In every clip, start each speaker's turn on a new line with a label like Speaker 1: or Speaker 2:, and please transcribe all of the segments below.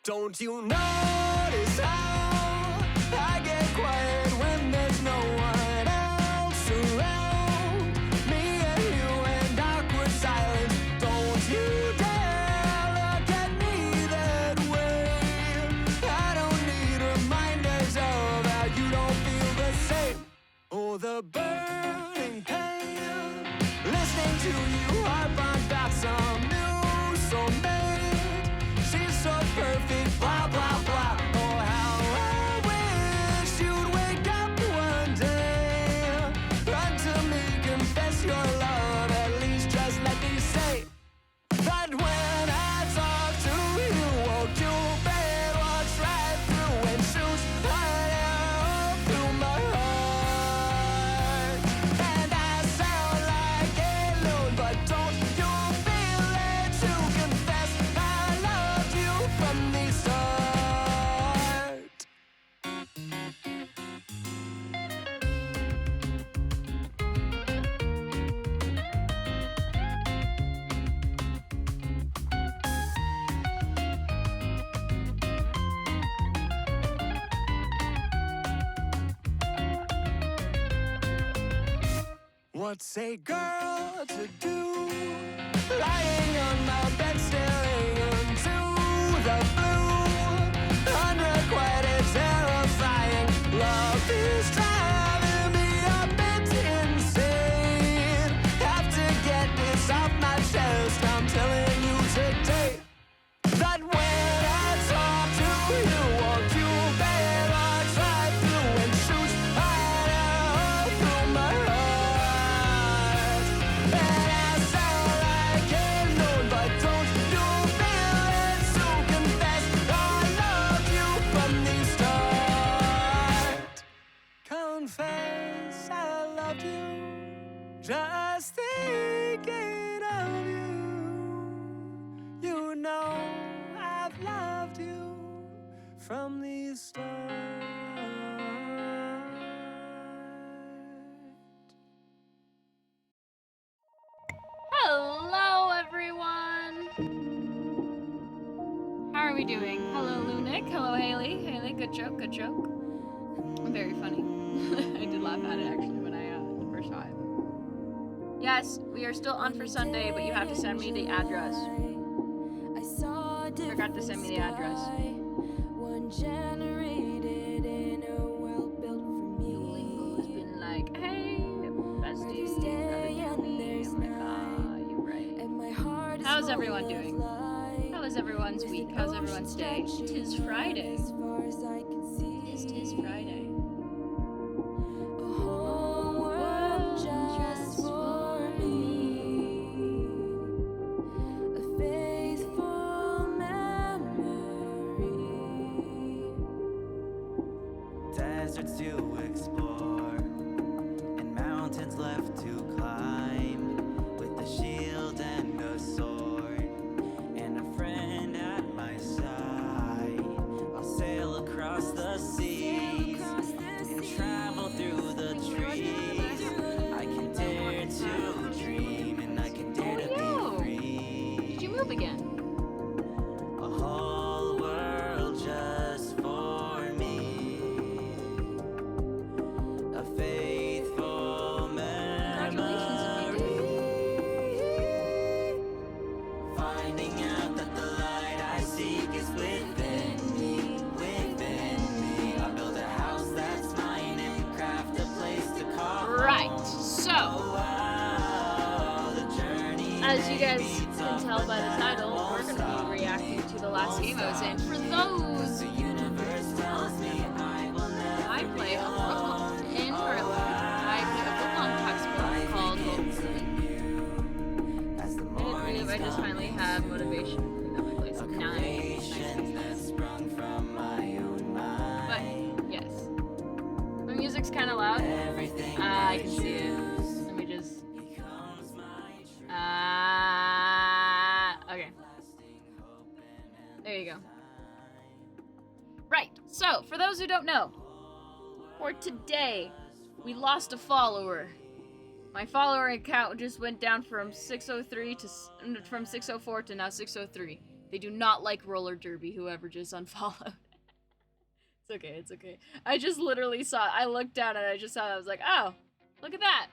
Speaker 1: Don't you notice how I get quiet when there's no one else around? Me and you and awkward silence. Don't you dare look at me that way. I don't need reminders of how you don't feel the same. Oh, the burning pain, listening to you harp on about some new soulmate. She's so perfect, blah, blah, blah. Oh, how I wish you'd wake up one day. Run to me, confess your love, at least just let me say that when I talk to you, won't you bed walks right through and shoots right out through my heart. And I sound like a loon, but don't you feel it to confess I loved you from the start? What's a girl to do? Lying on my bed staring into the blue. Unrequited, terrifying. Love is driving me a bit insane. Have to get this off my chest. I'm telling you today that when I talk to you, won't you bed walks right through and shoots right out through my heart. And I sound like a loon, but don't you feel it to confess I loved you from the start? Confess I loved you, just thinking of you. You know I've loved you from the start.
Speaker 2: Hello, everyone! How are we doing? Hello, Lunik. Hello, Haley. Haley, good joke, good joke. Very funny. I did laugh at it, actually, when I first saw it. Yes, we are still on for Sunday, but you have to send me the address. Forgot to send me the address. Duolingo's been like, hey, bestie, you gotta do me. I'm like, ah, you're right. How's everyone doing? How was everyone's week? How's everyone's day? Tis Friday. Tis Friday.
Speaker 3: Deserts to explore and mountains left to climb, with a shield and a sword and a friend at my side. I'll sail across the seas and travel through the trees. I can dare to dream and I can dare to be free.
Speaker 2: Did you move again?
Speaker 3: A whole world just for me. A faithful
Speaker 2: Congratulations if you
Speaker 3: memory. Finding out that the light I seek is within me, within me. I build a house that's mine and craft a place to call
Speaker 2: Right,
Speaker 3: home.
Speaker 2: so,
Speaker 3: Wow, the journey
Speaker 2: as you guys
Speaker 3: may be
Speaker 2: can
Speaker 3: tough,
Speaker 2: tell by
Speaker 3: but
Speaker 2: the
Speaker 3: I
Speaker 2: title,
Speaker 3: won't
Speaker 2: we're going to
Speaker 3: stop.
Speaker 2: be reacting to the last game I was in. For those,
Speaker 3: The universe tells me I will never
Speaker 2: I play a
Speaker 3: be
Speaker 2: Brooklyn.
Speaker 3: alone.
Speaker 2: In Brooklyn, I play a Brooklyn textbook called Homecoming.
Speaker 3: As the
Speaker 2: I didn't
Speaker 3: morning
Speaker 2: believe I just finally had motivation to clean up my place. Nice.
Speaker 3: that sprung from my own mind.
Speaker 2: But, yes. My music's kind of loud.
Speaker 3: Everything
Speaker 2: I can see it. Let me just...
Speaker 3: becomes my truth.
Speaker 2: Okay. There you go. Right, so, for those who don't know, for today, we lost a follower. My follower account just went down from 603 to from 604 to now 603 They do not like roller derby, whoever just unfollowed. It's okay, it's okay. I just literally saw it. I looked down and I just saw it. I was like, oh, look at that.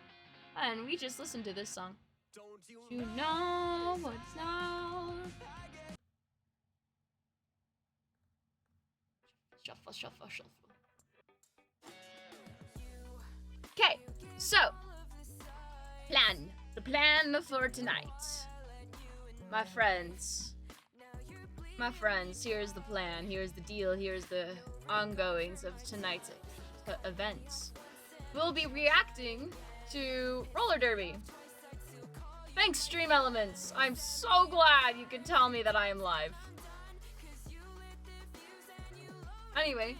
Speaker 2: And we just listened to this song. Don't you know what's now? Shuffle, shuffle, shuffle. Okay, so the plan for tonight. My friends, here's the plan, here's the deal, here's the ongoings of tonight's events. We'll be reacting to roller derby. Thanks, Stream Elements. I'm so glad you can tell me that I am live. Anyway,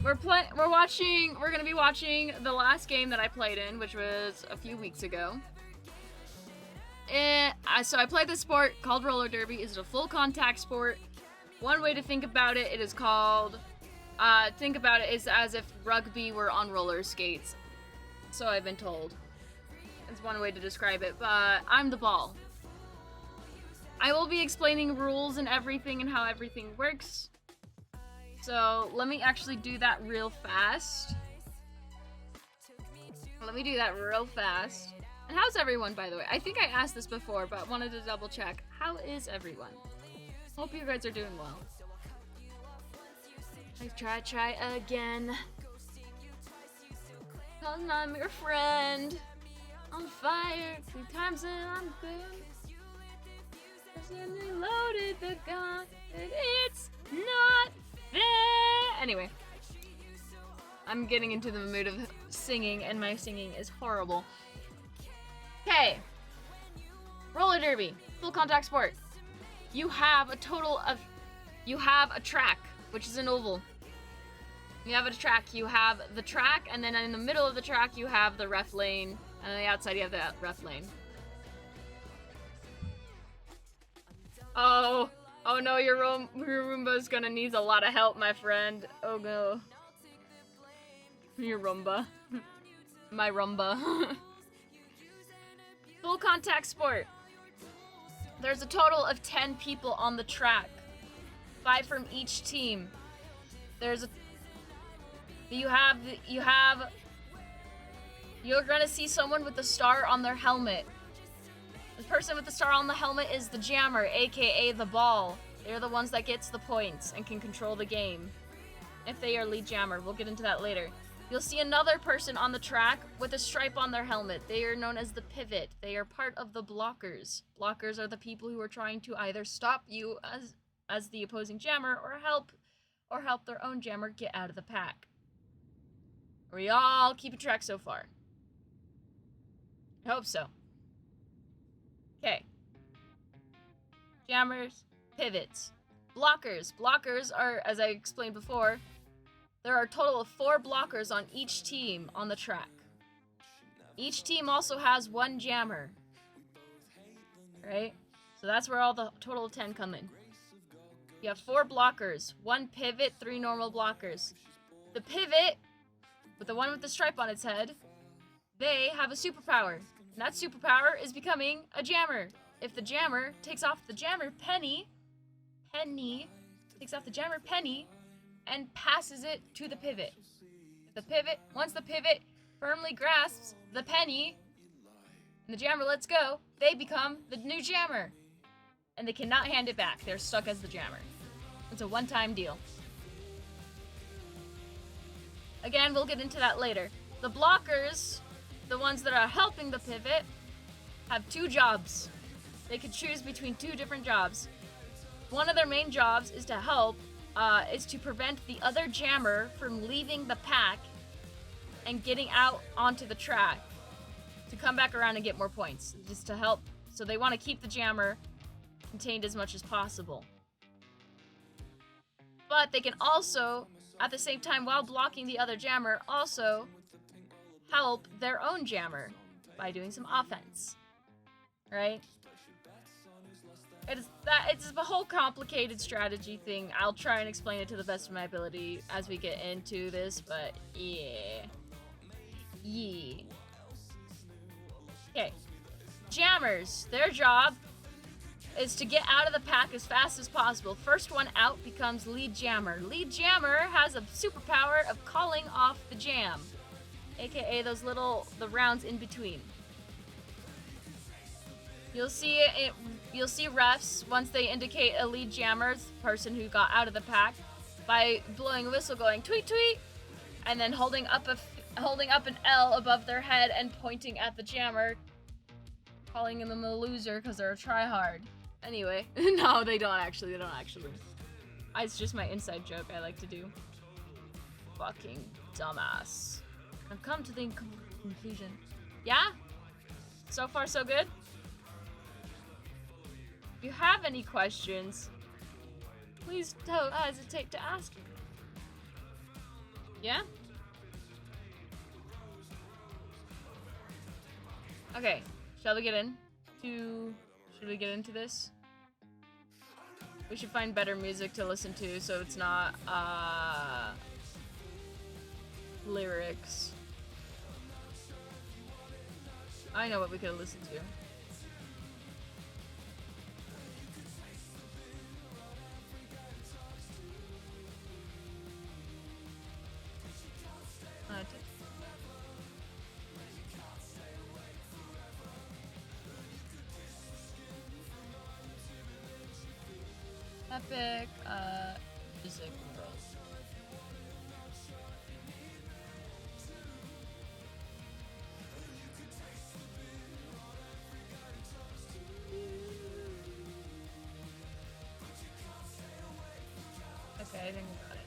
Speaker 2: we're gonna be watching the last game that I played in, which was a few weeks ago. So I played this sport called roller derby. It's a full contact sport. One way to think about it, is as if rugby were on roller skates. So I've been told. It's one way to describe it, but I'm the ball. I will be explaining rules and everything and how everything works. So let me actually do that real fast. And how's everyone, by the way? I think I asked this before, but wanted to double check. How is everyone? Hope you guys are doing well. Try again. Cause I'm your friend. On fire 3 times and I'm good. And they loaded the gun. And it's not fair. Anyway. I'm getting into the mood of singing, and my singing is horrible. Okay. Roller derby. Full contact sport. You have a track, which is an oval. You have a track. You have the track, and then in the middle of the track, you have the ref lane. And on the outside, you have the ref lane. Oh no, your Roomba's gonna need a lot of help, my friend. Oh no. Your Roomba. My Roomba. Full contact sport. There's a total of 10 people on the track. 5 from each team. You're gonna see someone with a star on their helmet. The person with the star on the helmet is the jammer, aka the ball. They're the ones that gets the points and can control the game. If they are lead jammer, we'll get into that later. You'll see another person on the track with a stripe on their helmet. They are known as the pivot. They are part of the blockers. Blockers are the people who are trying to either stop you as the opposing jammer or help their own jammer get out of the pack. Are we all keeping track so far? I hope so. Okay. Jammers, pivots, blockers. Blockers are, as I explained before, there are a total of 4 blockers on each team on the track. Each team also has 1 jammer. Right? So that's where all the total of 10 come in. You have 4 blockers, 1 pivot, 3 normal blockers. The pivot, with the one with the stripe on its head, they have a superpower. And that superpower is becoming a jammer. If the jammer takes off the jammer penny, takes off the jammer penny, and passes it to the pivot. Once the pivot firmly grasps the penny, and the jammer lets go, they become the new jammer. And they cannot hand it back. They're stuck as the jammer. It's a one-time deal. Again, we'll get into that later. The blockers, the ones that are helping the pivot, have 2 jobs. They can choose between 2 different jobs. One of their main jobs is to help, is to prevent the other jammer from leaving the pack and getting out onto the track to come back around and get more points, just to help. So they want to keep the jammer contained as much as possible. But they can also, at the same time, while blocking the other jammer, also help their own jammer by doing some offense. Right? It's a whole complicated strategy thing. I'll try and explain it to the best of my ability as we get into this, but yeah. Okay. Jammers, their job is to get out of the pack as fast as possible. First one out becomes lead jammer. Lead jammer has a superpower of calling off the jam, aka the rounds in between. You'll see refs once they indicate a lead jammer, the person who got out of the pack, by blowing a whistle, going tweet tweet, and then holding up an L above their head and pointing at the jammer, calling them a loser because they're a tryhard. Anyway, no, they don't actually. It's just my inside joke I like to do. Fucking dumbass. I've come to the conclusion. Yeah? So far, so good? If you have any questions, please don't hesitate to ask. Yeah? Okay, shall we get should we get into this? We should find better music to listen to so it's not, lyrics. I know what we could listen to. Epic, music world. Okay, I think we got it.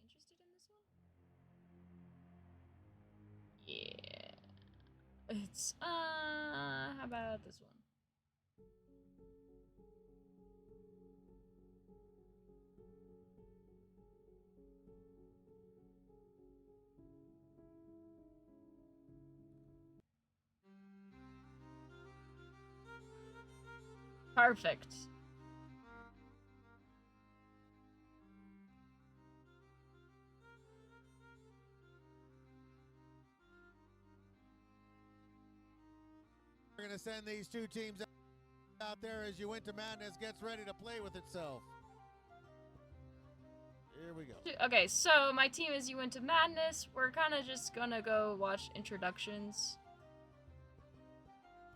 Speaker 2: Interested in this one? Yeah. It's, how about this one? Perfect.
Speaker 4: We're going to send these two teams out there as Unintamadness gets ready to play with itself. Here we go.
Speaker 2: Okay, so my team is Unintamadness. We're kind of just gonna go watch introductions.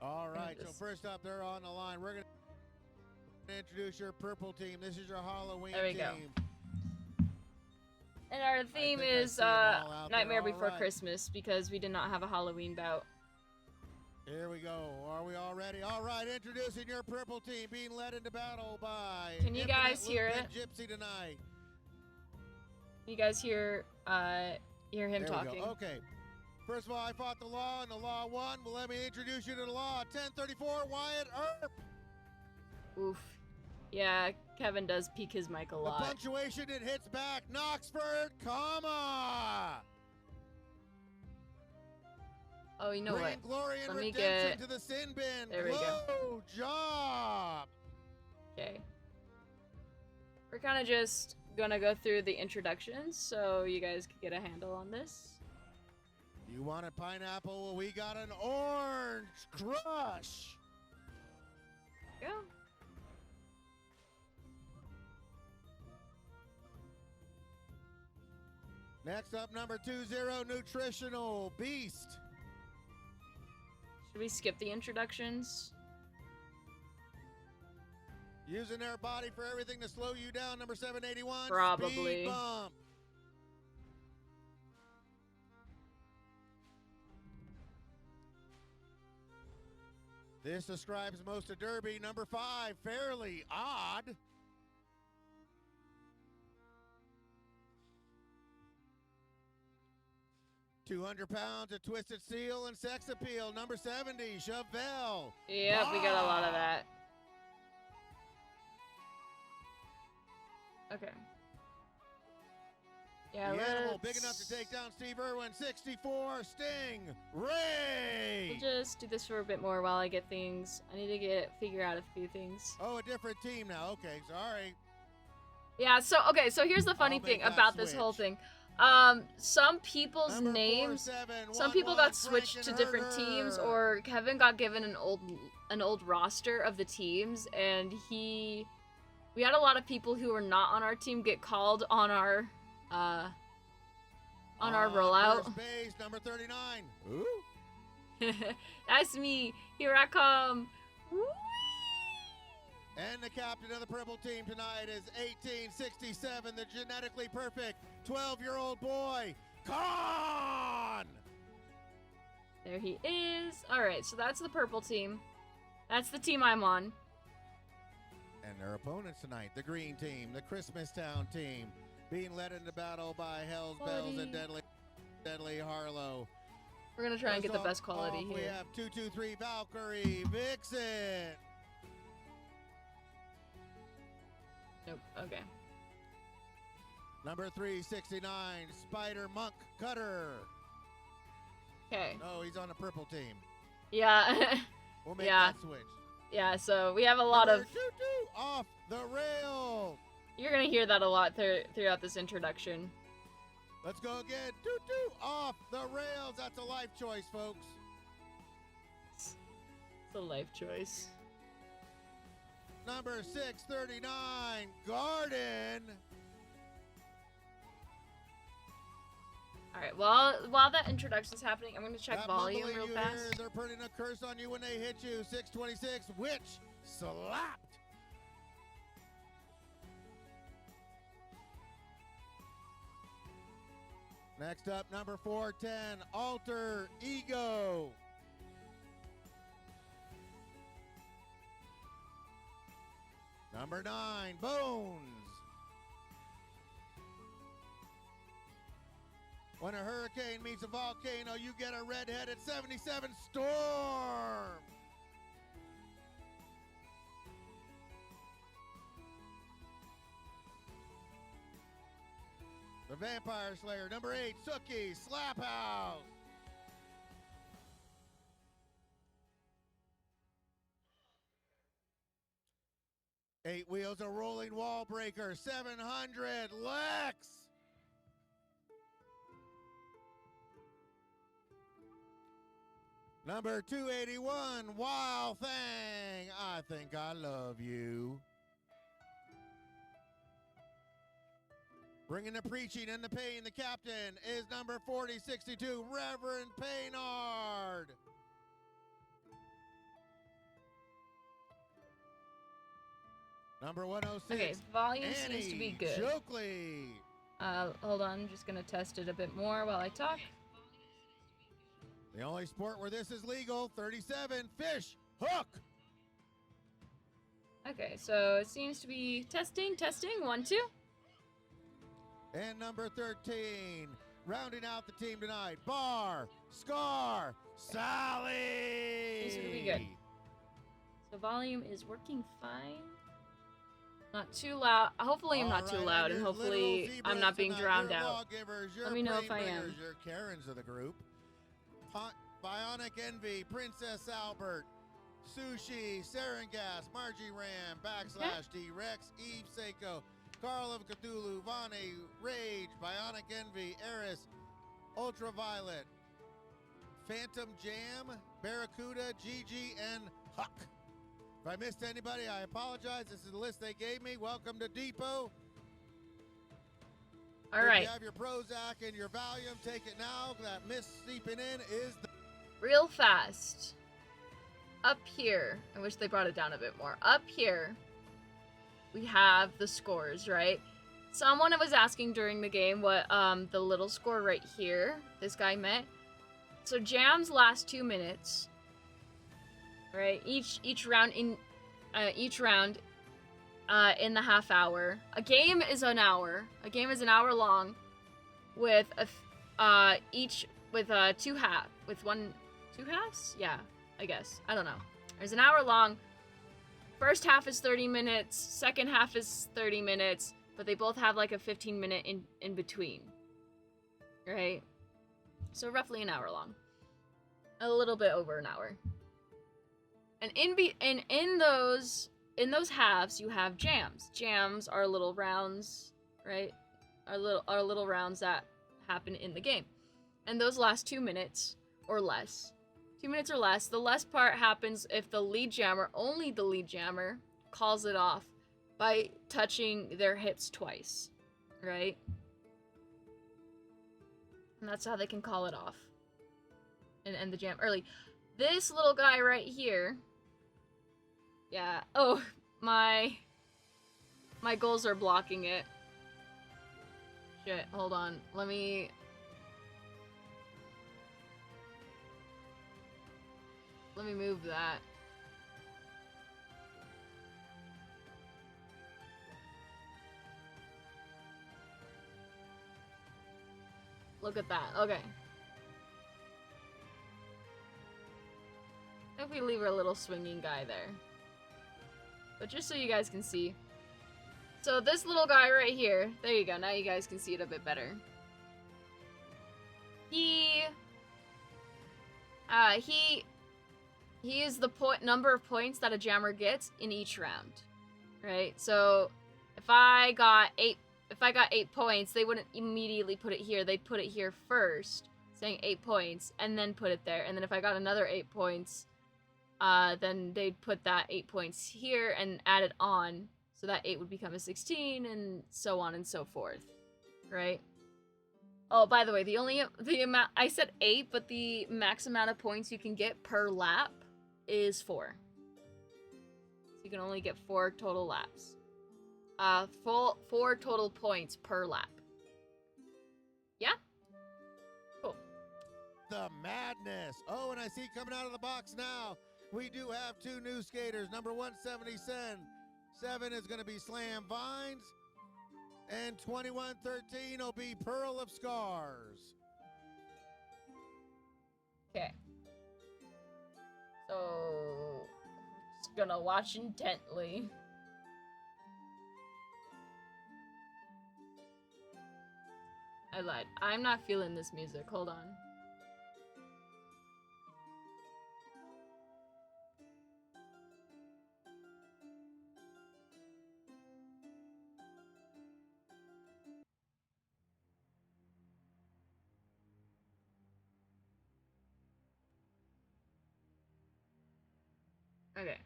Speaker 4: All right, so first up, they're on the line. We're going to introduce your purple team. This is your Halloween
Speaker 2: There we
Speaker 4: team.
Speaker 2: go. And our theme is Nightmare Before Christmas because we did not have a Halloween bout.
Speaker 4: Here we go. Are we all ready? All right, introducing your purple team, being led into battle by
Speaker 2: Can you guys hear it?
Speaker 4: Gypsy tonight.
Speaker 2: You guys hear him talking?
Speaker 4: Okay. First of all, I fought the law, and the law won. Well, let me introduce you to the law. 1034, Wyatt Earp.
Speaker 2: Oof. Yeah, Kevin does peek his mic a lot.
Speaker 4: The punctuation, it hits back. Knoxford, comma.
Speaker 2: Oh, you know
Speaker 4: Bring
Speaker 2: what?
Speaker 4: glory and
Speaker 2: Let me
Speaker 4: redemption
Speaker 2: get...
Speaker 4: to the sin bin.
Speaker 2: There we go.
Speaker 4: Job.
Speaker 2: Okay. We're kind of just gonna go through the introductions so you guys can get a handle on this.
Speaker 4: You want a pineapple? Well, we got an orange crush.
Speaker 2: Go.
Speaker 4: Next up, number 20, Nutritional Beast.
Speaker 2: Should we skip the introductions?
Speaker 4: Using their body for everything to slow you down, number 781.
Speaker 2: Probably.
Speaker 4: Speed Bump. This describes most of Derby. Number 5, Fairly Odd. £200 of Twisted Seal and Sex Appeal. Number 70, Chevelle.
Speaker 2: Yep, we got a lot of that. Okay. Yeah,
Speaker 4: The animal
Speaker 2: let's...
Speaker 4: big enough to take down Steve Irwin. 64, Sting, Ray.
Speaker 2: We'll just do this for a bit more while I get things. I need to figure out a few things.
Speaker 4: Oh, a different team now. Okay, sorry.
Speaker 2: Yeah, so, okay, so here's the funny
Speaker 4: I'll make
Speaker 2: thing
Speaker 4: that
Speaker 2: about this whole
Speaker 4: switch.
Speaker 2: thing. Some people's
Speaker 4: Number
Speaker 2: names,
Speaker 4: 4711,
Speaker 2: some people got switched to different teams,
Speaker 4: Frankenherder.
Speaker 2: or Kevin got given an old roster of the teams, and we had a lot of people who were not on our team get called on our rollout.
Speaker 4: First base, number 39. Ooh.
Speaker 2: That's me. Here I come. Woo!
Speaker 4: And the captain of the purple team tonight is 1867, the genetically perfect 12-year-old boy, Khan!
Speaker 2: There he is. All right, so that's the purple team. That's the team I'm on.
Speaker 4: And their opponents tonight, the green team, the Christmas Town team, being led into battle by Hell's Bells and Deadly Harlow.
Speaker 2: We're gonna try and get the
Speaker 4: First
Speaker 2: best quality
Speaker 4: off,
Speaker 2: here.
Speaker 4: We have 223 Valkyrie Vixen.
Speaker 2: Nope. Okay.
Speaker 4: Number 369 Spider Monk Cutter.
Speaker 2: Okay.
Speaker 4: Oh, he's on the purple team.
Speaker 2: Yeah.
Speaker 4: We'll make
Speaker 2: Yeah.
Speaker 4: that switch.
Speaker 2: Yeah. So we have a lot of.
Speaker 4: Number 22 off the rail.
Speaker 2: You're gonna hear that a lot throughout this introduction.
Speaker 4: Let's go again. Doo-doo, off the rails. That's a life choice, folks.
Speaker 2: It's a life choice.
Speaker 4: Number 639, Garden.
Speaker 2: All right. Well, while that introduction's happening, I'm gonna check
Speaker 4: That
Speaker 2: volume
Speaker 4: mumbling
Speaker 2: real
Speaker 4: you
Speaker 2: fast.
Speaker 4: hear, they're putting a curse on you when they hit you. 626, Witch slapped. Next up, number 410, Alter Ego. Number 9, Bones. When a hurricane meets a volcano, you get a red-headed 77 Storm. The Vampire Slayer, number 8, Sookie, Slap House. Eight Wheels, a rolling wall breaker, 700, Lex. Number 281, Wild Thing, I think I love you. Bringing the preaching and the pain, the captain is number 4062, Reverend Paynard. Number 106,
Speaker 2: Okay, volume
Speaker 4: Annie
Speaker 2: seems to be good.
Speaker 4: Jokley.
Speaker 2: Hold on, I'm just gonna test it a bit more while I talk.
Speaker 4: The only sport where this is legal, 37, Fish Hook.
Speaker 2: Okay, so it seems to be testing, 1, 2.
Speaker 4: And number 13, rounding out the team tonight, Bar Scar Sally.
Speaker 2: These are be good. So volume is working fine. Not too loud. Hopefully I'm not too loud, and hopefully I'm not being drowned out. Let me know if I am.
Speaker 4: Your Karens of the group. Bionic Envy, Princess Albert, Sushi, Sarangas, Margie Ram, / D-Rex, Eve Seiko, Carl of Cthulhu, Vani, Rage, Bionic Envy, Eris, Ultraviolet, Phantom Jam, Barracuda, Gigi, and Huck. If I missed anybody, I apologize. This is the list they gave me. Welcome to Depot.
Speaker 2: All
Speaker 4: If
Speaker 2: right.
Speaker 4: you have your Prozac and your Valium, take it now. That mist seeping in is the...
Speaker 2: Real fast. Up here, I wish they brought it down a bit more. Up here, we have the scores, right? Someone was asking during the game what the little score right here, this guy meant. So Jam's last 2 minutes, right? Each round in the half hour. A game is an hour. A game is an hour long, with two halves. Yeah, I guess. I don't know. There's an hour long. First half is 30 minutes. Second half is 30 minutes. But they both have like a 15-minute in between. right? So roughly an hour long. A little bit over an hour. And in those halves you have jams. Jams are little rounds, right? Are little rounds that happen in the game. And those last 2 minutes or less. 2 minutes or less. The less part happens if the lead jammer, only the lead jammer, calls it off by touching their hips twice, right? And that's how they can call it off and end the jam early. This little guy right here, yeah. Oh, my goals are blocking it. Shit, hold on. Let me move that. Look at that. Okay. If we leave our little swinging guy there. But just so you guys can see. So this little guy right here, there you go, now you guys can see it a bit better. He is the number of points that a jammer gets in each round, right? So if I got 8 points, they wouldn't immediately put it here. They'd put it here first, saying 8 points, and then put it there. And then if I got another 8 points, then they'd put that 8 points here and add it on, so that 8 would become a 16, and so on and so forth, right? Oh, by the way, the amount, I said 8, but the max amount of points you can get per lap is 4. So you can only get 4 total laps. 4 total points per lap. Yeah? Cool.
Speaker 4: The madness. Oh, and I see coming out of the box now, we do have 2 new skaters. Number 177 is going to be Slam Vines, and 2113 will be Pearl of Scars.
Speaker 2: Okay. So, just gonna watch intently. I lied. I'm not feeling this music. Hold on. Okay.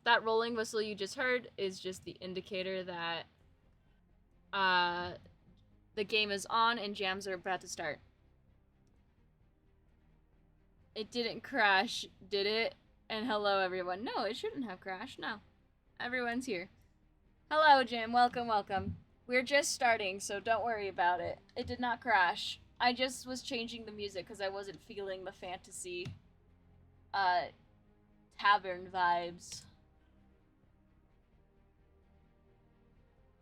Speaker 2: That rolling whistle you just heard is just the indicator that the game is on and jams are about to start. It didn't crash, did it? And hello everyone. No, it shouldn't have crashed. No. Everyone's here. Hello, Jim. Welcome, welcome. We're just starting, so don't worry about it. It did not crash. I just was changing the music because I wasn't feeling the fantasy tavern vibes.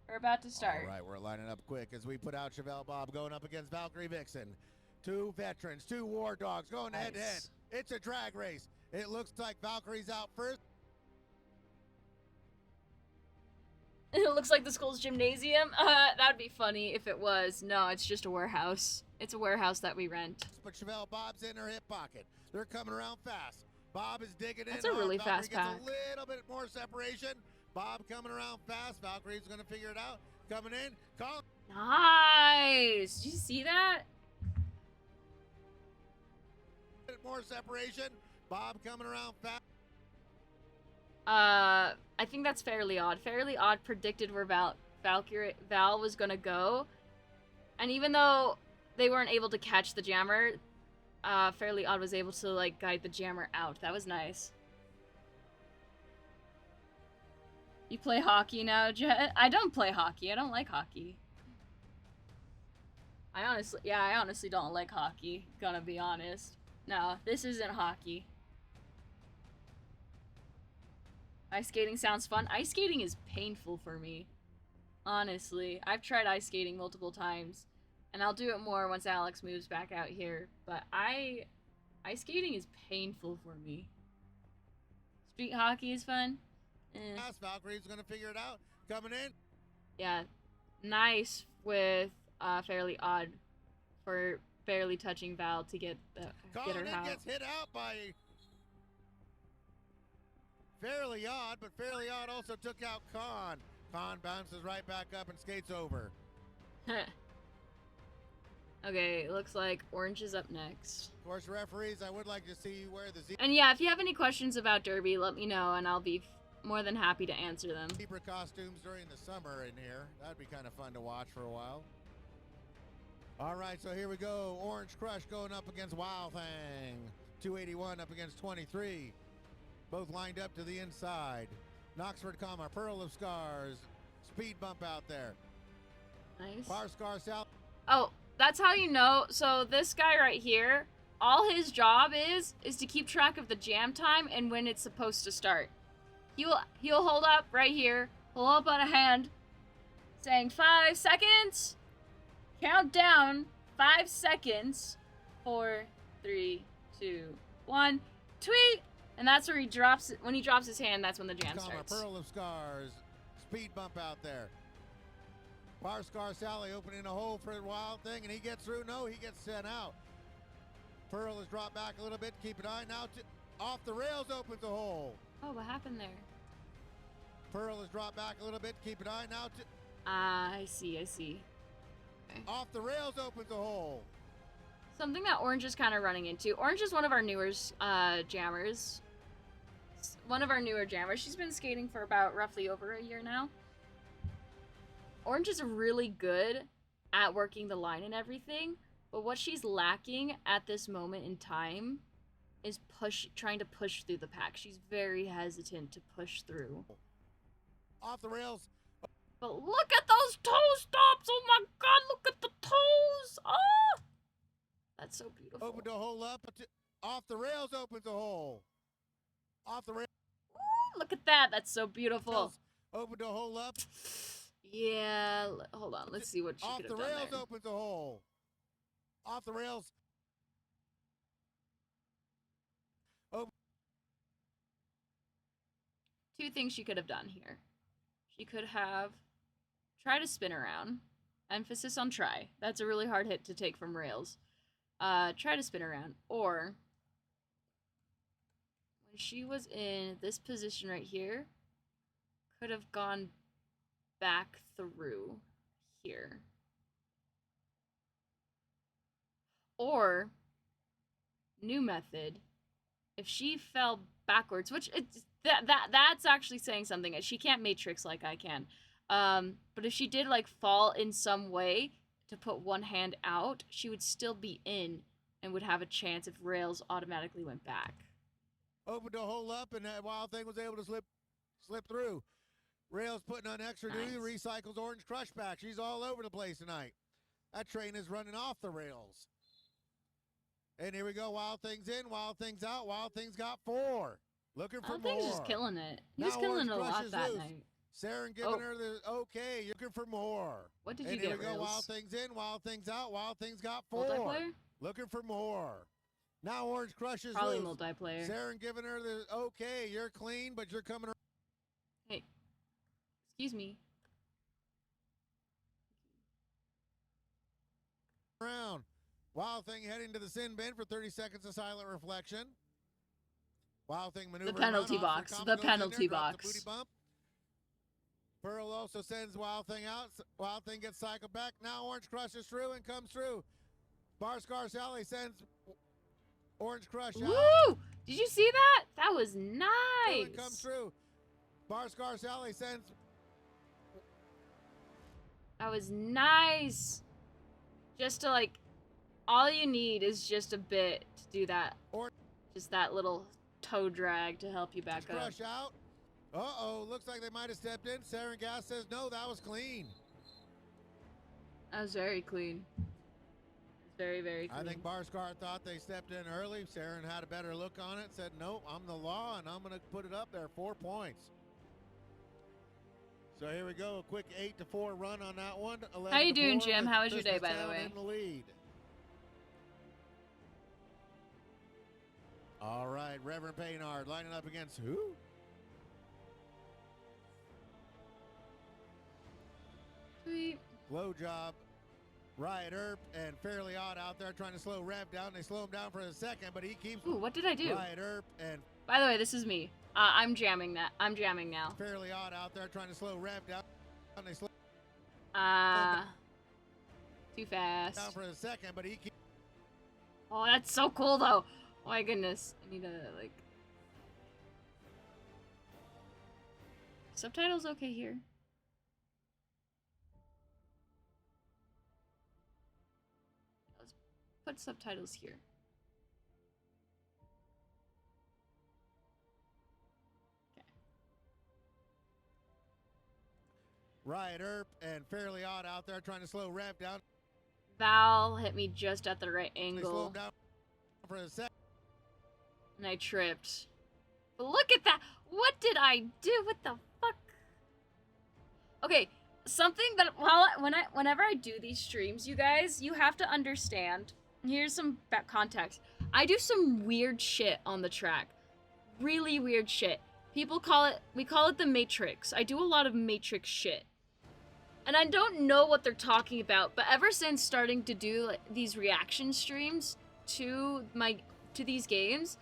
Speaker 2: We're about to start.
Speaker 4: All right, we're lining up quick as we put out Chevelle Bob going up against Valkyrie Vixen. 2 veterans, 2 war dogs going head to head. It's a drag race. It looks like Valkyrie's out first.
Speaker 2: It looks like the school's gymnasium. That'd be funny if it was. No, it's just a warehouse. It's a warehouse that we rent.
Speaker 4: But Chevelle Bob's in her hip pocket. They're coming around fast. Bob is digging in.
Speaker 2: That's a really
Speaker 4: Valkyrie
Speaker 2: fast
Speaker 4: gets
Speaker 2: pack.
Speaker 4: a little bit more separation. Bob coming around fast. Valkyrie's going to figure it out. Coming in. Call.
Speaker 2: Nice. Did you see that?
Speaker 4: More separation. Bob coming around fast.
Speaker 2: I think that's Fairly Odd. Fairly Odd predicted where Val was gonna go, and even though they weren't able to catch the jammer, Fairly Odd was able to like guide the jammer out. That was nice. You play hockey now, Jet? I don't play hockey. I don't like hockey. I honestly don't like hockey. Gonna be honest. No, this isn't hockey. Ice skating sounds fun. Ice skating is painful for me. Honestly. I've tried ice skating multiple times. And I'll do it more once Alex moves back out here. But ice skating is painful for me. Street hockey is fun.
Speaker 4: Valkyrie's going to figure it out. Coming in.
Speaker 2: Yeah, nice with Fairly Odd for barely touching Val to get her out.
Speaker 4: Gets hit out by Fairly Odd, but Fairly Odd also took out Khan. Khan bounces right back up and skates over.
Speaker 2: Okay, looks like Orange is up next.
Speaker 4: Of course, referees, I would like to see you wear the
Speaker 2: And yeah, if you have any questions about Derby, let me know and I'll be more than happy to answer them.
Speaker 4: zebra costumes during the summer in here. That'd be kind of fun to watch for a while. All right, so here we go. Orange Crush going up against Wild Thing. 281 up against 23. Both lined up to the inside. Knoxford, Pearl of Scars. Speed bump out there.
Speaker 2: Nice.
Speaker 4: Bar Scar South.
Speaker 2: Oh, that's how you know. So this guy right here, all his job is to keep track of the jam time and when it's supposed to start. He'll hold up right here. He'll hold up on a hand saying 5 seconds. Count down 5 seconds. 4, 3, 2, 1. Tweet! And that's where he drops it. When he drops his hand, that's when the jam starts.
Speaker 4: Pearl of Scars. Speed bump out there. Bar Scar Sally opening a hole for the Wild Thing, and he gets through. No, he gets sent out. Pearl has dropped back a little bit. Keep an eye now. Off the rails opens a hole.
Speaker 2: Oh, what happened there?
Speaker 4: Pearl has dropped back a little bit. Keep an eye now.
Speaker 2: I see. Okay.
Speaker 4: Off the rails opens a hole.
Speaker 2: Something that Orange is kind of running into. Orange is one of our newer jammers. One of our newer jammers. She's been skating for about roughly over a year now. Orange is really good at working the line and everything, but what she's lacking at this moment in time is trying to push through the pack. She's very hesitant to push through.
Speaker 4: Off the rails.
Speaker 2: But look at those toe stops! Oh my god, look at the toes! Oh! That's so beautiful.
Speaker 4: Opened a hole up. Off the rails opens a hole. Off the rails.
Speaker 2: Ooh, look at that. That's so beautiful.
Speaker 4: Opened a hole up.
Speaker 2: Yeah, hold on. Let's see what she could have done there.
Speaker 4: Off the rails opens a hole. Off the rails.
Speaker 2: Two things she could have done here. She could have tried to spin around. Emphasis on try. That's a really hard hit to take from rails. Try to spin around. Or, when she was in this position right here, could have gone back through here. Or, new method, if she fell backwards, which that's actually saying something. She can't matrix like I can. But if she did like fall in some way to put one hand out, she would still be in and would have a chance if rails automatically went back.
Speaker 4: Opened a hole up and that Wild Thing was able to slip through. Rails putting on extra duty, recycles Orange Crush back. She's all over the place tonight. That train is running off the rails. And here we go. Wild Thing's in, Wild Thing's out. Wild Thing's got 4. Looking for more.
Speaker 2: Wild Thing's just killing it. He's killing it a lot that night.
Speaker 4: Saren giving her the okay. You're looking for more.
Speaker 2: What did you get,
Speaker 4: Here we go.
Speaker 2: Rails?
Speaker 4: Wild Thing's in, Wild Thing's out. Wild Thing's got 4.
Speaker 2: Multiplayer?
Speaker 4: Looking for more. Now Orange Crush is
Speaker 2: Probably
Speaker 4: loose.
Speaker 2: multiplayer.
Speaker 4: Saren giving her the okay. You're clean, but you're coming
Speaker 2: Hey, excuse me.
Speaker 4: around. Wild Thing heading to the sin bin for 30 seconds of silent reflection. Wild Thing maneuvering
Speaker 2: The penalty
Speaker 4: around,
Speaker 2: box.
Speaker 4: Oscar
Speaker 2: The
Speaker 4: Combo goes in there,
Speaker 2: penalty
Speaker 4: drops
Speaker 2: box.
Speaker 4: the booty bump. Pearl also sends Wild Thing out. Wild Thing gets cycled back. Now Orange Crush is through and comes through. Bar Scar Sally sends Orange Crush out.
Speaker 2: Woo! Did you see that? That was nice.
Speaker 4: And comes through. Bar Scar Sally sends.
Speaker 2: That was nice. Just to like, all you need is just a bit to do that. Just that little toe drag to help you back up.
Speaker 4: Crush out. Uh-oh, looks like they might have stepped in. Saren Gas says no, that was clean.
Speaker 2: That was very clean. Very, very clean.
Speaker 4: I think Bar Scar thought they stepped in early. Saren had a better look on it, said nope, I'm the law, and I'm going to put it up there, 4 points. So here we go, a quick 8-4 run on that one.
Speaker 2: How you doing, Jim? How was your day, by the way?
Speaker 4: In the lead. All right, Reverend Paynard lining up against who?
Speaker 2: Sweet.
Speaker 4: Low job. Riot Earp and Fairly Odd out there trying to slow Rev down. They slow him down for a second, but he keeps.
Speaker 2: Ooh, what did I do?
Speaker 4: Riot Earp and
Speaker 2: By the way, this is me. I'm jamming that. I'm jamming now.
Speaker 4: Fairly Odd out there trying to slow Rev down. They slow
Speaker 2: too fast.
Speaker 4: down for a second, but he keeps.
Speaker 2: Oh, that's so cool though. Oh my goodness. I need to like. Subtitles okay here? Let's put subtitles here.
Speaker 4: Riot Earp and Fairly Odd out there trying to slow Rev down.
Speaker 2: Val hit me just at the right
Speaker 4: They slow
Speaker 2: angle,
Speaker 4: him down for a second.
Speaker 2: and I tripped. But look at that! What did I do? What the fuck? Okay, something that whenever I do these streams, you guys, you have to understand. Here's some context. I do some weird shit on the track, really weird shit. We call it the Matrix. I do a lot of Matrix shit. And I don't know what they're talking about, but ever since starting to do like, these reaction streams to these games,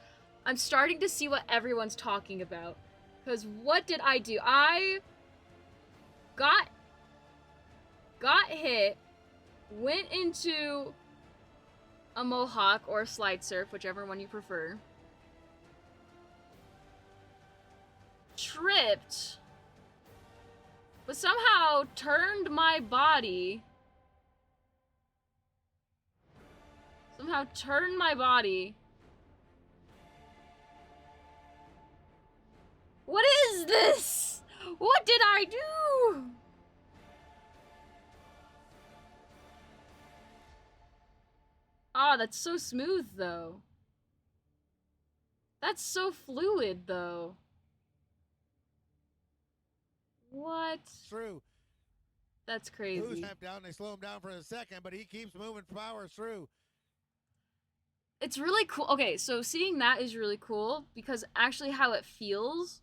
Speaker 2: I'm starting to see what everyone's talking about. Cause what did I do? I got hit, went into a mohawk or a slide surf, whichever one you prefer. Tripped, but somehow turned my body. What is this? What did I do? Ah, that's so smooth though. That's so fluid though. What?
Speaker 4: Through.
Speaker 2: That's crazy.
Speaker 4: Who's down? They slow him down for a second, but he keeps moving, powers through.
Speaker 2: It's really cool. Okay, so seeing that is really cool because actually how it feels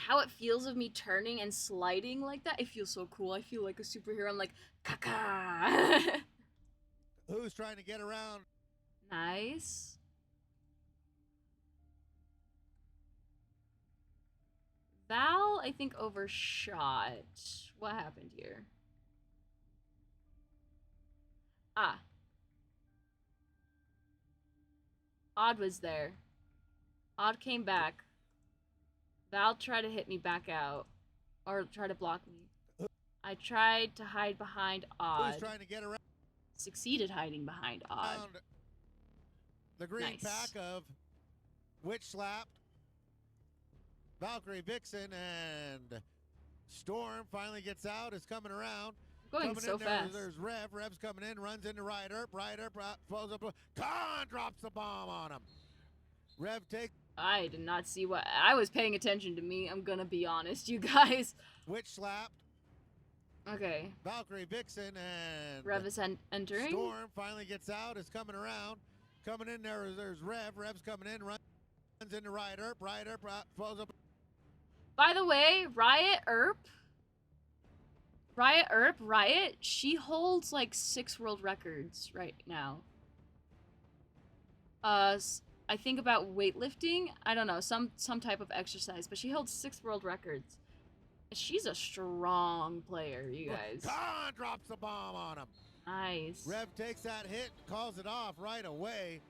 Speaker 2: of me turning and sliding like that, it feels so cool. I feel like a superhero. I'm like, caca.
Speaker 4: Who's trying to get around?
Speaker 2: Nice. Val, I think, overshot. What happened here? Ah. Odd was there. Odd came back. Val tried to hit me back out. Or try to block me. I tried to hide behind Odd.
Speaker 4: Who's trying to get around?
Speaker 2: Succeeded hiding behind Odd.
Speaker 4: The green
Speaker 2: Nice.
Speaker 4: pack of Witch Slapped, Valkyrie Vixen, and Storm finally gets out, is coming around.
Speaker 2: Going
Speaker 4: coming
Speaker 2: so
Speaker 4: in there,
Speaker 2: fast.
Speaker 4: There's Rev. Rev's coming in, runs into Riot Earp. Falls up. Khan drops the bomb on him. Rev takes
Speaker 2: I did not see what I was paying attention to me. I'm gonna be honest, you guys.
Speaker 4: Witch Slapped,
Speaker 2: Okay.
Speaker 4: Valkyrie Vixen, and
Speaker 2: Rev is entering.
Speaker 4: Storm finally gets out, is coming around. Coming in there, there's Rev. Rev's coming in, runs into Riot Earp. Riot Earp falls up.
Speaker 2: By the way, Riot, she holds like 6 world records right now. I think about weightlifting. I don't know, some type of exercise, but she holds 6 world records. She's a strong player, you guys.
Speaker 4: Khan drops the bomb on him.
Speaker 2: Nice.
Speaker 4: Rev takes that hit, calls it off right away.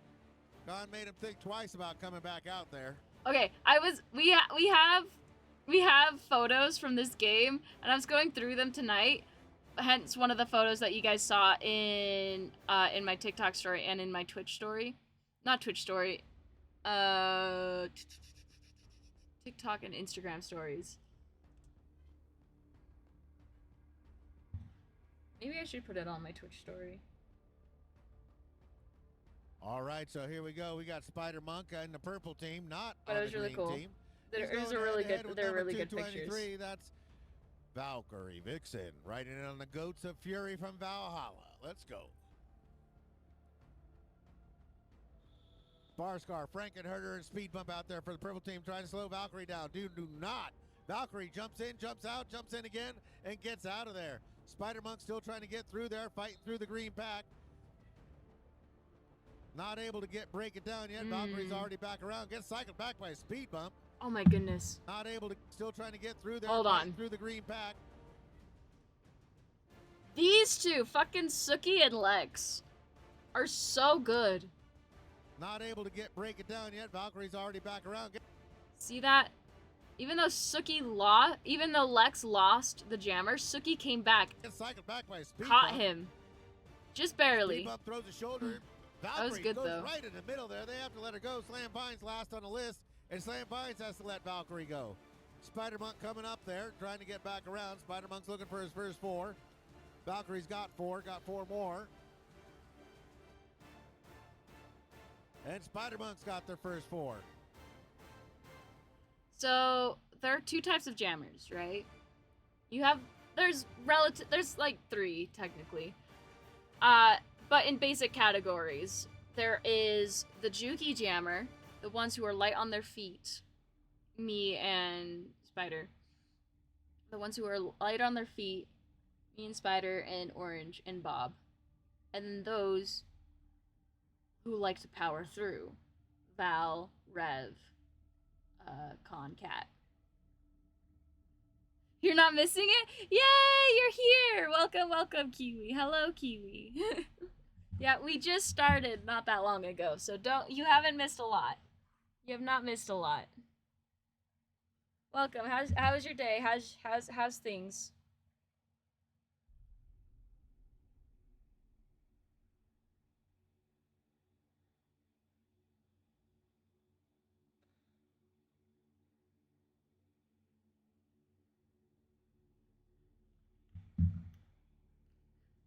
Speaker 4: Khan made him think twice about coming back out there.
Speaker 2: Okay, we have photos from this game, and I was going through them tonight. Hence one of the photos that you guys saw in my TikTok story and in my Twitch story. Not Twitch story. TikTok and Instagram stories. Maybe I should put it on my Twitch story.
Speaker 4: All right, so here we go. We got Spider Monk in the purple team, not
Speaker 2: But
Speaker 4: on
Speaker 2: it was
Speaker 4: the
Speaker 2: really
Speaker 4: green
Speaker 2: cool.
Speaker 4: team.
Speaker 2: They're
Speaker 4: He's going
Speaker 2: really
Speaker 4: head-to-head
Speaker 2: good.
Speaker 4: with
Speaker 2: They're
Speaker 4: number
Speaker 2: really good
Speaker 4: 223.
Speaker 2: pictures.
Speaker 4: That's Valkyrie Vixen, riding in on the goats of fury from Valhalla. Let's go. Barscar, Frankenherder, and Speed Bump out there for the purple team, trying to slow Valkyrie down. Do not Valkyrie jumps in, jumps out, jumps in again, and gets out of there. Spider-Monk still trying to get through there, fighting through the green pack. Not able to break it down yet. Valkyrie's already back around. Gets cycled back by a speed bump.
Speaker 2: Oh my goodness.
Speaker 4: Not able to, still trying to get through there.
Speaker 2: Hold on.
Speaker 4: Through the green pack.
Speaker 2: These two, fucking Suki and Lex, are so good.
Speaker 4: Not able to break it down yet. Valkyrie's already back around.
Speaker 2: See that? Even though Lex lost the jammer, Suki came back,
Speaker 4: Gets cycled back by a speed
Speaker 2: caught
Speaker 4: bump.
Speaker 2: him. Just barely.
Speaker 4: Speed bump throws a shoulder.
Speaker 2: That was
Speaker 4: Valkyrie
Speaker 2: good,
Speaker 4: goes
Speaker 2: though.
Speaker 4: right in the middle there. They have to let her go. Slam Vines last on the list, and Slam Vines has to let Valkyrie go. Spider-Monk coming up there, trying to get back around. Spider-Monk's looking for his first 4. Valkyrie's got 4 more. And Spider-Monk's got their first 4.
Speaker 2: So there are 2 types of jammers, right? There's like 3 technically. But in basic categories, there is the Juki jammer, the ones who are light on their feet, me and Spider. The ones who are light on their feet, me and Spider and Orange and Bob. And then those who like to power through, Val, Rev, Con, Cat. You're not missing it? Yay, you're here! Welcome, Kiwi. Hello, Kiwi. Yeah, we just started not that long ago, so you haven't missed a lot. You have not missed a lot. Welcome. How was your day? How's things?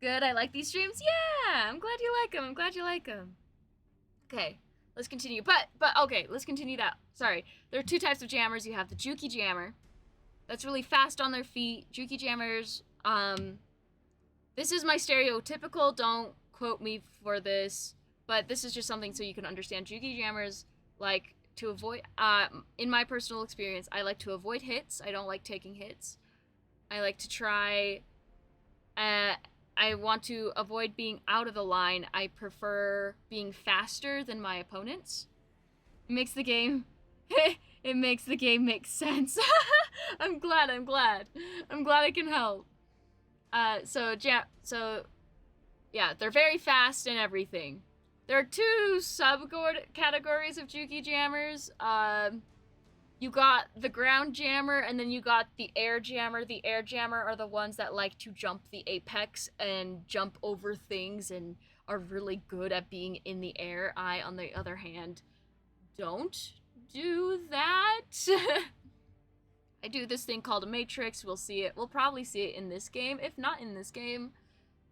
Speaker 2: Good, I like these streams. Yeah, I'm glad you like them. Okay, let's continue. But okay, let's continue that. Sorry, there are 2 types of jammers. You have the Juki jammer, that's really fast on their feet. Juki jammers. This is my stereotypical. Don't quote me for this, but this is just something so you can understand. Juki jammers like to avoid. In my personal experience, I like to avoid hits. I don't like taking hits. I like to try. I want to avoid being out of the line. I prefer being faster than my opponents. It makes the game make sense. I'm glad I can help. So yeah, they're very fast and everything. There are 2 subcategories of Juki jammers. You got the ground jammer, and then you got the air jammer. The air jammer are the ones that like to jump the apex and jump over things and are really good at being in the air. I, on the other hand, don't do that. I do this thing called a matrix. We'll see it. We'll probably see it in this game. If not in this game,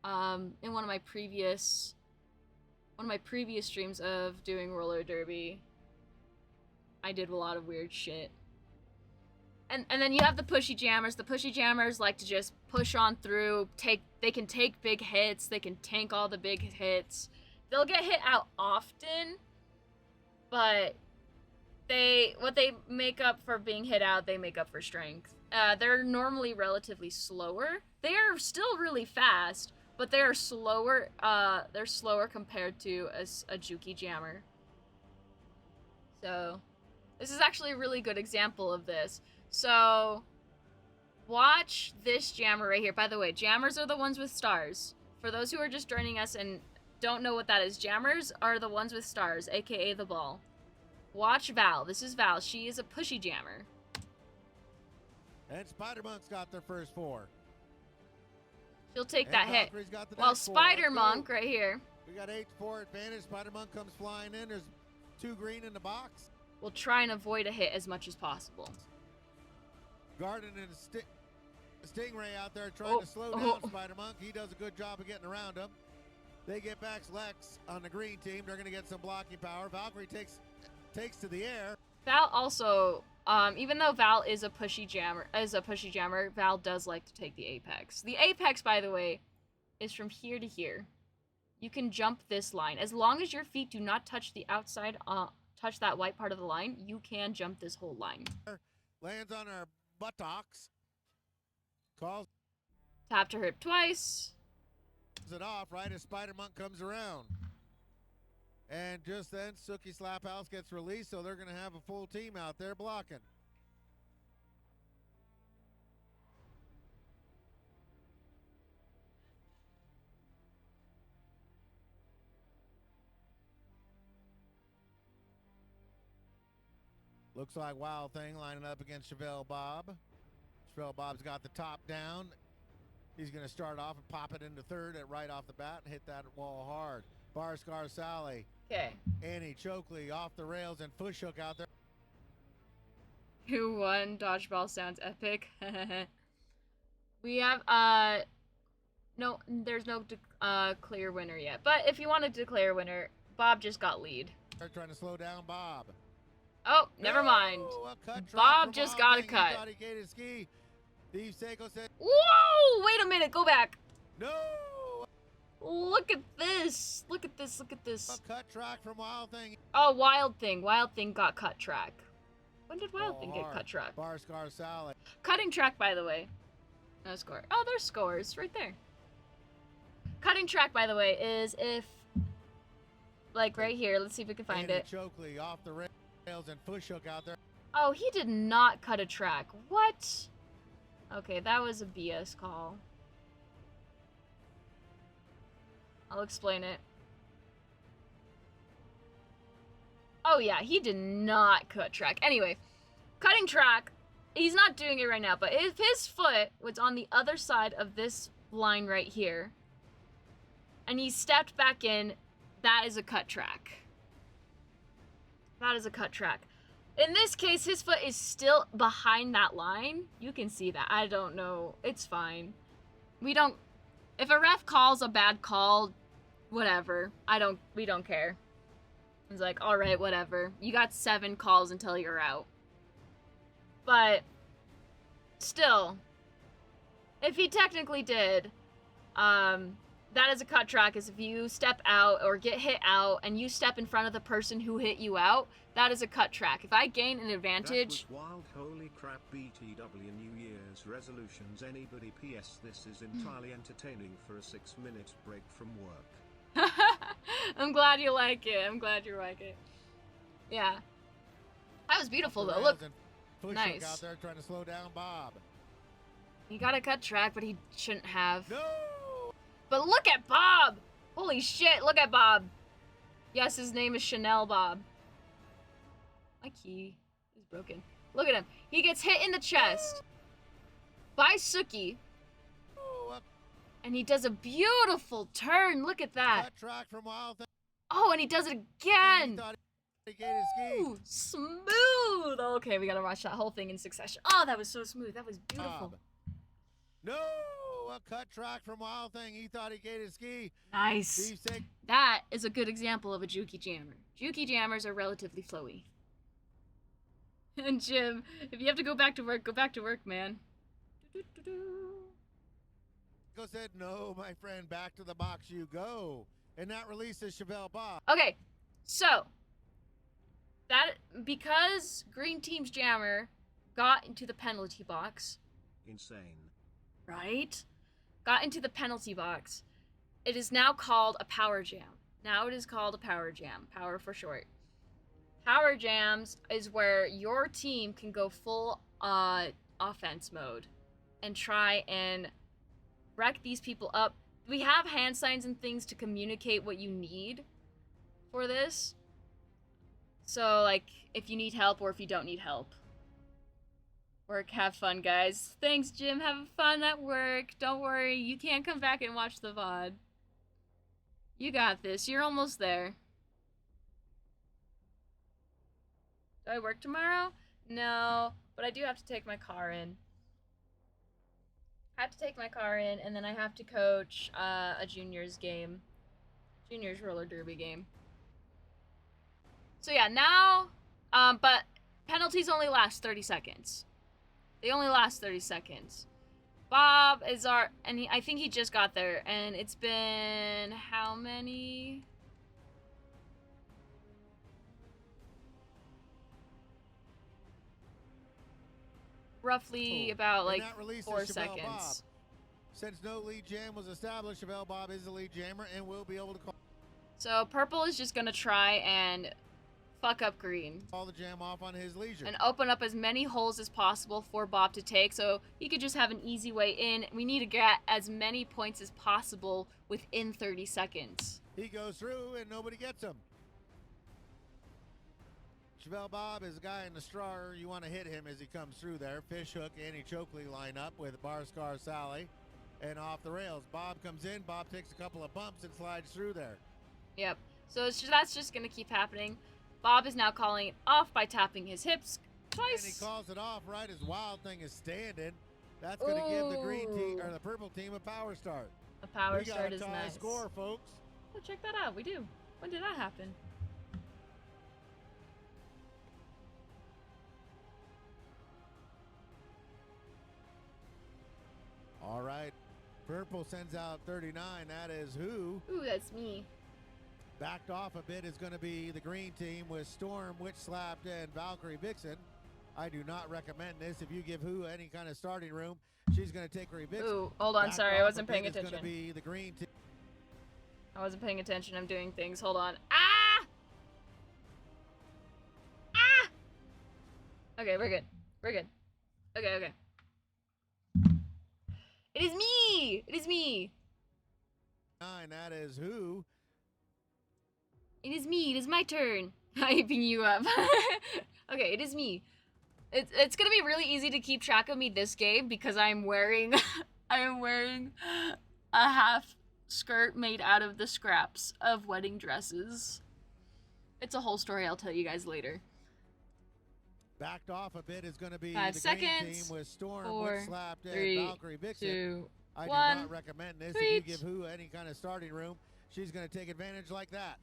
Speaker 2: in one of my previous streams of doing roller derby, I did a lot of weird shit. And then you have the pushy jammers. The pushy jammers like to just push on through, they can take big hits, they can tank all the big hits. They'll get hit out often, but what they make up for being hit out, they make up for strength. They're normally relatively slower. They are still really fast, but they are slower. They're slower compared to a Juki jammer. So this is actually a really good example of this. So watch this jammer right here. By the way, jammers are the ones with stars. For those who are just joining us and don't know what that is, jammers are the ones with stars, aka the ball. Watch Val. This is Val. She is a pushy jammer.
Speaker 4: And Spider-Monk's got their first 4.
Speaker 2: She'll take that hit.
Speaker 4: Got the
Speaker 2: While
Speaker 4: next 4.
Speaker 2: Spider-Monk right here.
Speaker 4: We got 8-4 advantage. Spider-Monk comes flying in. There's 2 green in the box.
Speaker 2: We'll try and avoid a hit as much as possible.
Speaker 4: Garden and Stingray out there trying to slow down Spider-Monk. He does a good job of getting around him. They get back Lex on the green team. They're going to get some blocking power. Valkyrie takes to the air.
Speaker 2: Val also, even though Val is a pushy jammer, Val does like to take the apex. The apex, by the way, is from here to here. You can jump this line. As long as your feet do not touch the outside, touch that white part of the line, you can jump this whole line.
Speaker 4: Lands on our buttocks. Calls
Speaker 2: Tapped her hip twice.
Speaker 4: it off right as Spider-Monk comes around. And just then, Suki Slaphouse gets released, so they're going to have a full team out there blocking. Looks like Wild Thing lining up against Chevelle Bob. Chevelle Bob's got the top down. He's going to start off and pop it into third at right off the bat and hit that wall hard. Bar Scar Sally.
Speaker 2: Okay.
Speaker 4: Annie Chokley off the rails and Push Hook out there.
Speaker 2: Who won? Dodgeball sounds epic. We have, no, there's no clear winner yet. But if you want to declare winner, Bob just got lead.
Speaker 4: They're trying to slow down Bob.
Speaker 2: Oh, never mind.
Speaker 4: A cut track
Speaker 2: Bob
Speaker 4: from
Speaker 2: just
Speaker 4: Wild
Speaker 2: got a
Speaker 4: Thing.
Speaker 2: cut.
Speaker 4: He thought he gained his ski. Steve Seiko said,
Speaker 2: Whoa! Wait a minute, go back.
Speaker 4: no!
Speaker 2: Look at this. Look at this, look at this.
Speaker 4: A cut track from Wild Thing.
Speaker 2: Oh, Wild Thing. Wild Thing got cut track. When did Wild Thing get
Speaker 4: hard.
Speaker 2: cut track?
Speaker 4: Bar Scar Sally.
Speaker 2: Cutting track, by the way. No score. Oh, there's scores right there. Cutting track, by the way, is if, like right here, let's see if we can find
Speaker 4: Annie
Speaker 2: it.
Speaker 4: Chokley off the rails and Push Hook out there.
Speaker 2: Oh, he did not cut a track. What? Okay, that was a BS call. I'll explain it. Oh yeah, he did not cut track. Anyway, cutting track, he's not doing it right now, but if his foot was on the other side of this line right here, and he stepped back in, that is a cut track. That is a cut track. In this case, his foot is still behind that line. You can see that. I don't know. It's fine. We don't... If a ref calls a bad call, whatever. We don't care. It's like, alright, whatever. You got 7 calls until you're out. But, still, if he technically did, that is a cut track, is if you step out or get hit out and you step in front of the person who hit you out, that is a cut track. If I gain an advantage...
Speaker 5: That was wild, holy crap. BTW New Year's resolutions. Anybody? PS this is entirely entertaining for a 6-minute break from work.
Speaker 2: I'm glad you like it. I'm glad you like it. Yeah. That was beautiful though. Look.
Speaker 4: Push
Speaker 2: Nice.
Speaker 4: Hook out there trying to slow down Bob.
Speaker 2: He got a cut track, but he shouldn't have.
Speaker 4: No!
Speaker 2: But look at Bob! Holy shit, look at Bob. Yes, his name is Chanel Bob. My key is broken. Look at him. He gets hit in the chest by Suki. And he does a beautiful turn. Look at that.
Speaker 4: Cut track from Wild Thing.
Speaker 2: Oh, and he does it
Speaker 4: He
Speaker 2: again.
Speaker 4: thought he gained his ski.
Speaker 2: Ooh, smooth. Okay, we gotta watch that whole thing in succession. Oh, that was so smooth. That was beautiful.
Speaker 4: Bob. No! A cut track from Wild Thing. He thought he gained his ski.
Speaker 2: Nice.
Speaker 4: Steve Seiko.
Speaker 2: That is a good example of a Juki jammer. Juki jammers are relatively flowy. And Jim, if you have to go back to work, man.
Speaker 4: Said, no, my friend, back to the box you go. And that releases Chevelle Bob.
Speaker 2: Okay, so that because Green Team's jammer got into the penalty box,
Speaker 5: Insane.
Speaker 2: right? Got into the penalty box. It is now called a power jam. Now it is called a power jam. Power for short. Power jams is where your team can go full offense mode and try and wreck these people up. We have hand signs and things to communicate what you need for this. So, like, if you need help or if you don't need help. Work, have fun, guys. Thanks, Jim. Have fun at work. Don't worry, you can't come back and watch the VOD. You got this. You're almost there. Do I work tomorrow? No, but I do have to take my car in. I have to take my car in, and then I have to coach a juniors game. Juniors roller derby game. So yeah, now, but penalties only last 30 seconds. They only last 30 seconds. Bob is I think he just got there, and it's been how many? roughly about like
Speaker 4: And that releases
Speaker 2: 4
Speaker 4: Chevelle Bob.
Speaker 2: seconds.
Speaker 4: Since no lead jam was established, Chevelle Bob is the lead jammer and will be able to
Speaker 2: So purple is just gonna try and fuck up green.
Speaker 4: call the jam off on his leisure.
Speaker 2: And open up as many holes as possible for Bob to take, so he could just have an easy way in. We need to get as many points as possible within 30 seconds.
Speaker 4: He goes through and nobody gets him. Chevelle Bob is a guy in the straw. You want to hit him as he comes through there. Fish Hook, Annie Chokley line up with Bar Scar Sally. And off the rails. Bob comes in. Bob takes a couple of bumps and slides through there.
Speaker 2: Yep. So that's just going to keep happening. Bob is now calling it off by tapping his hips twice.
Speaker 4: And he calls it off right as Wild Thing is standing. That's going to give the green team or the purple team a power start.
Speaker 2: A power start
Speaker 4: We
Speaker 2: is
Speaker 4: got a tie
Speaker 2: nice.
Speaker 4: score, folks.
Speaker 2: Oh, check that out. We do. When did that happen?
Speaker 4: All right. Purple sends out 39. That is who?
Speaker 2: Ooh, that's me.
Speaker 4: Backed off a bit is going to be the green team with Storm, Witch Slapped, and Valkyrie Vixen. I do not recommend this. If you give Who any kind of starting room, she's going to take Ray Vixen.
Speaker 2: Ooh, hold on.
Speaker 4: Backed
Speaker 2: Sorry,
Speaker 4: off
Speaker 2: I wasn't
Speaker 4: a bit
Speaker 2: paying
Speaker 4: is
Speaker 2: attention.
Speaker 4: going to be the green team.
Speaker 2: I wasn't paying attention. I'm doing things. Hold on. Ah! Ah! Okay, we're good. We're good. Okay, okay. It is me! It is me!
Speaker 4: 9, that is Who?
Speaker 2: It is me. It is my turn. Hyping you up. Okay, it is me. It's gonna be really easy to keep track of me this game because I'm wearing I am wearing a half skirt made out of the scraps of wedding dresses. It's a whole story I'll tell you guys later.
Speaker 4: Backed off a bit is going to be
Speaker 2: 5
Speaker 4: the
Speaker 2: seconds.
Speaker 4: green team with Storm,
Speaker 2: 4,
Speaker 4: Witch Slapped,
Speaker 2: 3,
Speaker 4: and Valkyrie Vixen.
Speaker 2: 2,
Speaker 4: I
Speaker 2: 1.
Speaker 4: do not recommend this.
Speaker 2: Tweet.
Speaker 4: If you give Who any kind of starting room, she's going to take advantage like that.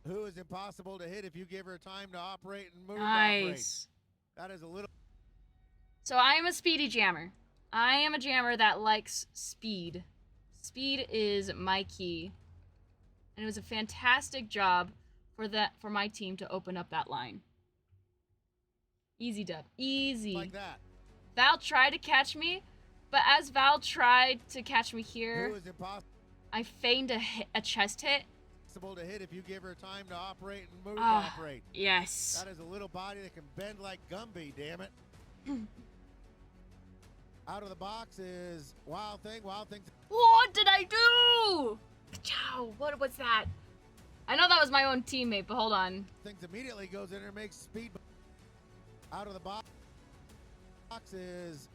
Speaker 4: Who is impossible to hit if you give her time to operate and move.
Speaker 2: Nice.
Speaker 4: That is a little.
Speaker 2: So I am a speedy jammer. I am a jammer that likes speed. Speed is my key. And it was a fantastic job for my team to open up that line. Easy dub. Easy.
Speaker 4: Like that.
Speaker 2: Val tried to catch me, but as Val tried to catch me here,
Speaker 4: Who is impossible
Speaker 2: I feigned a chest hit.
Speaker 4: to hit if you give her time to operate and move.
Speaker 2: Ah,
Speaker 4: Operate.
Speaker 2: yes.
Speaker 4: That is a little body that can bend like Gumby. Damn it. Out of the box is Wild Thing. Wild Thing.
Speaker 2: What did I do? Chow, what was that? I know that was my own teammate, but hold on.
Speaker 4: Things immediately goes in there, makes speed. Out of the box is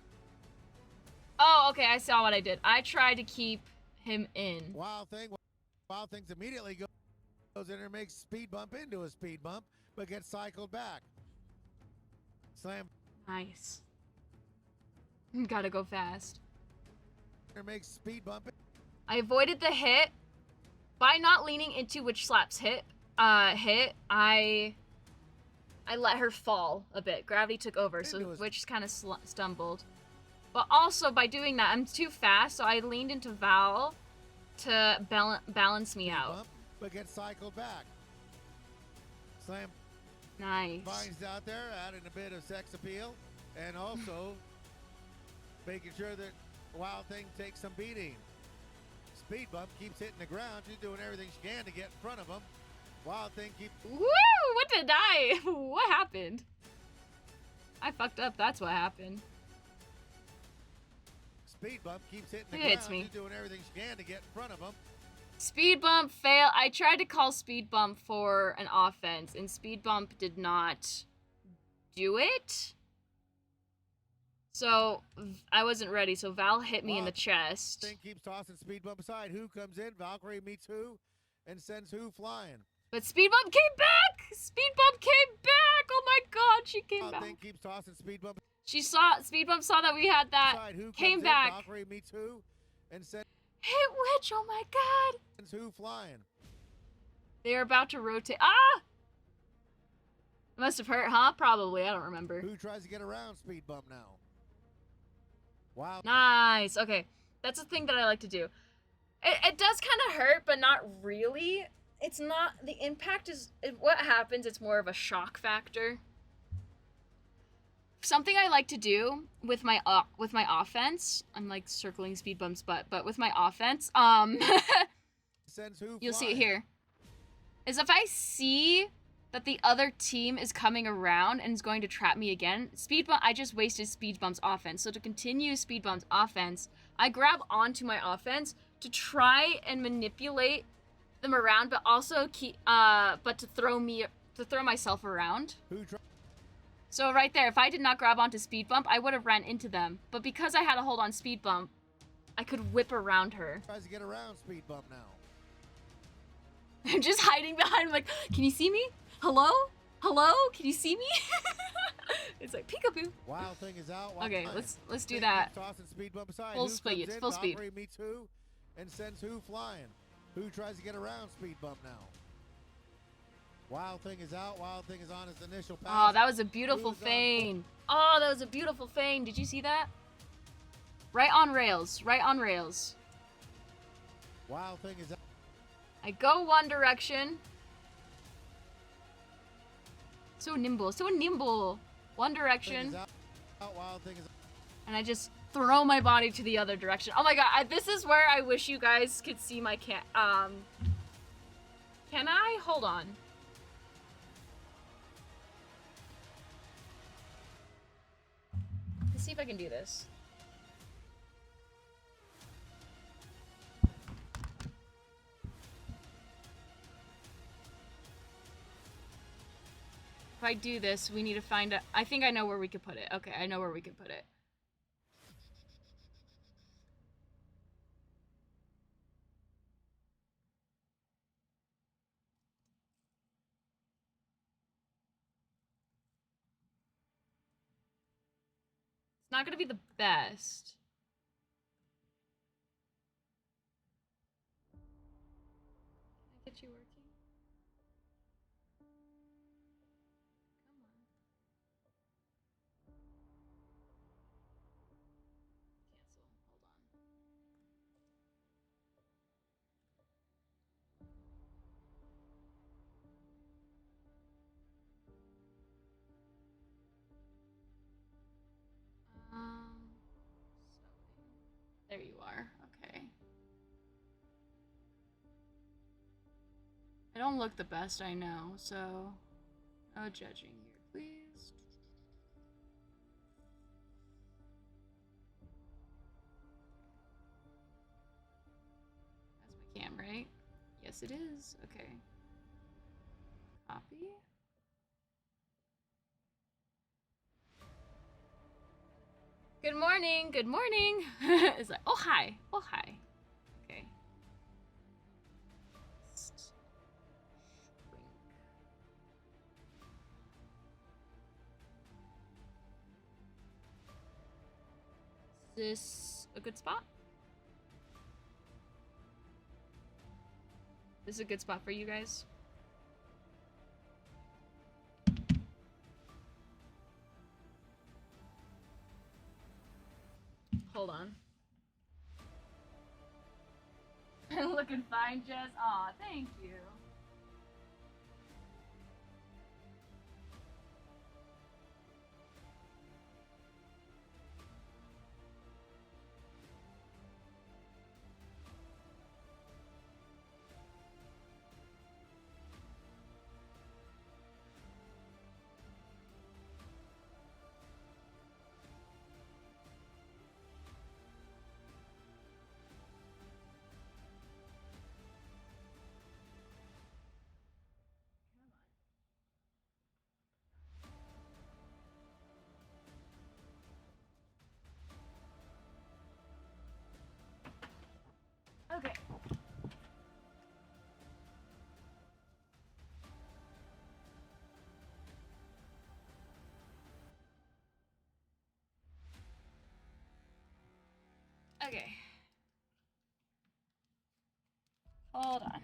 Speaker 2: Oh, okay, I saw what I did. I tried to keep him in.
Speaker 4: Wild Thing. Wild Things immediately goes in there, makes speed bump into a speed bump, but gets cycled back. Slam.
Speaker 2: Nice. Gotta go fast.
Speaker 4: Makes speed bump.
Speaker 2: I avoided the hit by not leaning into Witch Slap's hit. I let her fall a bit. Gravity took over, so Witch kind of stumbled. But also by doing that, I'm too fast, so I leaned into Val to balance me out.
Speaker 4: Bump, but gets cycled back. Slam.
Speaker 2: Nice.
Speaker 4: Vines out there, adding a bit of sex appeal, and also making sure that Wild Thing takes some beating. Speed bump keeps hitting the ground. She's doing everything she can to get in front of him. Wild Thing keeps.
Speaker 2: Woo! What did I? What happened? I fucked up. That's what happened.
Speaker 4: Speed bump keeps hitting the
Speaker 2: It
Speaker 4: ground.
Speaker 2: hits me.
Speaker 4: She's doing everything she can to get in front of him.
Speaker 2: Speed bump fail. I tried to call speed bump for an offense, and speed bump did not do it. So I wasn't ready. So Val hit me in the chest.
Speaker 4: Thing keeps tossing speed bump aside. Who comes in? Valkyrie meets Who, and sends Who flying.
Speaker 2: But speed bump came back. Speed bump came back. Oh my God, she came back.
Speaker 4: Thing keeps tossing speed bump
Speaker 2: Speed bump saw that we had that.
Speaker 4: aside. Who
Speaker 2: Came
Speaker 4: comes
Speaker 2: back.
Speaker 4: In? Valkyrie meets Who, and sends
Speaker 2: Hit Witch. Oh my God.
Speaker 4: Who flying.
Speaker 2: They're about to rotate. Ah! It must have hurt, huh? Probably. I don't remember.
Speaker 4: Who tries to get around speed bump now? Wow.
Speaker 2: Nice. Okay. That's a thing that I like to do. It does kind of hurt, but not really. It's not, the impact is, what happens, it's more of a shock factor. something I like to do with my offense, I'm like circling speed bumps, but with my offense,
Speaker 4: Sends who
Speaker 2: you'll see it
Speaker 4: flying.
Speaker 2: here, is if I see that the other team is coming around and is going to trap me again, I just wasted speed bump's offense. So to continue speed bump's offense, I grab onto my offense to try and manipulate them around, but also but to throw myself around. So right there, if I did not grab onto speed bump, I would have ran into them. But because I had a hold on speed bump, I could whip around her.
Speaker 4: Tries to get around speed bump now.
Speaker 2: I'm just hiding behind, like, can you see me? Hello? Hello? Can you see me? It's like peekaboo.
Speaker 4: Wild Thing is out. Wild
Speaker 2: Okay,
Speaker 4: Lion.
Speaker 2: let's do
Speaker 4: Thing
Speaker 2: that.
Speaker 4: keeps tossing speed bump aside.
Speaker 2: Full
Speaker 4: Who
Speaker 2: speed,
Speaker 4: comes in,
Speaker 2: full speed.
Speaker 4: Valkyrie meets who and sends who flying. Who tries to get around speed bump now. Wild Thing is out. Wild Thing is on his initial pass.
Speaker 2: Oh, that was a beautiful
Speaker 4: Who's on
Speaker 2: feign. Oh, that was a beautiful feign. Did you see that? Right on rails. Right on rails.
Speaker 4: Wild Thing is out.
Speaker 2: I go one direction. So nimble. So nimble. One
Speaker 4: Thing
Speaker 2: direction.
Speaker 4: is out. Wild Thing is out.
Speaker 2: And I just throw my body to the other direction. Oh my god, this is where I wish you guys could see my can I? Hold on. Let's see if I can do this. If I do this, we need to find a... I think I know where we could put it. Okay, I know where we could put it. It's not gonna be the best. Can I get you working? Come on. Cancel. Hold on. Sewing. There you are. Okay. I don't look the best, I know, so no judging here, please. That's my cam, right? Yes, it is. Okay. Copy. Good morning. Good morning. It's like, oh hi. Oh hi. Okay. Is this a good spot? This is a good spot for you guys. Hold on. Looking fine, Jess. Aw, thank you. Okay. Okay. Hold on.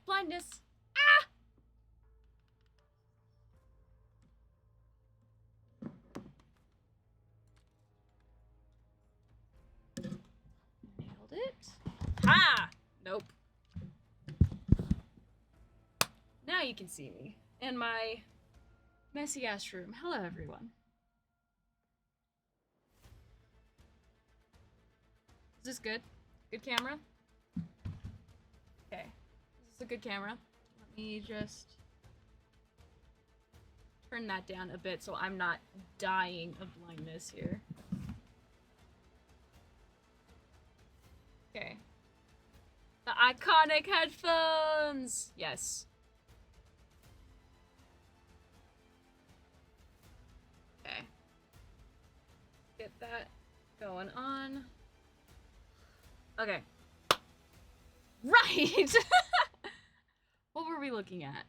Speaker 2: Blindness. Ah! can see me. In my messy ass room. Hello, everyone. Is this good? Good camera? Okay. Is this a good camera? Let me just turn that down a bit so I'm not dying of blindness here. Okay. The iconic headphones! Yes. Okay. Get that going on. Okay. Right! What were we looking at?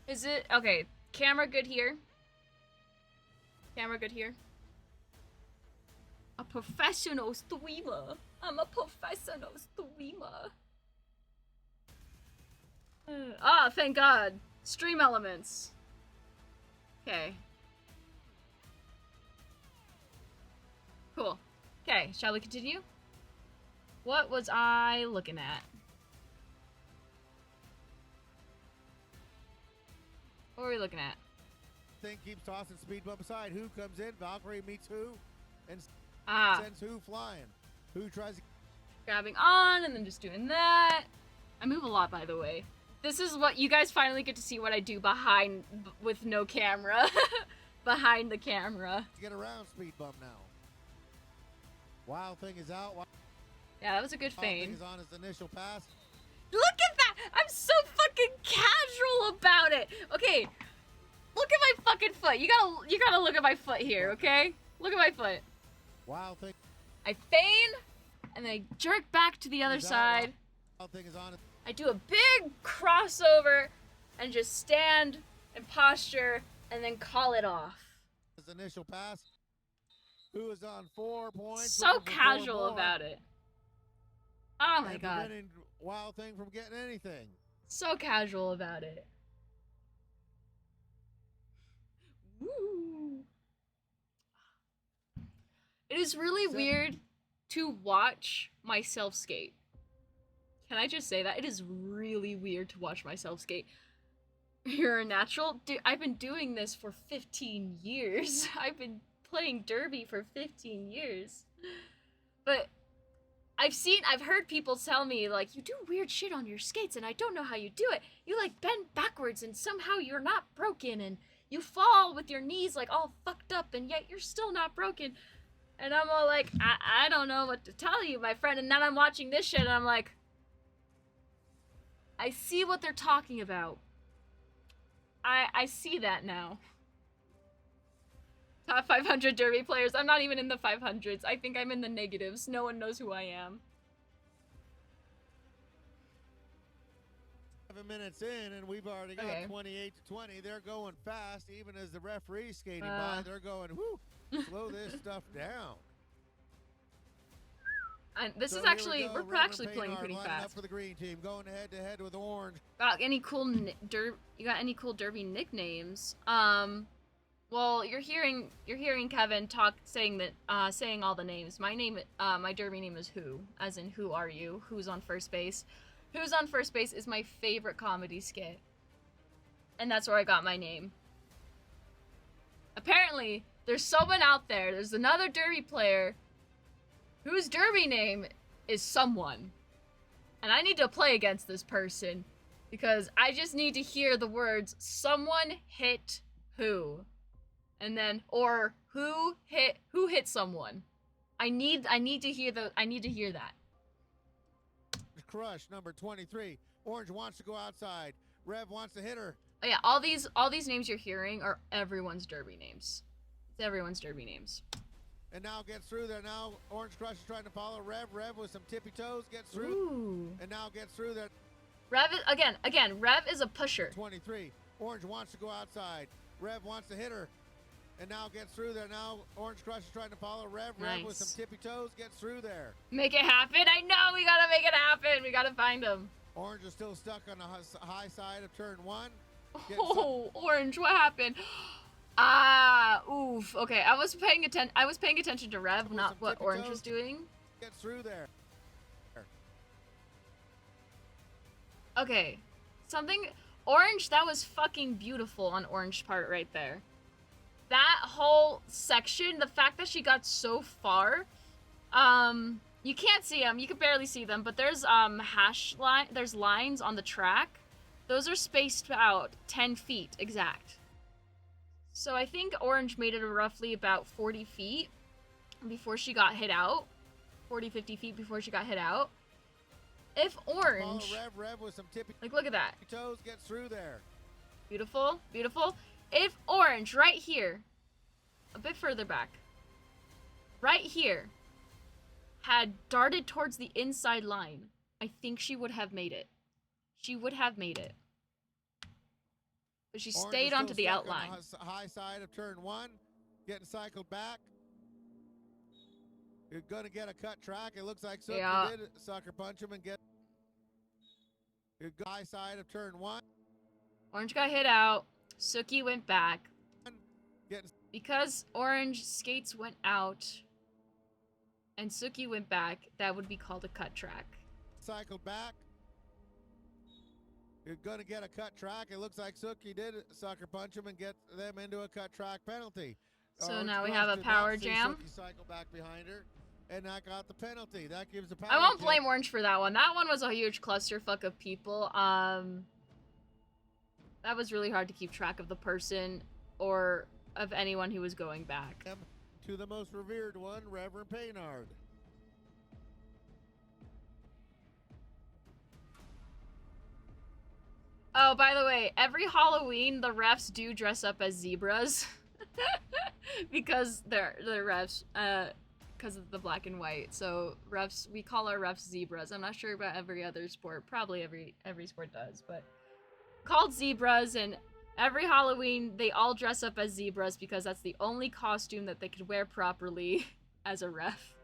Speaker 2: Is it... Okay, camera good here. Camera good here. A professional streamer. I'm a professional streamer. Ah, thank God. Stream elements. Okay. Cool. Okay, shall we continue? What was I looking at? What were we looking at?
Speaker 4: Thing keeps tossing speed bump aside. Who comes in? Valkyrie meets who? And sends who flying? Who tries to...
Speaker 2: Grabbing on and then just doing that. I move a lot, by the way. This is what you guys finally get to see what I do behind, with no camera. Behind the camera.
Speaker 4: Get around speed bump now. Wild Thing is out.
Speaker 2: Yeah, that was a good feint.
Speaker 4: Wild Thing is on his initial pass.
Speaker 2: Look at that! I'm so fucking casual about it. Okay, look at my fucking foot. You gotta look at my foot here, okay? Look at my foot.
Speaker 4: Wild Thing.
Speaker 2: I feign, and then I jerk back to the other side.
Speaker 4: Wild Thing is on it.
Speaker 2: I do a big crossover, and just stand and posture, and then call it off.
Speaker 4: His initial pass. Who is on 4 points?
Speaker 2: So casual about it. Oh my god.
Speaker 4: Preventing Wild Thing from getting anything.
Speaker 2: So casual about it. Woo. It is really weird to watch myself skate. Can I just say that? It is really weird to watch myself skate. You're a natural? Dude, I've been doing this for 15 years. I've been playing derby for 15 years. But I've heard people tell me, like, you do weird shit on your skates and I don't know how you do it. You, like, bend backwards and somehow you're not broken, and you fall with your knees, like, all fucked up, and yet you're still not broken. And I'm all like, I don't know what to tell you, my friend. And then I'm watching this shit and I'm like, I see what they're talking about. I see that now. Top 500 derby players. I'm not even in the 500s. I think I'm in the negatives. No one knows who I am.
Speaker 4: 7 minutes in, and we've already got 28 to 20. They're going fast, even as the referee's skating by. They're going, whoo, slow this stuff down.
Speaker 2: And this
Speaker 4: So
Speaker 2: is actually, we're
Speaker 4: Reverend
Speaker 2: actually playing
Speaker 4: Payard
Speaker 2: pretty
Speaker 4: lining
Speaker 2: fast.
Speaker 4: up for the green team, going head to head with Orange.
Speaker 2: Got any cool you got any cool derby nicknames? Well, you're hearing Kevin saying all the names. My derby name is Who, as in who are you? Who's on first base? Who's on first base is my favorite comedy skit, and that's where I got my name. Apparently, there's someone out there. There's another derby player whose derby name is someone, and I need to play against this person because I just need to hear the words "someone hit who." And then, or who hit someone. I need to hear that.
Speaker 4: Crush number 23. Orange wants to go outside. Rev wants to hit her.
Speaker 2: Oh yeah, all these names you're hearing are everyone's derby names. It's everyone's derby names.
Speaker 4: And now gets through there. Now Orange Crush is trying to follow Rev. Rev with some tippy toes gets through.
Speaker 2: Ooh.
Speaker 4: And now gets through there.
Speaker 2: Rev is, again, Rev is a pusher.
Speaker 4: 23. Orange wants to go outside. Rev wants to hit her. And now gets through there. Now Orange Crush is trying to follow Rev.
Speaker 2: Nice.
Speaker 4: Rev with some tippy toes gets through there.
Speaker 2: Make it happen. I know, we gotta make it happen. We gotta find him.
Speaker 4: Orange is still stuck on the high side of turn 1.
Speaker 2: Oh, Orange, what happened? Oof. Okay, I was paying attention to Rev, not what Orange was doing.
Speaker 4: Gets through there.
Speaker 2: Okay. Something... Orange, that was fucking beautiful on Orange part right there. That whole section, the fact that she got so far, you can't see them, you can barely see them, but there's, there's lines on the track. Those are spaced out 10 feet exact. So I think Orange made it roughly about 40 feet before she got hit out. 40, 50 feet before she got hit out. If Orange,
Speaker 4: Rev with some tippy
Speaker 2: like look at that.
Speaker 4: toes gets through there.
Speaker 2: Beautiful, beautiful. If Orange right here, a bit further back, right here, had darted towards the inside line, I think she would have made it. She would have made it. But she
Speaker 4: Orange
Speaker 2: stayed
Speaker 4: is
Speaker 2: onto
Speaker 4: still
Speaker 2: the
Speaker 4: stuck
Speaker 2: outline.
Speaker 4: on the high side of turn 1, getting cycled back. You're gonna get a cut track. It looks like Suki
Speaker 2: Yeah.
Speaker 4: did sucker punch him and get. You're high side of turn 1.
Speaker 2: Orange got hit out. Suki went back.
Speaker 4: Getting
Speaker 2: Because Orange skates went out and Suki went back, that would be called a cut track.
Speaker 4: cycled back. You're gonna get a cut track. It looks like Suki did sucker punch him and get them into a cut track penalty.
Speaker 2: So
Speaker 4: Orange
Speaker 2: now we
Speaker 4: Crush
Speaker 2: have a
Speaker 4: did
Speaker 2: power
Speaker 4: not see
Speaker 2: jam.
Speaker 4: Suki cycle back behind her, and that got the penalty. That gives the power.
Speaker 2: I won't
Speaker 4: jam.
Speaker 2: blame Orange for that one. That one was a huge clusterfuck of people. That was really hard to keep track of the person or of anyone who was going back.
Speaker 4: To the most revered one, Reverend Paynard.
Speaker 2: Oh, by the way, every Halloween the refs do dress up as zebras because they're refs, because of the black and white. So refs, we call our refs zebras. I'm not sure about every other sport. Probably every sport does, but called zebras. And every Halloween they all dress up as zebras because that's the only costume that they could wear properly as a ref.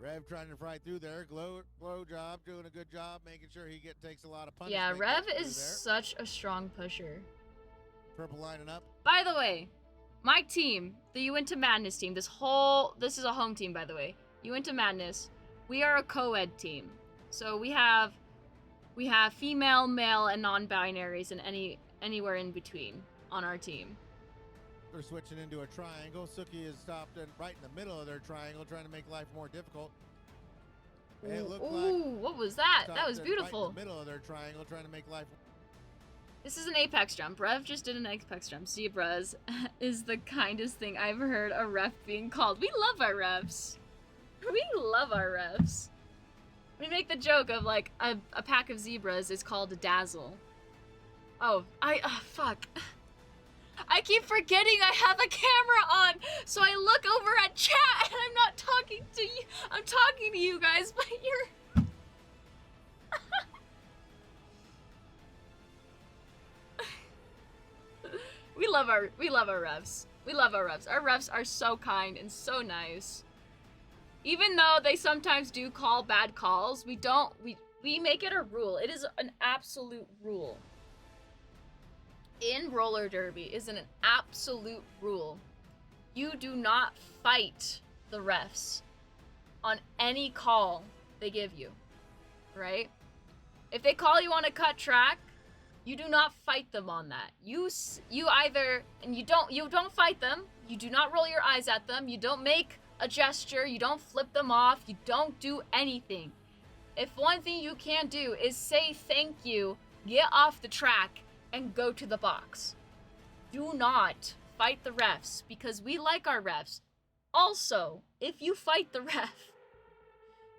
Speaker 4: Rev trying to fight through there. Glow job, doing a good job, making sure he takes a lot of punishment.
Speaker 2: Yeah, Rev
Speaker 4: getting
Speaker 2: is
Speaker 4: through there.
Speaker 2: such a strong pusher.
Speaker 4: Purple lining up.
Speaker 2: By the way, my team, the Unintamadness team, this is a home team, by the way. Unintamadness, we are a co-ed team. So we have female, male, and non-binaries and anywhere in between on our team.
Speaker 4: They're switching into a triangle. Suki is stopped right in the middle of their triangle, trying to make life more difficult. It looked
Speaker 2: Ooh,
Speaker 4: like
Speaker 2: what was that? That
Speaker 4: stopped
Speaker 2: was
Speaker 4: it
Speaker 2: beautiful.
Speaker 4: Right in the middle of their triangle, trying to make life.
Speaker 2: This is an apex jump. Rev just did an apex jump. Zebras is the kindest thing I've heard a ref being called. We love our refs. We love our refs. We make the joke of like a pack of zebras is called a dazzle. Oh, fuck. I keep forgetting I have a camera on, so I look over at chat and I'm not talking to you. I'm talking to you guys, but you're... We love our refs. We love our refs. Our refs are so kind and so nice. Even though they sometimes do call bad calls, we make it a rule. It is an absolute rule. In roller derby is an absolute rule. You do not fight the refs on any call they give you, right? If they call you on a cut track, you do not fight them on that. You don't fight them. You do not roll your eyes at them. You don't make a gesture. You don't flip them off. You don't do anything. If one thing you can do is say thank you, get off the track, and go to the box. Do not fight the refs because we like our refs. Also, if you fight the ref,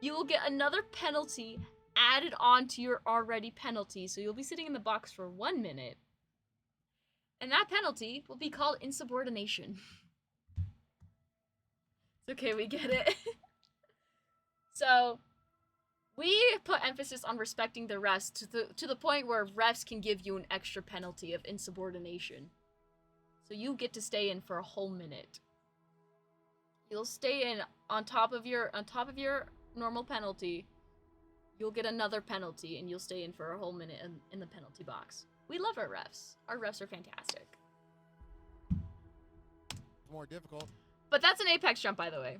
Speaker 2: you will get another penalty added on to your already penalty. So you'll be sitting in the box for 1 minute. And that penalty will be called insubordination. It's okay, we get it. So we put emphasis on respecting the refs to the point where refs can give you an extra penalty of insubordination. So you get to stay in for a whole minute. You'll stay in on top of your normal penalty. You'll get another penalty and you'll stay in for a whole minute in the penalty box. We love our refs. Our refs are fantastic.
Speaker 4: More difficult.
Speaker 2: But that's an apex jump, by the way.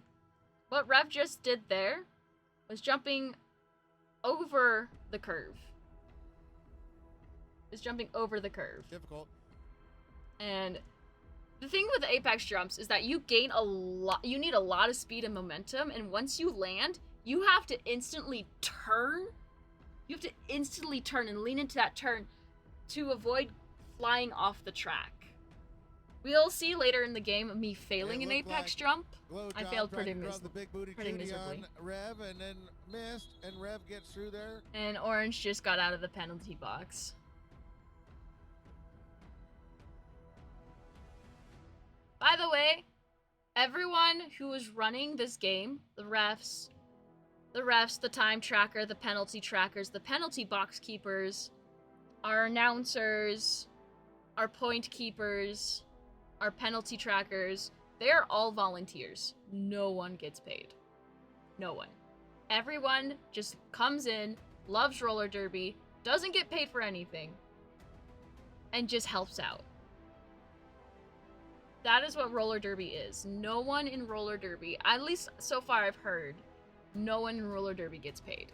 Speaker 2: What Rev just did there was jumping over the curve. Is jumping over the curve.
Speaker 4: Difficult.
Speaker 2: And the thing with the apex jumps is that you gain a lot. You need a lot of speed and momentum, and once you land, you have to instantly turn. You have to instantly turn and lean into that turn to avoid flying off the track. We'll see later in the game of me failing an apex jump. I failed pretty miserably.
Speaker 4: On Rev and then missed, and Rev gets through there.
Speaker 2: And Orange just got out of the penalty box. By the way, everyone who was running this game, the refs, the time tracker, the penalty trackers, the penalty box keepers, our announcers, our point keepers, our penalty trackers, they're all volunteers. No one gets paid. No one. Everyone just comes in, loves roller derby, doesn't get paid for anything, and just helps out. That is what roller derby is. No one in roller derby, at least so far I've heard, no one in roller derby gets paid.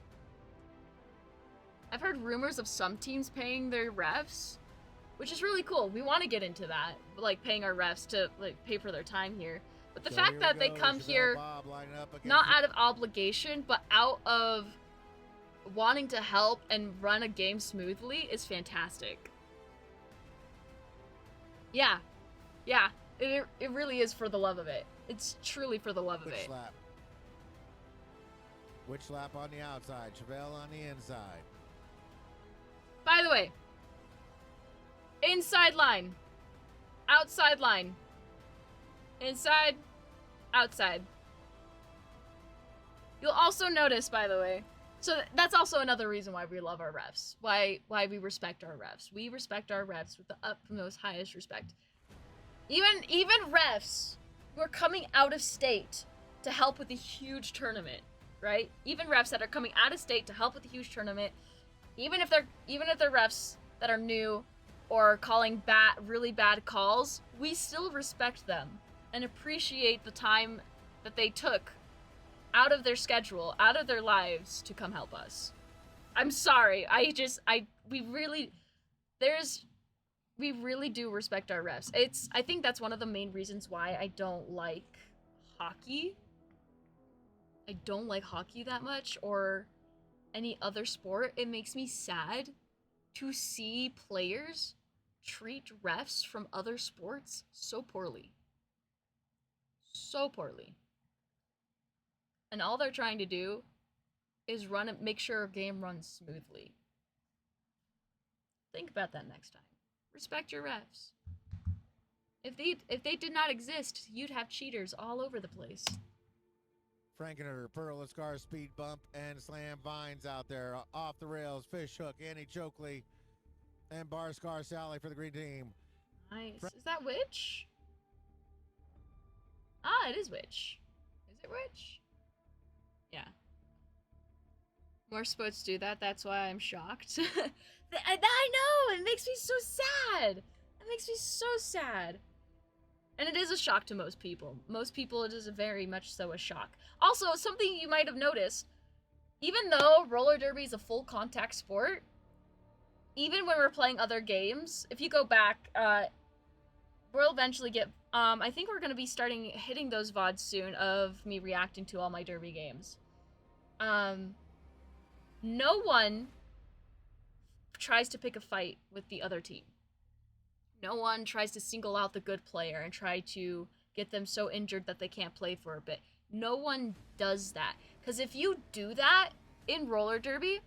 Speaker 2: I've heard rumors of some teams paying their refs, which is really cool. We want to get into that, like paying our refs to like pay for their time here. But the fact that they come here not out of obligation, but out of wanting to help and run a game smoothly is fantastic. Yeah. Yeah. It really is for the love of it. It's truly for the love of it.
Speaker 4: Slap. Which lap on the outside? Chevelle on the inside.
Speaker 2: By the way, inside line, outside line, inside, outside. You'll also notice, by the way, so that's also another reason why we love our refs, why we respect our refs. We respect our refs with the utmost highest respect. Even refs who are coming out of state to help with a huge tournament, right? Even refs that are coming out of state to help with a huge tournament, even if they're refs that are new or calling really bad calls, we still respect them and appreciate the time that they took out of their schedule, out of their lives to come help us. I'm sorry. We really do respect our refs. I think that's one of the main reasons why I don't like hockey. I don't like hockey that much, or any other sport. It makes me sad to see players treat refs from other sports so poorly. So poorly. And all they're trying to do is make sure a game runs smoothly. Think about that next time. Respect your refs. If they did not exist, you'd have cheaters all over the place.
Speaker 4: Frankener, Pearl, Scar, speed bump, and slam Vines out there. Off the rails, fish hook, Annie Chokley, and bar Scar Sally for the green team.
Speaker 2: Nice. Is that Witch? Ah, it is Witch. Is it Witch? Yeah. More sports do that, that's why I'm shocked. I know! It makes me so sad! It makes me so sad. And it is a shock to most people. Most people, it is very much so a shock. Also, something you might have noticed, even though roller derby is a full contact sport, even when we're playing other games, if you go back, we'll eventually get, I think we're going to be hitting those VODs soon of me reacting to all my derby games. No one tries to pick a fight with the other team. No one tries to single out the good player and try to get them so injured that they can't play for a bit. No one does that. Because if you do that in roller derby,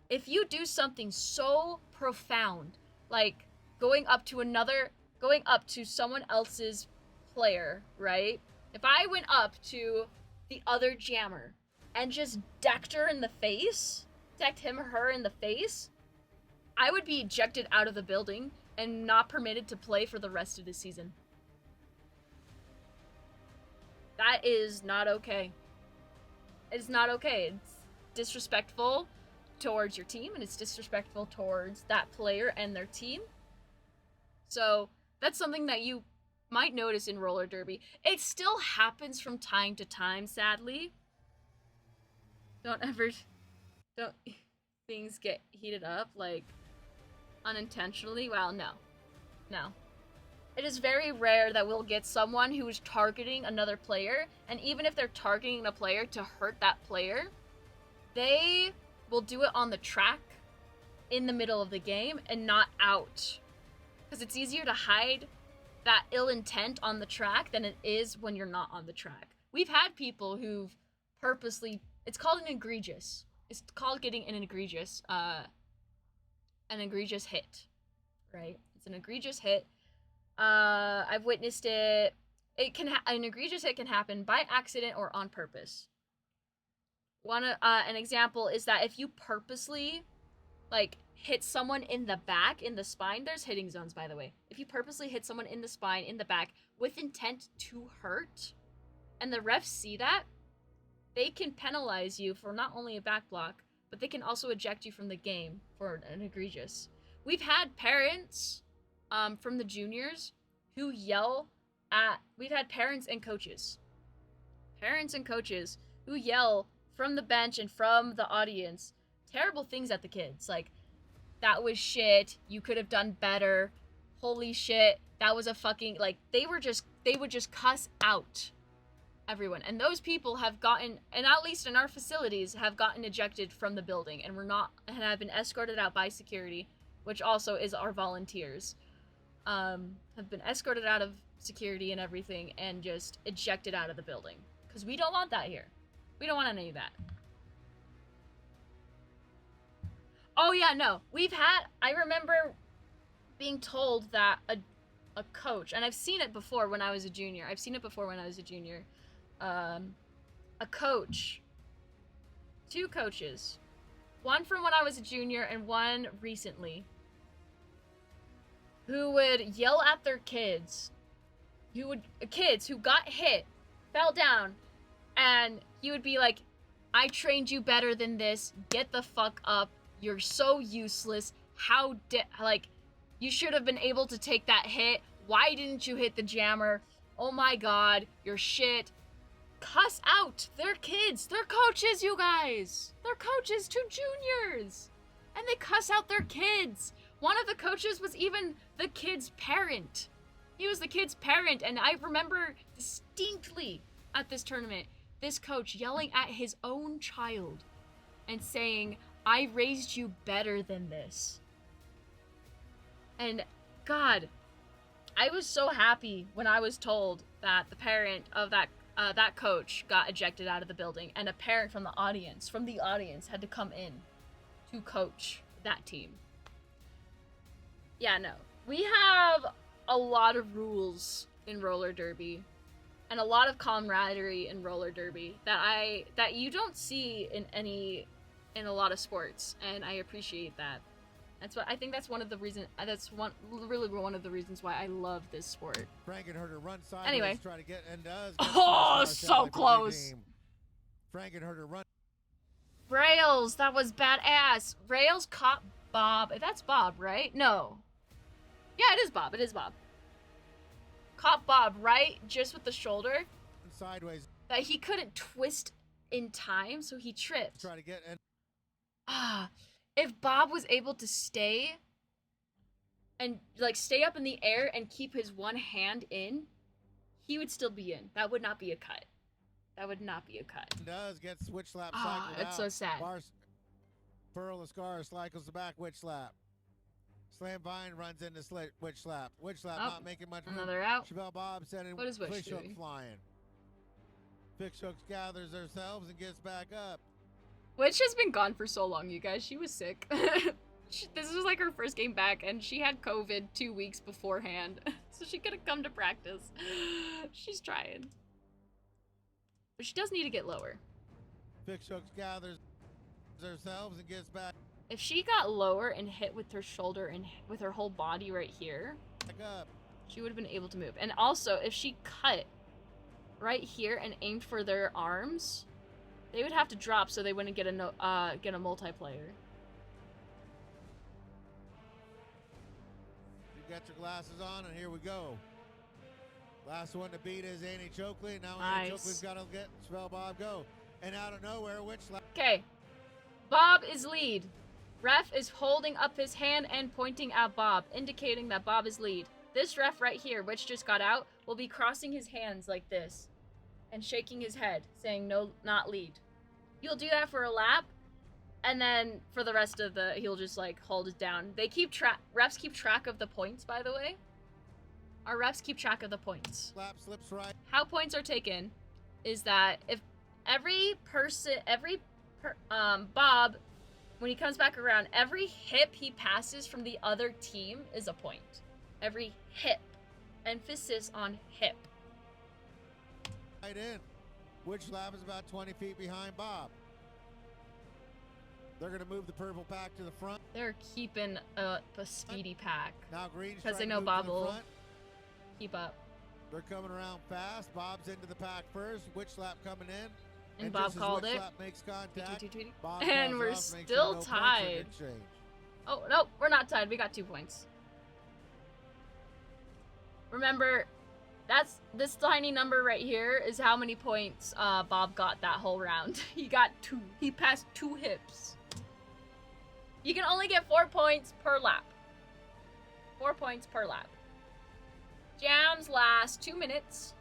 Speaker 2: if you do something so profound, like going up to someone else's player, right? If I went up to the other jammer and just decked him or her in the face, I would be ejected out of the building and not permitted to play for the rest of the season. That is not okay. It's not okay. It's disrespectful towards your team, and it's disrespectful towards that player and their team. So that's something that you might notice in roller derby. It still happens from time to time, sadly. things get heated up, like, unintentionally. Well, no. No. It is very rare that we'll get someone who is targeting another player, and even if they're targeting a player to hurt that player, they will do it on the track in the middle of the game and not out. Because it's easier to hide that ill intent on the track than it is when you're not on the track. We've had people who've purposely, it's called an egregious. It's called getting an egregious hit, right? It's an egregious hit. I've witnessed it. An egregious hit can happen by accident or on purpose. An example is that if you purposely, like, hit someone in the back, in the spine, there's hitting zones, by the way. If you purposely hit someone in the spine, in the back, with intent to hurt, and the refs see that, they can penalize you for not only a back block, but they can also eject you from the game for an egregious. We've had parents from the juniors who yell at, we've had parents and coaches who yell from the bench and from the audience terrible things at the kids, like, that was shit, you could have done better, holy shit, that was a fucking, like, they would just cuss out everyone, and those people have gotten, and at least in our facilities, have gotten ejected from the building, and have been escorted out by security, which also is our volunteers, have been escorted out of security and everything, and just ejected out of the building, because we don't want that here. We don't want any of that. Oh yeah, no, I remember being told that a coach, and I've seen it before when I was a junior, a coach, two coaches, one from when I was a junior and one recently, who would yell at their kids, kids who got hit, fell down, and he would be like, I trained you better than this, get the fuck up, you're so useless, you should have been able to take that hit, why didn't you hit the jammer, oh my god, you're shit. Cuss out their kids, they're coaches, you guys, they're coaches to juniors, and they cuss out their kids. One of the coaches was even the kid's parent. He was the kid's parent, and I remember distinctly at this tournament, this coach yelling at his own child and saying, I raised you better than this. And God, I was so happy when I was told that the parent of that coach got ejected out of the building, and a parent from the audience had to come in to coach that team. Yeah, no. We have a lot of rules in roller derby, and a lot of camaraderie in roller derby that you don't see in a lot of sports, and I appreciate that. I think that's one of the reasons. Really one of the reasons why I love this sport.
Speaker 4: Frankenherder runs sideways,
Speaker 2: anyway.
Speaker 4: Try to get, and does.
Speaker 2: Oh, so close.
Speaker 4: Frankenherder run.
Speaker 2: Rails, that was badass. Rails caught Bob. That's Bob, right? No. Yeah, it is Bob. Caught Bob right just with the shoulder.
Speaker 4: Sideways.
Speaker 2: That he couldn't twist in time, so he tripped.
Speaker 4: Try to get, and
Speaker 2: if Bob was able to stay up in the air and keep his one hand in, he would still be in. That would not be a cut.
Speaker 4: Does get switch slap.
Speaker 2: It's so sad.
Speaker 4: Pearl the scar cycles the back witch slap. Slam Vine runs into witch slap. Witch slap not making much move.
Speaker 2: Another out.
Speaker 4: Chevelle Bob sending
Speaker 2: What is Witch
Speaker 4: fish hook
Speaker 2: doing?
Speaker 4: flying. Fish hooks gathers herself and gets back up.
Speaker 2: Witch has been gone for so long, you guys. She was sick. This was like her first game back, and she had COVID 2 weeks beforehand, so she couldn't come to practice. She's trying. But she does need to get lower.
Speaker 4: Fish hooks gathers herself and gets back
Speaker 2: If she got lower and hit with her shoulder and with her whole body right here,
Speaker 4: up.
Speaker 2: she would have been able to move. And also, if she cut right here and aimed for their arms, they would have to drop so they wouldn't get a multiplayer.
Speaker 4: You got your glasses on, and here we go. Last one to beat is Annie Chokley. Now Annie Chokley's got to get Spell Bob go. And out of nowhere, Witch slap.
Speaker 2: Okay. Bob is lead. Ref is holding up his hand and pointing at Bob, indicating that Bob is lead. This ref right here, which just got out, will be crossing his hands like this and shaking his head, saying no, not lead. You'll do that for a lap, and then for the rest of the, he'll just like hold it down. They keep refs keep track of the points, by the way. Our refs keep track of the points.
Speaker 4: Lap slips right.
Speaker 2: How points are taken is that if Bob, when he comes back around, every hip he passes from the other team is a point. Every hip. Emphasis on hip.
Speaker 4: Right in. Which lap is about 20 feet behind Bob? They're going to move the purple pack to the front.
Speaker 2: They're keeping a speedy pack.
Speaker 4: Now Green's
Speaker 2: because they
Speaker 4: trying
Speaker 2: know
Speaker 4: to move
Speaker 2: Bob
Speaker 4: to the
Speaker 2: will
Speaker 4: front.
Speaker 2: keep up.
Speaker 4: They're coming around fast. Bob's into the pack first. Which lap coming in?
Speaker 2: And Bob
Speaker 4: just as
Speaker 2: called
Speaker 4: Which
Speaker 2: it.
Speaker 4: lap makes contact,
Speaker 2: Tweet.
Speaker 4: Bob
Speaker 2: And
Speaker 4: calls
Speaker 2: we're
Speaker 4: off, makes
Speaker 2: still
Speaker 4: sure no points are
Speaker 2: tied.
Speaker 4: exchanged.
Speaker 2: Oh, no, we're not tied. We got 2 points. Remember, that's this tiny number right here is how many points Bob got that whole round. He got 2. He passed 2 hips. You can only get 4 points per lap. 4 points per lap. Jams last 2 minutes.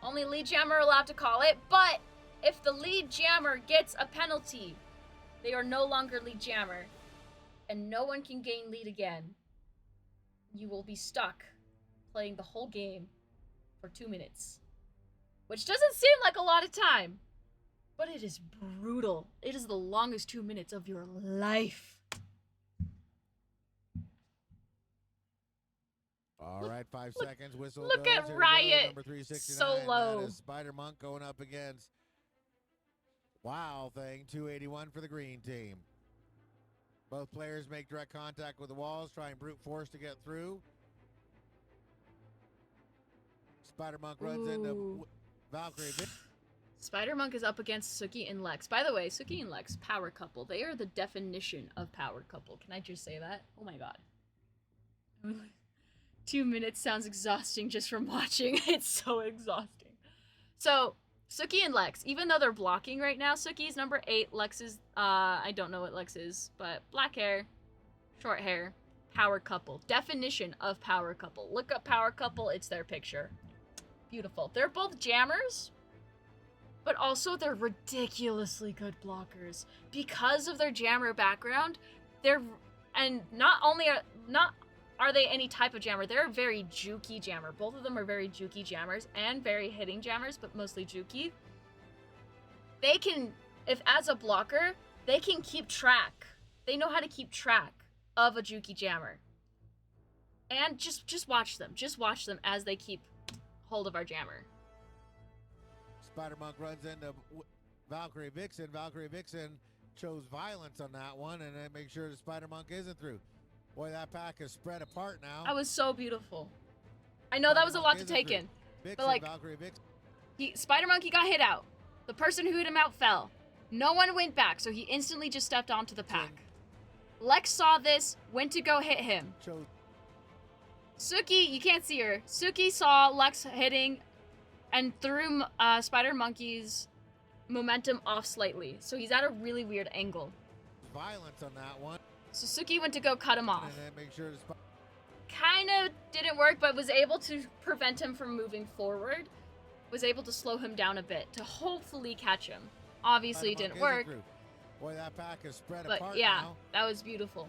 Speaker 2: Only lead jammer are allowed to call it, but if the lead jammer gets a penalty, they are no longer lead jammer, and no one can gain lead again. You will be stuck playing the whole game for 2 minutes, which doesn't seem like a lot of time, but it is brutal. It is the longest 2 minutes of your life.
Speaker 4: All right, 5 seconds. Whistle
Speaker 2: look
Speaker 4: goes.
Speaker 2: at
Speaker 4: Here we go,
Speaker 2: Riot
Speaker 4: number 369.
Speaker 2: solo.
Speaker 4: That is Spider Monk going up against Wow Thing 281 for the green team. Both players make direct contact with the walls, trying brute force to get through. Spider Monk runs into Valkyrie.
Speaker 2: Spider Monk is up against Suki and Lex. By the way, Suki and Lex, power couple. They are the definition of power couple. Can I just say that? Oh my god. 2 minutes sounds exhausting just from watching. It's so exhausting. So, Suki and Lex, even though they're blocking right now, Suki's number 8, Lex is, I don't know what Lex is, but black hair, short hair, power couple. Definition of power couple. Look up power couple, it's their picture. Beautiful. They're both jammers, but also they're ridiculously good blockers. Because of their jammer background, and not only are they any type of jammer, they're a very jukey jammer. Both of them are very jukey jammers and very hitting jammers, but mostly jukey. They can, if as a blocker, they can keep track. They know how to keep track of a jukey jammer. And just watch them. Just watch them as they keep hold of our jammer.
Speaker 4: Spider Monk runs into Valkyrie Vixen. Valkyrie Vixen chose violence on that one, and then make sure the Spider Monk isn't through. Boy, that pack is spread apart now.
Speaker 2: That was so beautiful. I know that was a lot to take in, but like,
Speaker 4: Valkyrie Vixen.
Speaker 2: Spider Monkey got hit out. The person who hit him out fell. No one went back, so he instantly just stepped onto the pack. Lex saw this, went to go hit him. Suki, you can't see her. Suki saw Lex hitting and threw Spider Monkey's momentum off slightly, so he's at a really weird angle.
Speaker 4: Violence on that one.
Speaker 2: So Suki went to go cut him off.
Speaker 4: And then make sure
Speaker 2: Kind of didn't work, but was able to prevent him from moving forward. Was able to slow him down a bit to hopefully catch him. Obviously, it didn't work.
Speaker 4: Boy, that pack is spread
Speaker 2: but
Speaker 4: apart
Speaker 2: yeah,
Speaker 4: now.
Speaker 2: that was beautiful.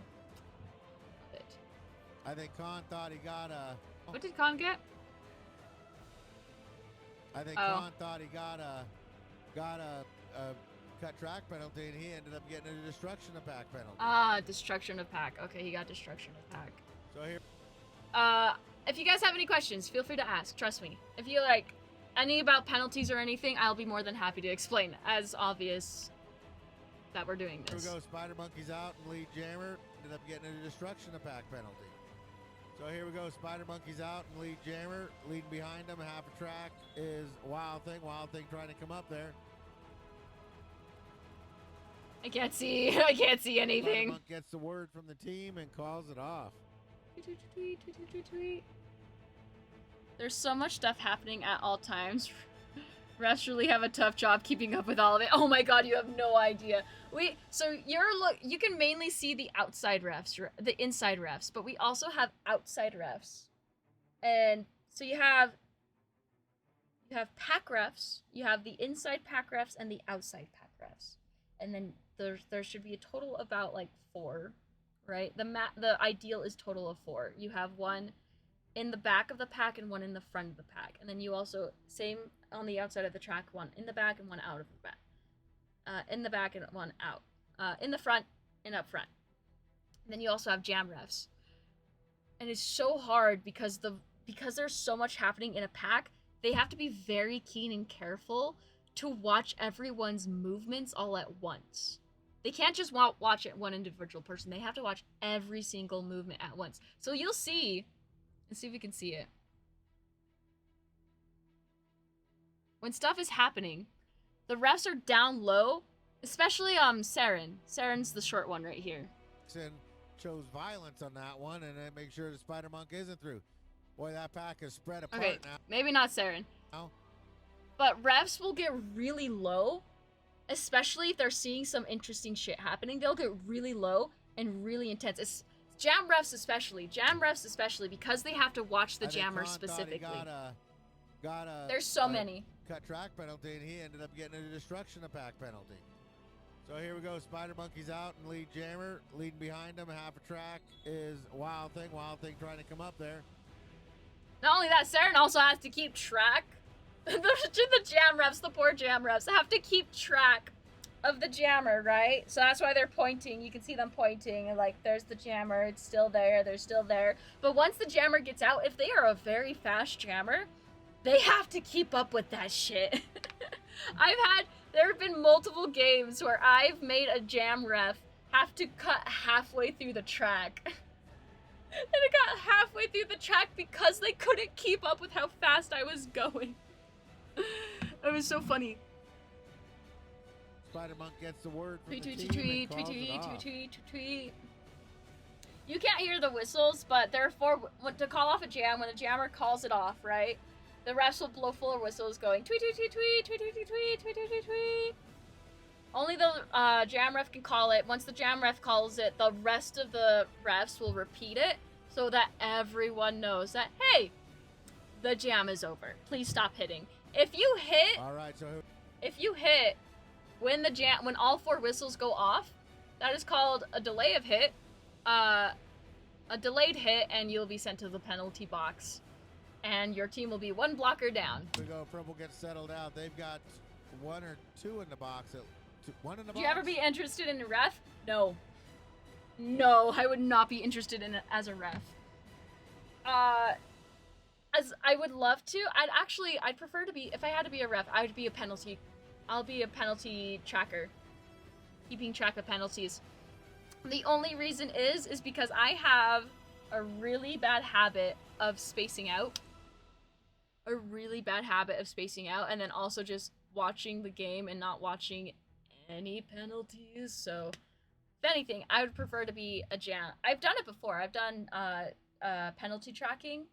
Speaker 4: I think Khan thought he got a...
Speaker 2: What did Khan get?
Speaker 4: I think Khan thought he got a cut track penalty, and he ended up getting a destruction of pack penalty.
Speaker 2: Ah, destruction of pack. Okay, he got destruction of pack.
Speaker 4: So here...
Speaker 2: if you guys have any questions, feel free to ask. Trust me. If you like any about penalties or anything, I'll be more than happy to explain, as obvious that we're doing this.
Speaker 4: Here we go. Spider Monkey's out and lead jammer ended up getting a destruction of pack penalty. So here we go. Spider Monkey's out and lead jammer. Leading behind him, half a track, is Wild Thing. Wild Thing trying to come up there.
Speaker 2: I can't see. I can't see anything.
Speaker 4: Spider Monk gets the word from the team and calls it off.
Speaker 2: Tweet. There's so much stuff happening at all times. Refs really have a tough job keeping up with all of it. Oh my god, you have no idea. So you can mainly see the outside refs, the inside refs, but we also have outside refs. And so you have pack refs, you have the inside pack refs and the outside pack refs. And then there should be a total of about like 4, right? The ideal is total of 4. You have one in the back of the pack and one in the front of the pack. And then you also, same on the outside of the track, one in the back and one out of the back. In the back and one out. In the front and up front. And then you also have jam refs. And it's so hard because there's so much happening in a pack, they have to be very keen and careful to watch everyone's movements all at once. They can't just watch it one individual person. They have to watch every single movement at once. So you'll see. Let's see if we can see it. When stuff is happening, the refs are down low, especially Saren. Saren's the short one right here.
Speaker 4: Chose violence on that one, and then make sure the Spider Monk isn't through. Boy, that pack is spread apart now.
Speaker 2: Maybe not Saren.
Speaker 4: No.
Speaker 2: But refs will get really low, especially if they're seeing some interesting shit happening. They'll get really low and really intense. Jam refs especially, because they have to watch the jammer specifically. There's so many.
Speaker 4: Cut track penalty, and he ended up getting a destruction of pack penalty. So here we go, Spider Monkey's out and lead jammer. Leading behind him, half a track is Wild Thing trying to come up there.
Speaker 2: Not only that, Saren also has to keep track. the jam refs, the poor jam refs, have to keep track of the jammer, right? So that's why they're pointing. You can see them pointing, and like, there's the jammer, it's still there, they're still there. But once the jammer gets out, if they are a very fast jammer, they have to keep up with that shit. There have been multiple games where I've made a jam ref have to cut halfway through the track. And it got halfway through the track because they couldn't keep up with how fast I was going. It was so funny.
Speaker 4: Spider Monk gets the word from the team
Speaker 2: Tweet.
Speaker 4: and calls it off.
Speaker 2: You can't hear the whistles, but therefore, to call off a jam, when the jammer calls it off, right? The refs will blow full of whistles going tweet. Only the jam ref can call it. Once the jam ref calls it, the rest of the refs will repeat it so that everyone knows that, hey, the jam is over. Please stop hitting. If you hit when all 4 whistles go off, that is called a delay of hit, a delayed hit, and you'll be sent to the penalty box. And your team will be 1 blocker down.
Speaker 4: We go, Purple gets settled out. They've got 1 or 2 in the box. 1 in the box.
Speaker 2: Would you ever be interested in a ref? No. No, I would not be interested in it as a ref. As I would love to. I'd prefer to be, if I had to be a ref, I would be a penalty. I'll be a penalty tracker. Keeping track of penalties. The only reason is because I have a really bad habit of spacing out. And then also just watching the game and not watching any penalties. So, if anything, I would prefer to be a jam. I've done it before. I've done penalty tracking.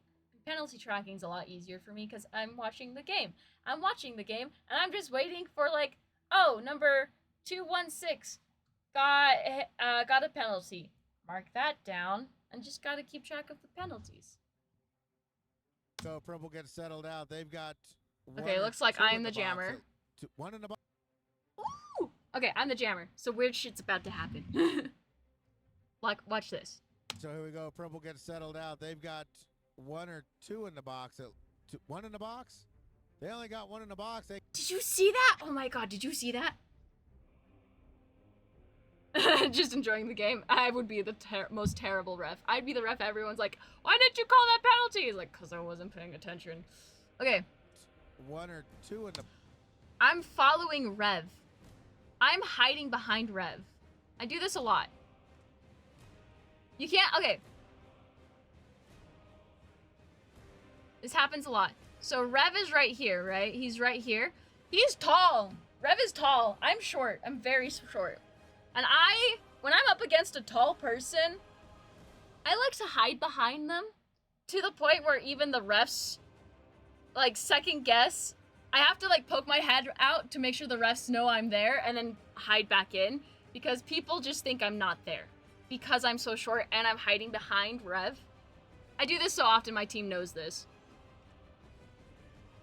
Speaker 2: Penalty tracking's a lot easier for me because I'm watching the game. And I'm just waiting for like, oh, number 216 got a penalty. Mark that down and just gotta keep track of the penalties.
Speaker 4: So Purple gets settled out. They've got
Speaker 2: okay, looks like I'm the jammer.
Speaker 4: 1 in the box.
Speaker 2: Ooh! Okay, I'm the jammer. So weird shit's about to happen. Like, watch this.
Speaker 4: So here we go. Purple gets settled out. They've got 1 or 2 in the box. 1 in the box? They only got 1 in the box.
Speaker 2: Did you see that? Oh my god, did you see that? Just enjoying the game. I would be the most terrible ref. I'd be the ref everyone's like, why didn't you call that penalty? He's like, because I wasn't paying attention. Okay.
Speaker 4: 1 or 2 in the...
Speaker 2: I'm following Rev. I'm hiding behind Rev. I do this a lot. You can't... Okay. This happens a lot. So Rev is right here, right? He's right here. He's tall. Rev is tall. I'm short. I'm very short. And when I'm up against a tall person, I like to hide behind them to the point where even the refs, like, second guess. I have to like poke my head out to make sure the refs know I'm there and then hide back in because people just think I'm not there because I'm so short and I'm hiding behind Rev. I do this so often, my team knows this.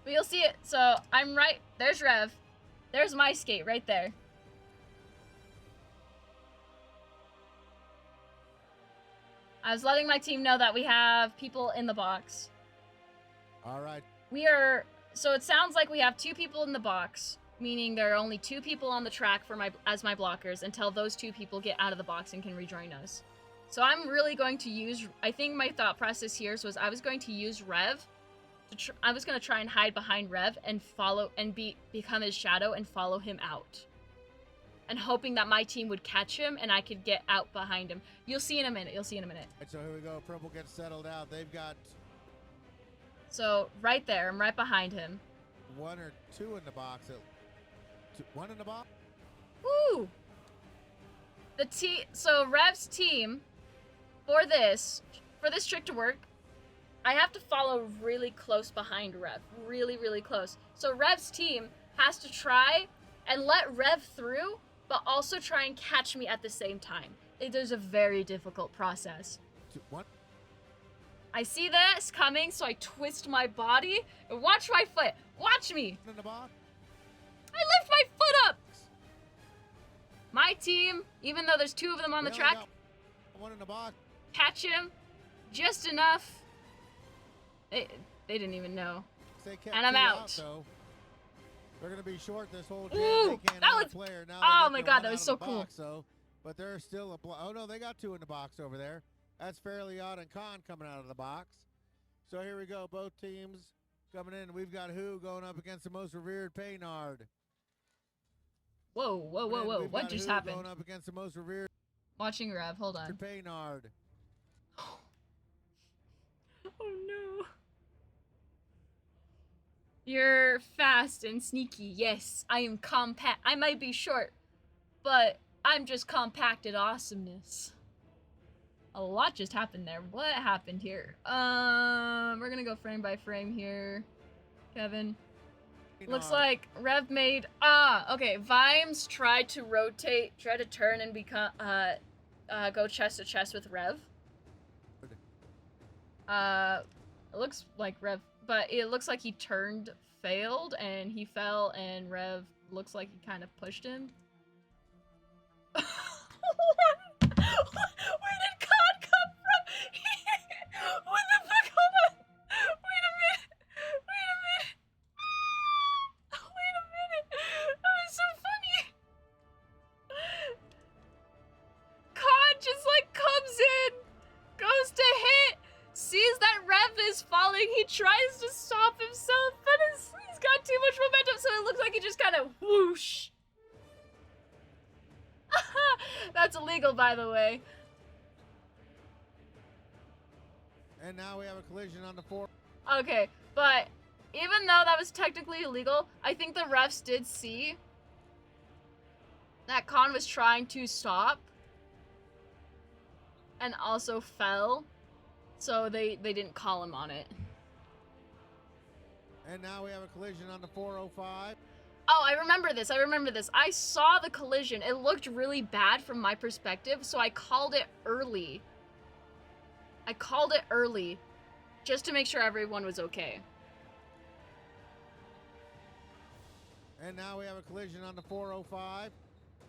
Speaker 2: But you'll see it. So I'm right. There's Rev. There's my skate right there. I was letting my team know that we have people in the box.
Speaker 4: All right.
Speaker 2: So it sounds like we have 2 people in the box, meaning there are only 2 people on the track for as my blockers until those 2 people get out of the box and can rejoin us. So I'm really going to use, I think my thought process here was I was going to use Rev. I was going to try and hide behind Rev and follow and become his shadow and follow him out. And hoping that my team would catch him and I could get out behind him. You'll see in a minute. You'll see in a minute.
Speaker 4: So here we go. Purple gets settled out. They've got...
Speaker 2: So right there, I'm right behind him.
Speaker 4: 1 or 2 in the box. 1 in the box?
Speaker 2: Woo! So Rev's team, for this trick to work, I have to follow really close behind Rev. Really, really close. So Rev's team has to try and let Rev through, but also try and catch me at the same time. It is a very difficult process.
Speaker 4: 1.
Speaker 2: I see this coming, so I twist my body and watch my foot. Watch me.
Speaker 4: In the box?
Speaker 2: I lift my foot up. My team, even though there's 2 of them on the
Speaker 4: They
Speaker 2: track,
Speaker 4: only got 1 in the box.
Speaker 2: catch him just enough. They didn't even know.
Speaker 4: They kept
Speaker 2: And I'm
Speaker 4: 2
Speaker 2: out.
Speaker 4: Though. They're going to be short this whole jam.
Speaker 2: Ooh,
Speaker 4: They can't
Speaker 2: that
Speaker 4: have
Speaker 2: was-
Speaker 4: a player. Now
Speaker 2: oh
Speaker 4: they
Speaker 2: my
Speaker 4: get
Speaker 2: God,
Speaker 4: one
Speaker 2: that
Speaker 4: out
Speaker 2: was
Speaker 4: of
Speaker 2: so
Speaker 4: the
Speaker 2: cool.
Speaker 4: box, but there's still oh no, they got 2 in the box over there. That's Fairly Odd and Con coming out of the box. So here we go. Both teams coming in. We've got Who going up against the most revered Paynard.
Speaker 2: Whoa, whoa, whoa, whoa.
Speaker 4: We've
Speaker 2: What
Speaker 4: got
Speaker 2: just
Speaker 4: Who
Speaker 2: happened?
Speaker 4: Going up against the most revered
Speaker 2: Watching Rev, hold on.
Speaker 4: Paynard.
Speaker 2: Oh no. You're fast and sneaky. Yes, I am compact. I might be short, but I'm just compacted awesomeness. A lot just happened there. What happened here? We're gonna go frame by frame here, Kevin. Looks like Rev made, okay, Vimes tried to turn and become, go chest to chest with Rev. It looks like Rev, but it looks like he failed, and he fell, and Rev looks like he kind of pushed him. Where did Con come from? What the fuck? Hold on. Wait a minute. That was so funny. Con just like comes in, goes to hit, sees that Rev is falling, he tries to stop himself, but he's got too much momentum, so it looks like he just kind of whoosh. That's illegal, by the way.
Speaker 4: And now we have a collision on the 4.
Speaker 2: Okay, but even though that was technically illegal, I think the refs did see that Khan was trying to stop and also fell, so they didn't call him on it.
Speaker 4: And now we have a collision on the 405.
Speaker 2: Oh, I remember this. I saw the collision. It looked really bad from my perspective, so I called it early. Just to make sure everyone was okay.
Speaker 4: And now we have a collision on the 405.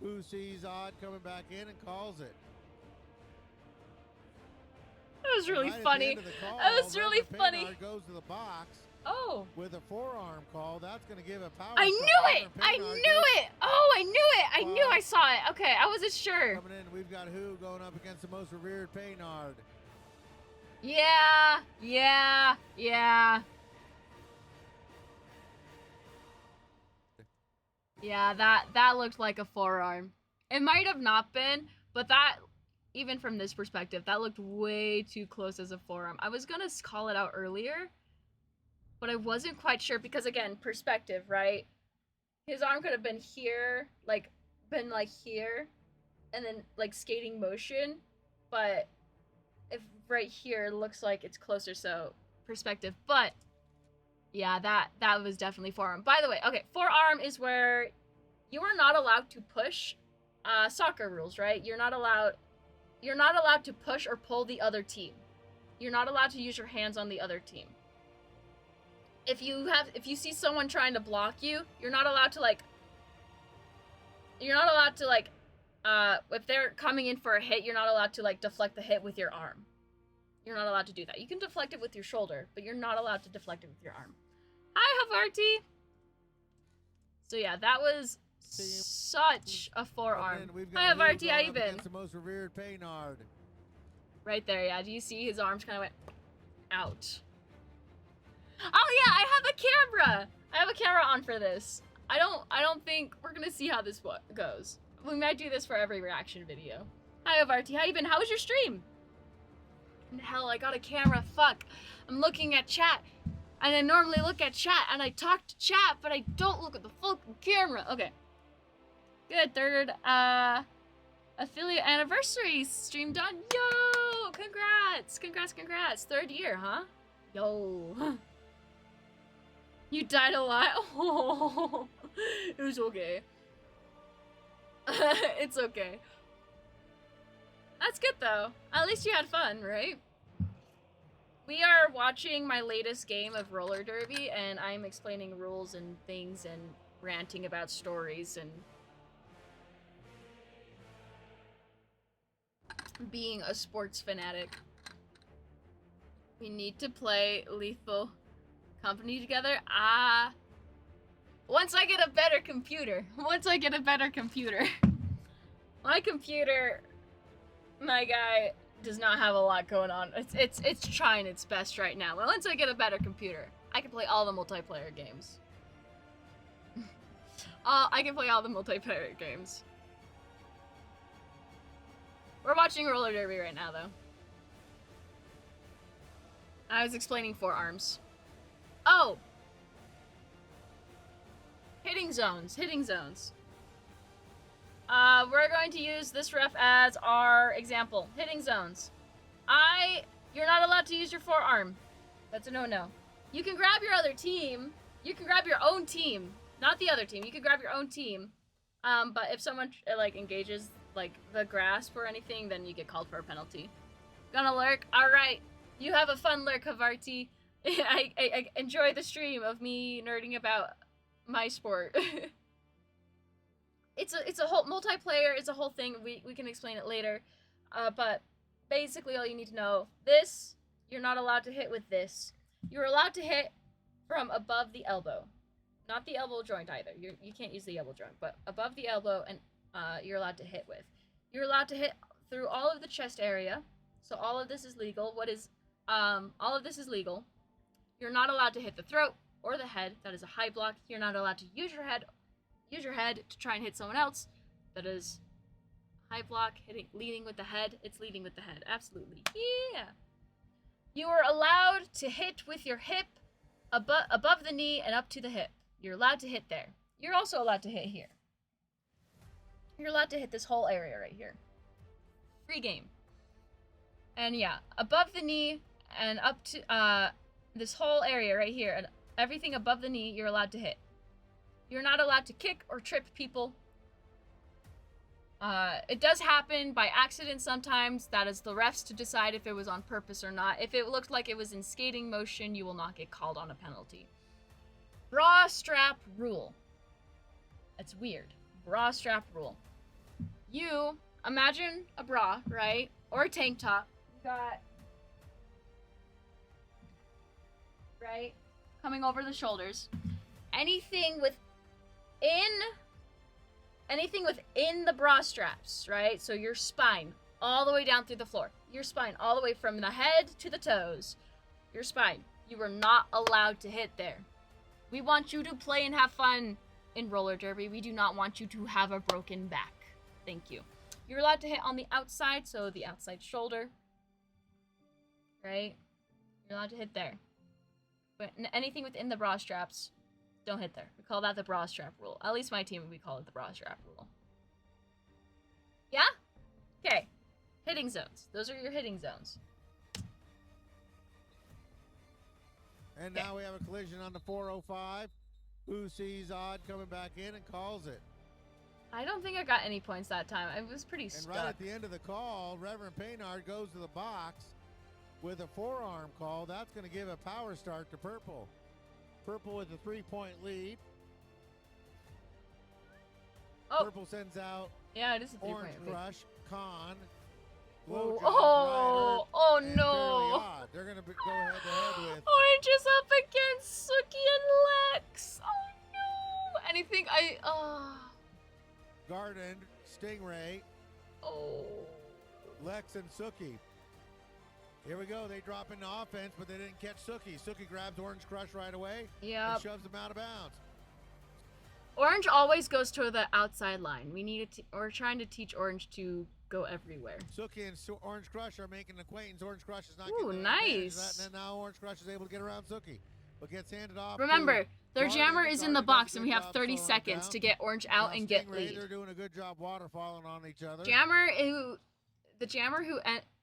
Speaker 4: Who sees Odd coming back in and calls it.
Speaker 2: That was really
Speaker 4: Right at the
Speaker 2: funny.
Speaker 4: end of the call,
Speaker 2: That was really
Speaker 4: Reverend
Speaker 2: funny.
Speaker 4: Paynard goes to the box
Speaker 2: Oh.
Speaker 4: with a forearm call. That's going to give a power.
Speaker 2: I
Speaker 4: shot.
Speaker 2: knew it!
Speaker 4: Reverend
Speaker 2: I
Speaker 4: Paynard
Speaker 2: knew it! Oh, I knew it! I knew I saw it. Okay, I wasn't sure.
Speaker 4: Coming in, we've got Who going up against the most revered Paynard.
Speaker 2: Yeah. Yeah, that looked like a forearm. It might have not been, but that, even from this perspective, that looked way too close as a forearm. I was gonna call it out earlier, but I wasn't quite sure because, again, perspective, right? His arm could have been here, been here, and then, skating motion, but if right here looks like it's closer, so perspective. But Yeah, that was definitely forearm. By the way, okay, forearm is where you are not allowed to push. Soccer rules, right? You're not allowed to push or pull the other team. You're not allowed to use your hands on the other team. If you see someone trying to block you, you're not allowed to if they're coming in for a hit, you're not allowed to like deflect the hit with your arm. You're not allowed to do that. You can deflect it with your shoulder, but you're not allowed to deflect it with your arm. Hi, Havarti! So yeah, that was such a forearm. Hi, Havarti, how you been?
Speaker 4: The most revered Paynard.
Speaker 2: Right there, yeah. Do you see his arms kind of went out? Oh yeah, I have a camera! I have a camera on for this. I don't think we're gonna see how this goes. We might do this for every reaction video. Hi, Havarti, how you been? How was your stream? Hell, I got a camera, fuck. I'm looking at chat. And I normally look at chat and I talk to chat, but I don't look at the fucking camera. Okay. Good, third affiliate anniversary stream done. Yo, congrats. Congrats. 3rd year, huh? Yo. You died a lot? Oh, it was okay. It's okay. That's good though. At least you had fun, right? We are watching my latest game of roller derby, and I'm explaining rules and things and ranting about stories and being a sports fanatic. We need to play Lethal Company together. Once I get a better computer. My computer, my guy, does not have a lot going on. It's trying its best right now. But once I get a better computer, I can play all the multiplayer games. We're watching roller derby right now, though. I was explaining forearms. Oh! Hitting zones. We're going to use this ref as our example. Hitting zones. You're not allowed to use your forearm. That's a no-no. You can grab your other team. You can grab your own team. Not the other team. You can grab your own team. But if someone, engages, the grasp or anything, then you get called for a penalty. Gonna lurk? Alright. You have a fun lurk, Havarti. I enjoy the stream of me nerding about my sport. It's a whole multiplayer. It's a whole thing. We can explain it later. But basically, all you need to know: this, you're not allowed to hit with this. You're allowed to hit from above the elbow, not the elbow joint either. You can't use the elbow joint, but above the elbow, and you're allowed to hit with. You're allowed to hit through all of the chest area. So all of this is legal. All of this is legal. You're not allowed to hit the throat or the head. That is a high block. You're not allowed to use your head to try and hit someone else. That is high block, leading with the head. It's leading with the head. Absolutely. Yeah. You are allowed to hit with your hip above the knee and up to the hip. You're allowed to hit there. You're also allowed to hit here. You're allowed to hit this whole area right here. Free game. And yeah, above the knee and up to this whole area right here, and everything above the knee, you're allowed to hit. You're not allowed to kick or trip people. It does happen by accident sometimes. That is the refs to decide if it was on purpose or not. If it looked like it was in skating motion, you will not get called on a penalty. Bra strap rule. That's weird. Bra strap rule. You imagine a bra, right? Or a tank top. You got, right? Coming over the shoulders. Anything within the bra straps, right? So your spine all the way down through the floor. Your spine all the way from the head to the toes. Your spine. You are not allowed to hit there. We want you to play and have fun in roller derby. We do not want you to have a broken back. Thank you. You're allowed to hit on the outside, so the outside shoulder. Right? You're allowed to hit there. But anything within the bra straps, don't hit there. We call that the bra strap rule. At least my team, we call it the bra strap rule. Yeah? Okay. Hitting zones. Those are your hitting zones.
Speaker 4: And now we have a collision on the 405. Who sees Odd coming back in and calls it.
Speaker 2: I don't think I got any points that time. I was pretty
Speaker 4: And
Speaker 2: stuck.
Speaker 4: right at the end of the call, Reverend Paynard goes to the box with a forearm call. That's going to give a power start to Purple. Purple with a 3-point lead.
Speaker 2: Oh,
Speaker 4: Purple sends out
Speaker 2: yeah, it is a
Speaker 4: Orange
Speaker 2: 3-point lead.
Speaker 4: Crush, Con,
Speaker 2: Oh,
Speaker 4: Blowjob,
Speaker 2: oh, oh
Speaker 4: Ryder, and Fairly
Speaker 2: no.
Speaker 4: Odd. They're going to go head to head with
Speaker 2: Orange is up against Suki and Lex. Oh no. Anything
Speaker 4: Garden, Stingray,
Speaker 2: Oh.
Speaker 4: Lex, and Suki. Here we go. They drop into offense, but they didn't catch Suki. Suki grabs Orange Crush right away
Speaker 2: Yep.
Speaker 4: and shoves him out of bounds.
Speaker 2: Orange always goes to the outside line. We're trying to teach Orange to go everywhere.
Speaker 4: Suki and Orange Crush are making acquaintance. Orange Crush is not
Speaker 2: Ooh,
Speaker 4: getting the advantage of
Speaker 2: nice.
Speaker 4: that, and then now Orange Crush is able to get around Suki, but gets handed off.
Speaker 2: Remember,
Speaker 4: to
Speaker 2: their
Speaker 4: Garden.
Speaker 2: jammer is in the
Speaker 4: Garden
Speaker 2: box,
Speaker 4: does a
Speaker 2: and we
Speaker 4: good
Speaker 2: have
Speaker 4: job
Speaker 2: 30
Speaker 4: slowing it
Speaker 2: seconds
Speaker 4: down.
Speaker 2: to get Orange out
Speaker 4: Now
Speaker 2: and get
Speaker 4: Stingray,
Speaker 2: lead.
Speaker 4: They're doing a good job waterfalling on each other.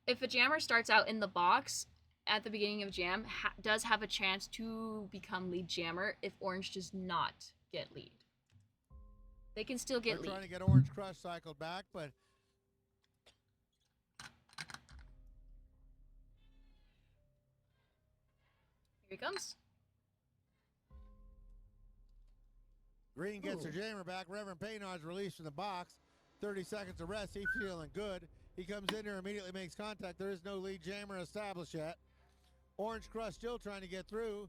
Speaker 2: If a jammer starts out in the box at the beginning of jam, does have a chance to become lead jammer if Orange does not get lead. They can still get
Speaker 4: They're
Speaker 2: lead.
Speaker 4: trying to get Orange Crush cycled back, but
Speaker 2: Here he comes.
Speaker 4: Green gets
Speaker 2: Ooh.
Speaker 4: her jammer back. Reverend Paynard's released from the box. 30 seconds of rest. He's feeling good. He comes in there, immediately makes contact. There is no lead jammer established yet. Orange Crush still trying to get through.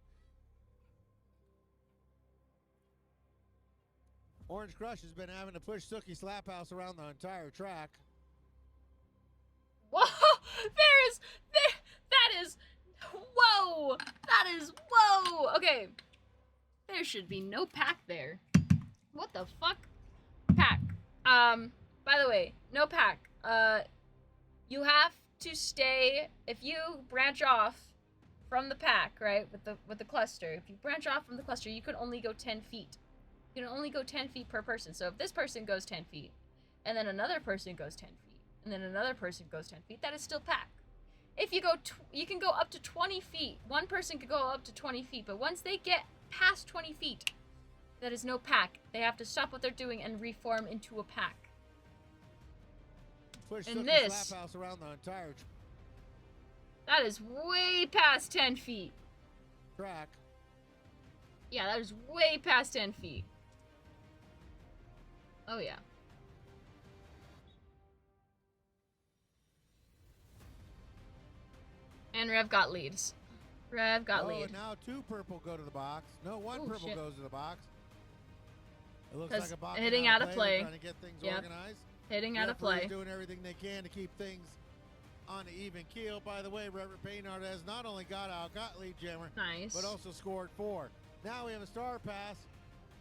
Speaker 4: Orange Crush has been having to push Suki Slaphouse around the entire track.
Speaker 2: Whoa! Whoa! That is, whoa! Okay. There should be no pack there. What the fuck? Pack. By the way, no pack. You have to stay, if you branch off from the pack, right, with the cluster, if you branch off from the cluster, you can only go 10 feet. You can only go 10 feet per person. So if this person goes 10 feet, and then another person goes 10 feet, and then another person goes 10 feet, that is still pack. If you go, you can go up to 20 feet. One person could go up to 20 feet, but once they get past 20 feet, that is no pack. They have to stop what they're doing and reform into a pack.
Speaker 4: Push
Speaker 2: And
Speaker 4: Suki
Speaker 2: this-
Speaker 4: Slaphouse around the entire
Speaker 2: That is way past 10 feet.
Speaker 4: track.
Speaker 2: Yeah, that is way past 10 feet. Oh, yeah. And Rev got leads. Rev got lead.
Speaker 4: Now 2 purple go to the box. No, 1
Speaker 2: Oh,
Speaker 4: purple
Speaker 2: shit.
Speaker 4: goes to the box. It looks
Speaker 2: 'Cause
Speaker 4: like a box
Speaker 2: hitting out of play.
Speaker 4: Trying to get things
Speaker 2: Yep.
Speaker 4: organized.
Speaker 2: Hitting out of
Speaker 4: Referees
Speaker 2: play.
Speaker 4: doing everything they can to keep things on an even keel. By the way, Reverend Paynard has not only got lead jammer,
Speaker 2: Nice.
Speaker 4: but also scored 4. Now we have a star pass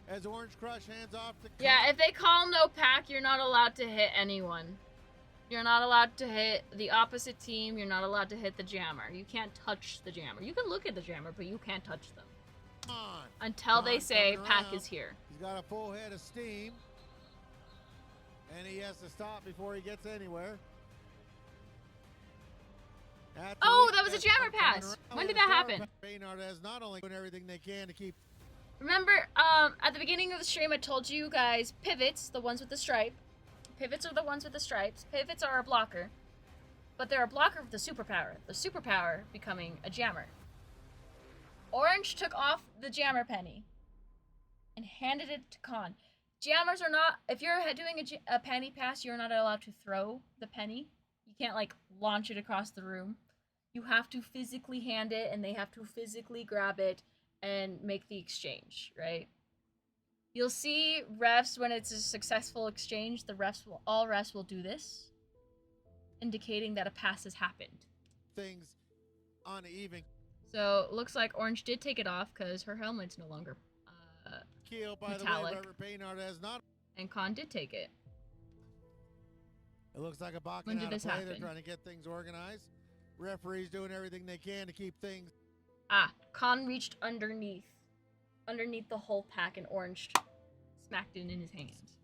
Speaker 4: as Orange Crush hands off to
Speaker 2: Yeah, if they call no pack, you're not allowed to hit anyone. You're not allowed to hit the opposite team. You're not allowed to hit the jammer. You can't touch the jammer. You can look at the jammer, but you can't touch them.
Speaker 4: Con.
Speaker 2: Until they
Speaker 4: Con
Speaker 2: say
Speaker 4: coming
Speaker 2: pack
Speaker 4: around.
Speaker 2: is here.
Speaker 4: He's got a full head of steam, and he has to stop before he gets anywhere.
Speaker 2: Oh, that was a jammer pass. When did that happen?
Speaker 4: Paynard has not only doing everything they can to keep
Speaker 2: Remember, at the beginning of the stream, I told you guys pivots, the ones with the stripe. Pivots are the ones with the stripes. Pivots are a blocker. But they're a blocker with the superpower. The superpower becoming a jammer. Orange took off the jammer penny and handed it to Con. Jammers are not, if you're doing a penny pass, you're not allowed to throw the penny. You can't, like, launch it across the room. You have to physically hand it, and they have to physically grab it and make the exchange, right? You'll see refs when it's a successful exchange, all refs will do this, indicating that a pass has happened.
Speaker 4: things on an even
Speaker 2: So looks like Orange did take it off because her helmet's no longer
Speaker 4: keel. By the
Speaker 2: Metallic.
Speaker 4: way, Reverend Paynard has not.
Speaker 2: and Con did take it.
Speaker 4: It looks like a box
Speaker 2: When did
Speaker 4: out of
Speaker 2: this
Speaker 4: play. They're
Speaker 2: happen?
Speaker 4: trying to get things organized. Referees doing everything they can to keep things.
Speaker 2: Con reached underneath the whole pack and Orange smacked it in his hands.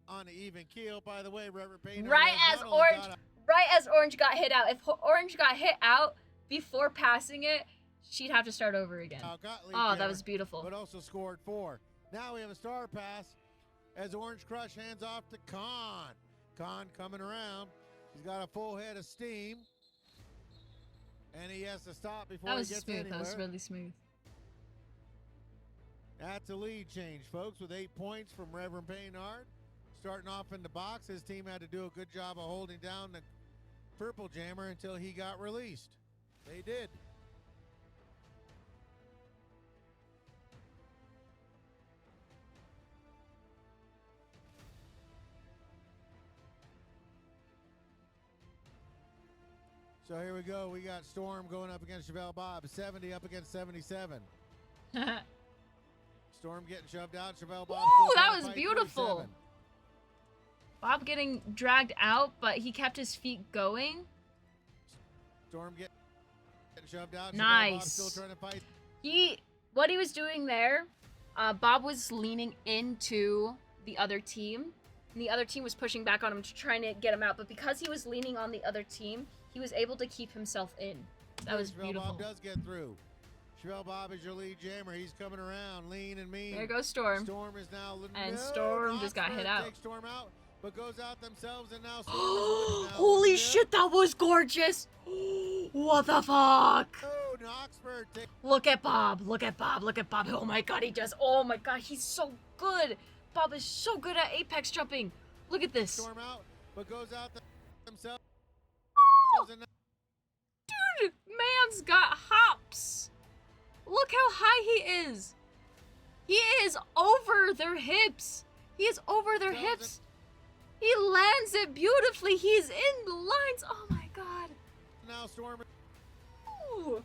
Speaker 4: On an even keel. By the way, Reverend Paynard
Speaker 2: Right
Speaker 4: has
Speaker 2: as
Speaker 4: not only
Speaker 2: Orange,
Speaker 4: got a-
Speaker 2: right as Orange got hit out. If Orange got hit out before passing it, she'd have to start over again. Oh, that was beautiful.
Speaker 4: But also scored 4. Now we have a star pass as Orange Crush hands off to Khan. Khan coming around. He's got a full head of steam. And he has to stop before he gets anywhere.
Speaker 2: That was really smooth.
Speaker 4: That's a lead change, folks, with 8 points from Reverend Paynard. Starting off in the box, his team had to do a good job of holding down the Purple Jammer until he got released. They did. So here we go. We got Storm going up against Chevelle Bob. 70 up against 77. Storm getting shoved out. Chevelle Bob.
Speaker 2: Ooh, that was beautiful. 37. Bob getting dragged out, but he kept his feet going.
Speaker 4: Storm getting shoved out.
Speaker 2: Nice.
Speaker 4: Bob still trying to fight.
Speaker 2: What he was doing there, Bob was leaning into the other team. And the other team was pushing back on him to try to get him out. But because he was leaning on the other team, he was able to keep himself in. That was beautiful.
Speaker 4: Bob does get through. Chevelle Bob is your lead jammer. He's coming around, lean and mean.
Speaker 2: There goes Storm.
Speaker 4: Storm is now.
Speaker 2: And Storm just got hit out.
Speaker 4: Takes Storm out, but goes out themselves, and now Storm
Speaker 2: Holy shit, that was gorgeous. What the fuck?
Speaker 4: Oh, Knoxford.
Speaker 2: Look at Bob. Look at Bob. Look at Bob. Oh my god, he does. Oh my god, he's so good. Bob is so good at apex jumping. Look at this.
Speaker 4: Storm out, but goes out themselves.
Speaker 2: Dude, man's got hops. Look how high he is. He is over their hips. He is over their hips. He lands it beautifully. He's in the lines. Oh my god.
Speaker 4: Now Storm.
Speaker 2: Ooh.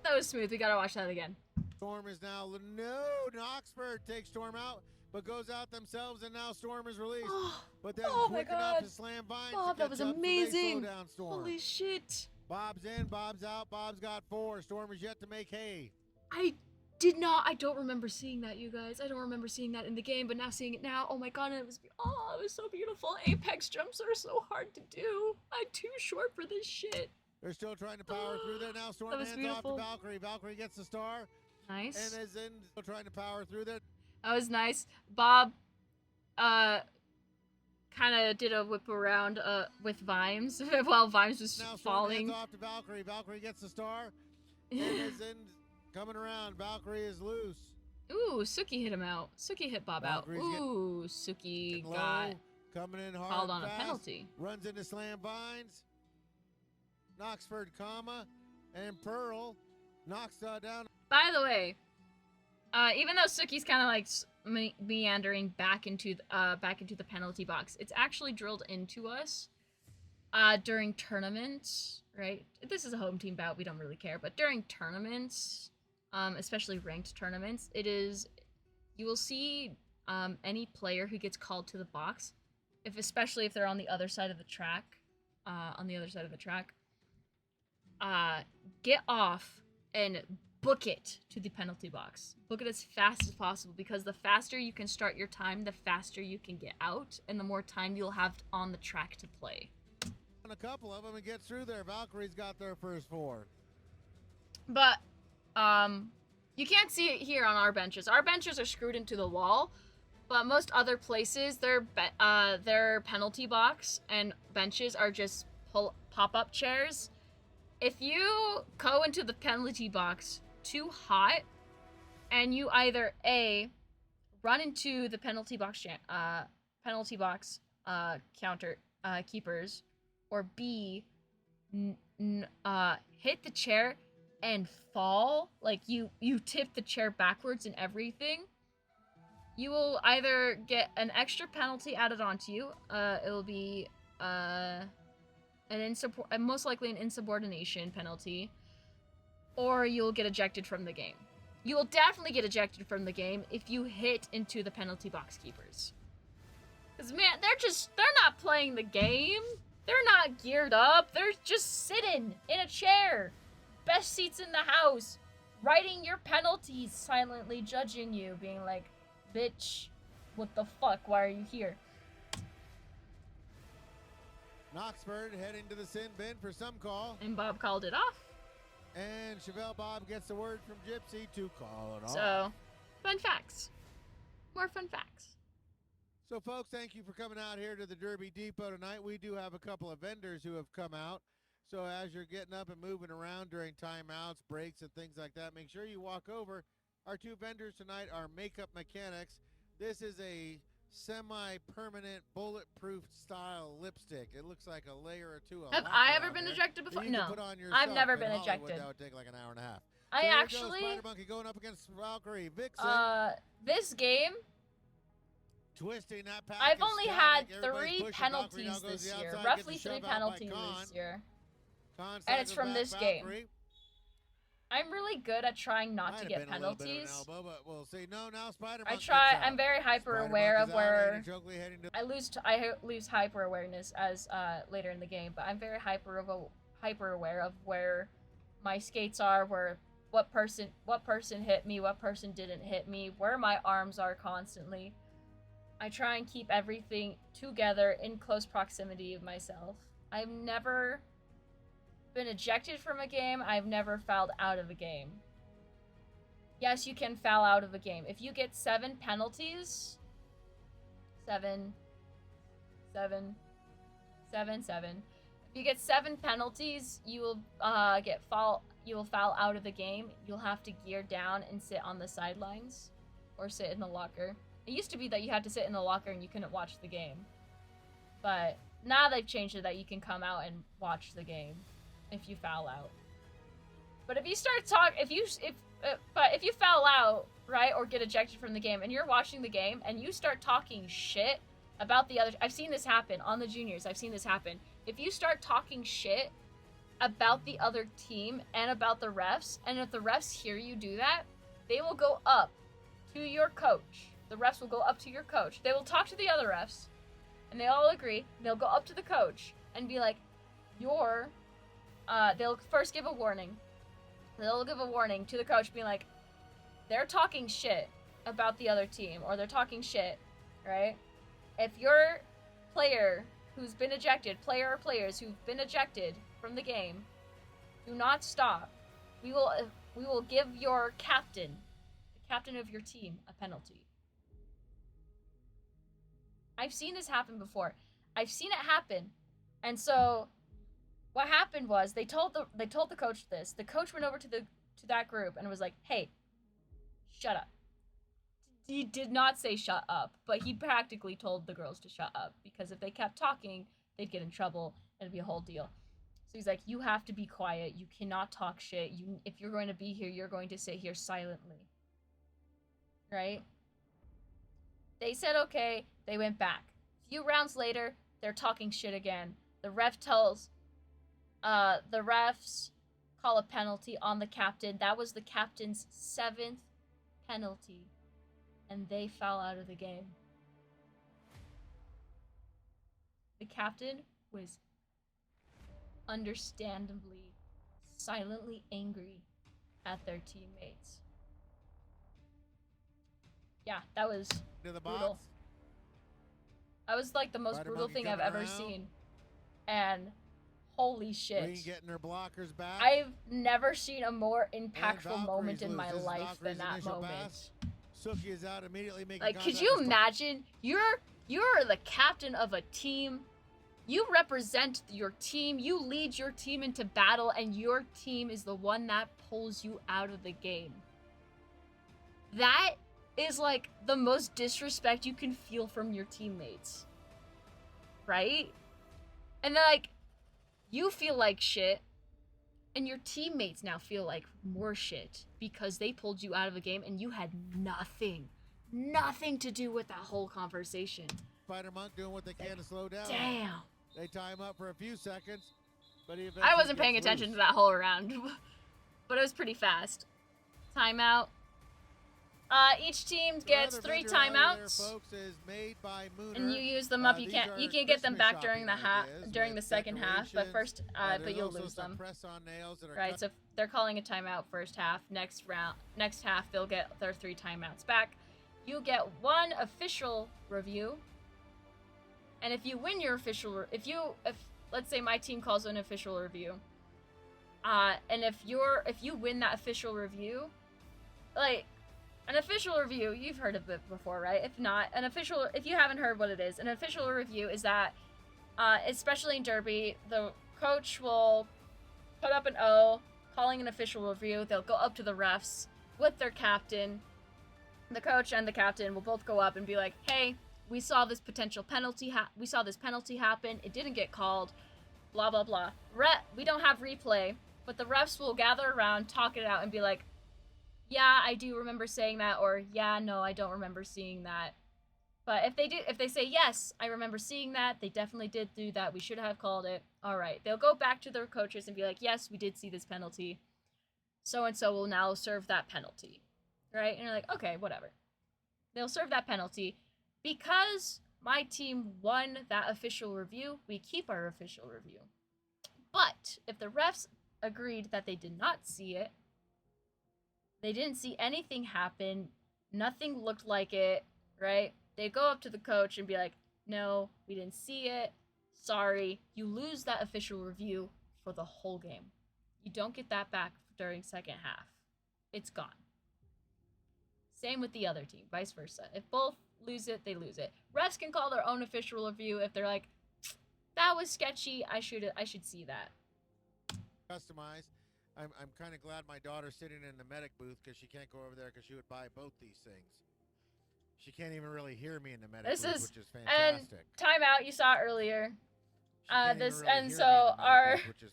Speaker 2: That was smooth. We gotta watch that again.
Speaker 4: Storm is now. No, Knoxford takes Storm out, but goes out themselves, and now Storm is released. But then quick enough to slam Vines.
Speaker 2: Bob, that was amazing.
Speaker 4: Holy
Speaker 2: shit.
Speaker 4: Bob's in, Bob's out, Bob's got 4. Storm is yet to make hay.
Speaker 2: I don't remember seeing that, you guys. I don't remember seeing that in the game, but now seeing it now, oh my god, it was so beautiful. Apex jumps are so hard to do. I'm too short for this shit.
Speaker 4: They're still trying to power through there. Now Storm hands off to Valkyrie. Valkyrie gets the star.
Speaker 2: Nice.
Speaker 4: And is in, still trying to power through there.
Speaker 2: That was nice. Bob, kind of did a whip around with Vimes while Vimes was
Speaker 4: now
Speaker 2: falling.
Speaker 4: Now off to Valkyrie. Valkyrie gets the star. And is in, coming around. Valkyrie is loose.
Speaker 2: Ooh, Suki hit him out. Suki hit Bob
Speaker 4: Valkyrie's
Speaker 2: out. Ooh, Suki got
Speaker 4: coming in hard.
Speaker 2: called on
Speaker 4: fast,
Speaker 2: a penalty.
Speaker 4: Runs into Slam Vines. Knoxford, and Pearl knocks down.
Speaker 2: By the way, even though Suki's kind of like meandering back into the penalty box, it's actually drilled into us during tournaments, right? This is a home team bout, we don't really care, but during tournaments, especially ranked tournaments, you will see any player who gets called to the box, especially if they're on the other side of the track, get off and book it to the penalty box. Book it as fast as possible, because the faster you can start your time, the faster you can get out, and the more time you'll have on the track to play.
Speaker 4: A couple of them and gets through there. Valkyrie's got their first 4.
Speaker 2: But you can't see it here on our benches. Our benches are screwed into the wall, but most other places their penalty box and benches are just pop-up chairs. If you go into the penalty box too hot, and you either A, run into the penalty box counter keepers, or B, hit the chair and fall, like you tip the chair backwards and everything, you will either get an extra penalty added onto you. It will be most likely an insubordination penalty, or you'll get ejected from the game. You will definitely get ejected from the game if you hit into the penalty box keepers. Because, man, they're not playing the game. They're not geared up. They're just sitting in a chair. Best seats in the house. Writing your penalties, silently judging you, being like, bitch, what the fuck? Why are you here?
Speaker 4: Knoxford heading to the sin bin for some call.
Speaker 2: And Bob called it off.
Speaker 4: And Chevelle Bob gets the word from Gypsy to call it off.
Speaker 2: So, fun facts. More fun facts.
Speaker 4: So, folks, thank you for coming out here to the Derby Depot tonight. We do have a couple of vendors who have come out. So as you're getting up and moving around during timeouts, breaks, and things like that, make sure you walk over. Our two vendors tonight are Makeup Mechanics. This is a semi-permanent, bulletproof style lipstick. It looks like a layer or two of
Speaker 2: Have
Speaker 4: lacquer
Speaker 2: I ever
Speaker 4: on
Speaker 2: been
Speaker 4: there
Speaker 2: ejected
Speaker 4: that
Speaker 2: before?
Speaker 4: you can
Speaker 2: No.
Speaker 4: put on yourself.
Speaker 2: I've never
Speaker 4: In
Speaker 2: been
Speaker 4: Hollywood,
Speaker 2: ejected.
Speaker 4: That would take like an hour and a half.
Speaker 2: I
Speaker 4: So here
Speaker 2: actually,
Speaker 4: goes Spider Monkey going up against Valkyrie. Vixen
Speaker 2: this game,
Speaker 4: twisting that pack.
Speaker 2: I've
Speaker 4: is
Speaker 2: only
Speaker 4: static.
Speaker 2: had
Speaker 4: Everybody's
Speaker 2: 3
Speaker 4: pushing. Valkyrie
Speaker 2: penalties
Speaker 4: now goes
Speaker 2: this
Speaker 4: to the
Speaker 2: year.
Speaker 4: outside,
Speaker 2: Roughly
Speaker 4: gets
Speaker 2: 3
Speaker 4: shoved out by
Speaker 2: penalties
Speaker 4: Khan.
Speaker 2: this year.
Speaker 4: Khan
Speaker 2: And it's
Speaker 4: cycles
Speaker 2: from
Speaker 4: back
Speaker 2: this game.
Speaker 4: Valkyrie.
Speaker 2: I'm really good at trying not
Speaker 4: Might
Speaker 2: to
Speaker 4: have
Speaker 2: get
Speaker 4: been a little bit of an
Speaker 2: penalties.
Speaker 4: elbow, but we'll see. No, now Spider
Speaker 2: I
Speaker 4: Monkey
Speaker 2: try.
Speaker 4: gets out.
Speaker 2: I'm very hyper
Speaker 4: Spider
Speaker 2: aware
Speaker 4: Monkey's
Speaker 2: of
Speaker 4: out,
Speaker 2: where
Speaker 4: Andy Chokley heading to
Speaker 2: I lose hyper awareness as later in the game, but I'm very hyper aware of where my skates are, where what person hit me, what person didn't hit me, where my arms are constantly. I try and keep everything together in close proximity of myself. I've never been ejected from a game. I've never fouled out of a game. Yes, you can foul out of a game. If you get 7 penalties, 7. If you get 7 penalties, you will you will foul out of the game. You'll have to gear down and sit on the sidelines or sit in the locker. It used to be that you had to sit in the locker and you couldn't watch the game. But now they've changed it that you can come out and watch the game if you foul out. But if you start if you foul out, right, or get ejected from the game and you're watching the game and you start talking shit about the other, I've seen this happen on the juniors. I've seen this happen. If you start talking shit about the other team and about the refs, and if the refs hear you do that, they will go up to your coach. The refs will go up to your coach. They will talk to the other refs, and they all agree. They'll go up to the coach and be like, they'll first give a warning. They'll give a warning to the coach being like, they're talking shit about the other team, or they're talking shit, right? If your player who's been ejected, player or players who've been ejected from the game, do not stop. We will give your captain, the captain of your team, a penalty. I've seen this happen before. I've seen it happen. And so what happened was they told the coach this. The coach went over to that group and was like, "Hey, shut up." He did not say shut up, but he practically told the girls to shut up because if they kept talking, they'd get in trouble and it'd be a whole deal. So he's like, "You have to be quiet. You cannot talk shit. If you're going to be here, you're going to sit here silently." Right? They said okay. They went back. A few rounds later, they're talking shit again. The refs call a penalty on the captain. That was the captain's 7th penalty, and they foul out of the game. The captain was understandably, silently angry at their teammates. Yeah, that was
Speaker 4: to the
Speaker 2: brutal.
Speaker 4: box.
Speaker 2: That was like the most
Speaker 4: Spider
Speaker 2: brutal
Speaker 4: Monkey
Speaker 2: thing I've
Speaker 4: coming
Speaker 2: ever
Speaker 4: around.
Speaker 2: seen. And holy shit.
Speaker 4: Green getting her blockers back.
Speaker 2: I've never seen a more
Speaker 4: And
Speaker 2: impactful
Speaker 4: Valkyrie's
Speaker 2: moment in
Speaker 4: loose.
Speaker 2: my
Speaker 4: This is
Speaker 2: life
Speaker 4: Valkyrie's
Speaker 2: than that
Speaker 4: initial
Speaker 2: moment.
Speaker 4: pass. Suki is out immediately making
Speaker 2: Like, could
Speaker 4: contact
Speaker 2: you
Speaker 4: with
Speaker 2: imagine? You're the captain of a team. You represent your team. You lead your team into battle, and your team is the one that pulls you out of the game. That is like the most disrespect you can feel from your teammates. Right? And then, like, you feel like shit, and your teammates now feel like more shit because they pulled you out of a game and you had nothing to do with that whole conversation.
Speaker 4: Spider Monk doing what they can to slow down.
Speaker 2: Damn.
Speaker 4: They tie him up for a few seconds, but he
Speaker 2: I
Speaker 4: eventually
Speaker 2: wasn't paying
Speaker 4: gets
Speaker 2: attention
Speaker 4: loose.
Speaker 2: to that whole round, but it was pretty fast. Timeout. Each team
Speaker 4: The
Speaker 2: gets
Speaker 4: other
Speaker 2: 3
Speaker 4: vendor out there,
Speaker 2: timeouts,
Speaker 4: folks, is made by Mooner.
Speaker 2: and you use them up. You
Speaker 4: These
Speaker 2: can
Speaker 4: are
Speaker 2: get them
Speaker 4: Christmas
Speaker 2: back during the
Speaker 4: shopping ideas
Speaker 2: during the
Speaker 4: with
Speaker 2: second half, but
Speaker 4: decorations.
Speaker 2: first,
Speaker 4: There's
Speaker 2: but you'll
Speaker 4: also
Speaker 2: lose
Speaker 4: some
Speaker 2: them.
Speaker 4: press-on nails that are
Speaker 2: Right,
Speaker 4: cut.
Speaker 2: so they're calling a timeout first half. Next half, they'll get their 3 timeouts back. You get 1 official review, and if you win your official, if let's say my team calls an official review, And if you win that official review, like an official review, you've heard of it before, right? If not, if you haven't heard what it is, an official review is that, especially in Derby, the coach will put up an O, calling an official review. They'll go up to the refs with their captain. The coach and the captain will both go up and be like, "Hey, we saw this potential penalty. We saw this penalty happen. It didn't get called. Blah blah blah. We don't have replay, but the refs will gather around, talk it out, and be like, yeah, I do remember saying that, or yeah, no, I don't remember seeing that. But if they say, yes, I remember seeing that, they definitely did do that, we should have called it, all right. They'll go back to their coaches and be like, yes, we did see this penalty. So-and-so will now serve that penalty, right? And you're like, okay, whatever. They'll serve that penalty. Because my team won that official review, we keep our official review. But if the refs agreed that they did not see it, they didn't see anything happen, nothing looked like it, right? They go up to the coach and be like, no, we didn't see it, sorry. You lose that official review for the whole game. You don't get that back during second half. It's gone. Same with the other team, vice versa. If both lose it, they lose it. Refs can call their own official review if they're like, that was sketchy, I should see that.
Speaker 4: Customized. I'm kind of glad my daughter's sitting in the medic booth because she can't go over there because she would buy both these things. She can't even really hear me in the medic booth, which is fantastic.
Speaker 2: And timeout you saw earlier.
Speaker 4: Which is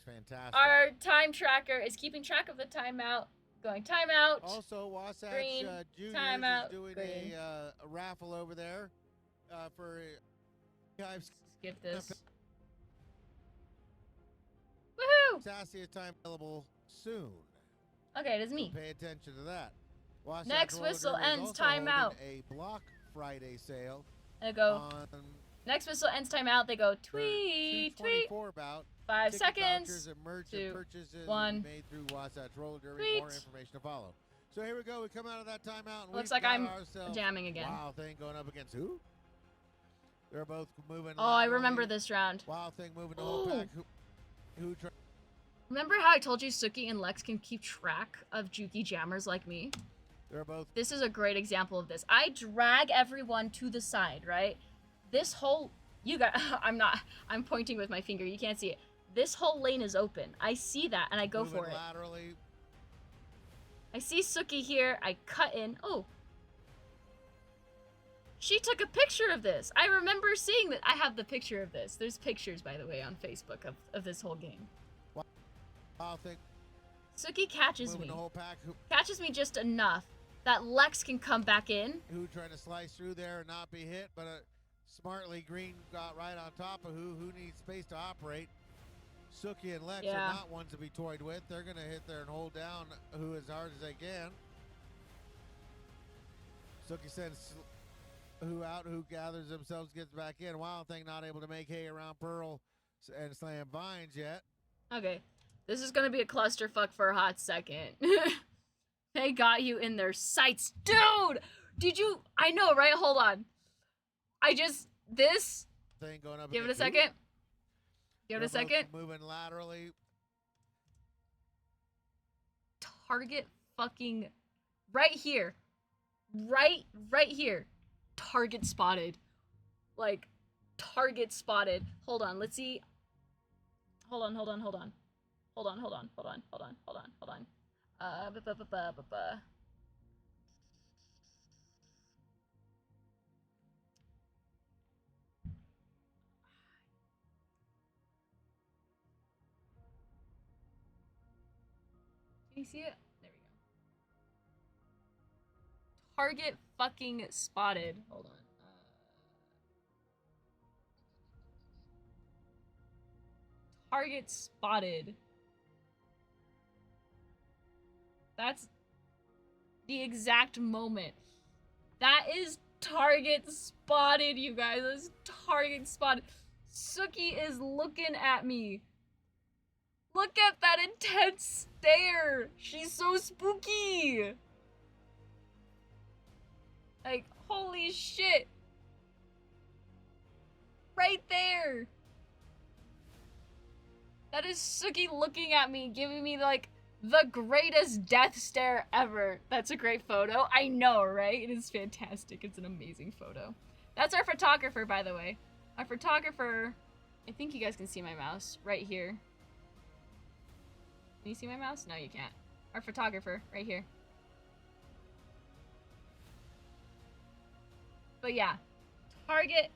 Speaker 4: fantastic.
Speaker 2: Our time tracker is keeping track of the timeout, going timeout.
Speaker 4: Also, Wasatch
Speaker 2: green,
Speaker 4: Juniors
Speaker 2: timeout,
Speaker 4: is doing a raffle over there for.
Speaker 2: Skip this. Woohoo!
Speaker 4: Sassy time available soon.
Speaker 2: Okay, it is me.
Speaker 4: So pay attention to that. Wasatch
Speaker 2: Next whistle
Speaker 4: Roller
Speaker 2: ends
Speaker 4: also
Speaker 2: timeout.
Speaker 4: A Block Friday sale.
Speaker 2: I go. Next whistle ends timeout. They go tweet, tweet.
Speaker 4: About
Speaker 2: 5 seconds.
Speaker 4: And merchant
Speaker 2: 2,
Speaker 4: purchases
Speaker 2: 1.
Speaker 4: made through Wasatch Roller.
Speaker 2: Tweet.
Speaker 4: More information to follow. So here we go. We come out of that timeout. And
Speaker 2: Looks
Speaker 4: we've
Speaker 2: like I'm
Speaker 4: ourselves
Speaker 2: jamming again.
Speaker 4: Wild Thing going up against who? They're both moving.
Speaker 2: Oh, I remember this round.
Speaker 4: Wild Thing moving the whole pack.
Speaker 2: Remember how I told you Suki and Lex can keep track of Juki jammers like me?
Speaker 4: They're both.
Speaker 2: This is a great example of this. I drag everyone to the side, right? This whole... You got... I'm pointing with my finger. You can't see it. This whole lane is open. I see that, and I go for it.
Speaker 4: Laterally.
Speaker 2: I see Suki here. I cut in. Oh. She took a picture of this. I remember seeing that. I have the picture of this. There's pictures, by the way, on Facebook of this whole game.
Speaker 4: Wild Thing.
Speaker 2: Suki catches me.
Speaker 4: The whole pack.
Speaker 2: Catches me just enough that Lex can come back in.
Speaker 4: Who trying to slice through there and not be hit, but smartly Green got right on top of who needs space to operate. Suki and Lex are not ones to be toyed with. They're going to hit there and hold down who as hard as they can. Suki sends who out, who gathers themselves, gets back in. Wild Thing not able to make hay around Pearl and Slam Vines yet.
Speaker 2: Okay. This is going to be a clusterfuck for a hot second. They got you in their sights. Dude! Did you... I know, right? Hold on. This...
Speaker 4: Thing going up.
Speaker 2: Give it a second. Give it a second.
Speaker 4: Moving laterally.
Speaker 2: Target fucking... Right here. Right here. Target spotted. Like, target spotted. Hold on, let's see. Hold on. Can you see it? There we go. Target fucking spotted. Hold on. Target spotted. That's the exact moment. That is target spotted, you guys. That's target spotted. Suki is looking at me. Look at that intense stare. She's so spooky. Like, holy shit. Right there. That is Suki looking at me, giving me, like, the greatest death stare ever. That's a great photo. I know, right? It is fantastic. It's an amazing photo. That's our photographer, by the way. Our photographer... I think you guys can see my mouse right here. Can you see my mouse? No, you can't. Our photographer, right here. But yeah. Target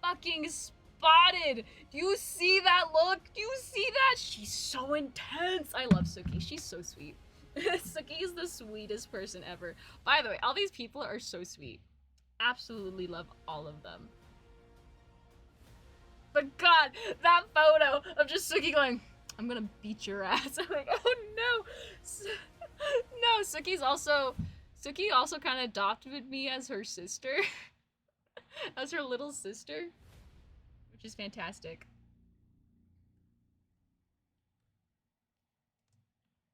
Speaker 2: fucking spotted! Do you see that look? Do you see that? She's so intense! I love Suki. She's so sweet. Suki is the sweetest person ever. By the way, all these people are so sweet. Absolutely love all of them. But God, that photo of just Suki going, I'm gonna beat your ass. I'm like, oh no. No, Suki also kind of adopted me as her sister. As her little sister. Which is fantastic.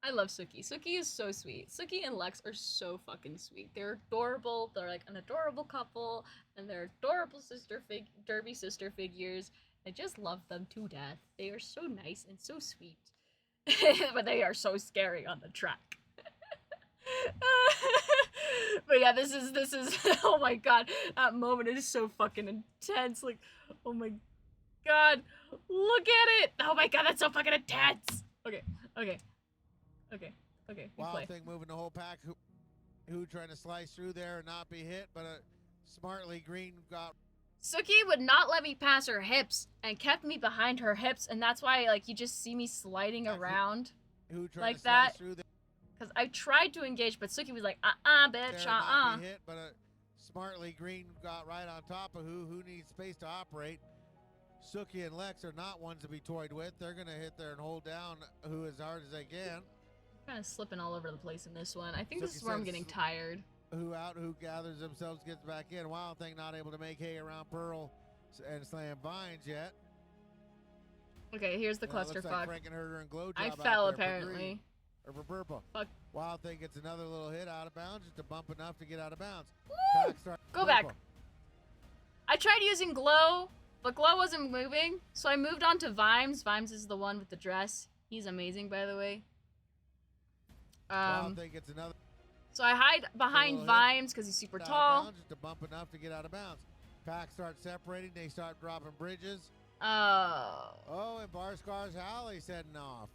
Speaker 2: I love Suki. Suki is so sweet. Suki and Lex are so fucking sweet. They're adorable. They're like an adorable couple. And they're adorable derby sister figures. I just love them to death. They are so nice and so sweet. But they are so scary on the track. But yeah, this is oh my god, that moment is so fucking intense. Like, oh my god, look at it. Oh my god, that's so fucking intense. Okay.
Speaker 4: Wild Thing moving the whole pack. Who trying to slice through there and not be hit, but smartly Green got.
Speaker 2: Suki would not let me pass her hips and kept me behind her hips, and that's why, like, you just see me sliding around
Speaker 4: Who trying
Speaker 2: like
Speaker 4: to slice
Speaker 2: that.
Speaker 4: through there.
Speaker 2: Because I tried to engage, but Suki was like, bitch,
Speaker 4: Not be hit, but smartly Green got right on top of who needs space to operate. Suki and Lex are not ones to be toyed with. They're gonna hit there and hold down who as hard as they can.
Speaker 2: Kind of slipping all over the place in this one. I think this
Speaker 4: Suki
Speaker 2: is where I'm
Speaker 4: says
Speaker 2: getting tired.
Speaker 4: Who gathers themselves, gets back in. Wild Thing not able to make hay around Pearl and slam Vines yet.
Speaker 2: Okay, here's the
Speaker 4: Looks like
Speaker 2: clusterfuck.
Speaker 4: Frankenherder and Glowjob
Speaker 2: I
Speaker 4: out
Speaker 2: fell
Speaker 4: there for
Speaker 2: apparently.
Speaker 4: Green, or for Burpa.
Speaker 2: Fuck.
Speaker 4: Wild Thing gets another little hit out of bounds, just a bump enough to get out of bounds.
Speaker 2: Go back. I tried using Glow, but Glow wasn't moving, so I moved on to Vimes. Vimes is the one with the dress. He's amazing, by the way.
Speaker 4: Wild Thing gets another.
Speaker 2: So I hide behind Vimes because he's super tall.
Speaker 4: Bounds, just a bump enough to get out of bounds. Packs start separating. They start dropping bridges.
Speaker 2: Oh.
Speaker 4: Oh, and Barscar's Halley's heading off.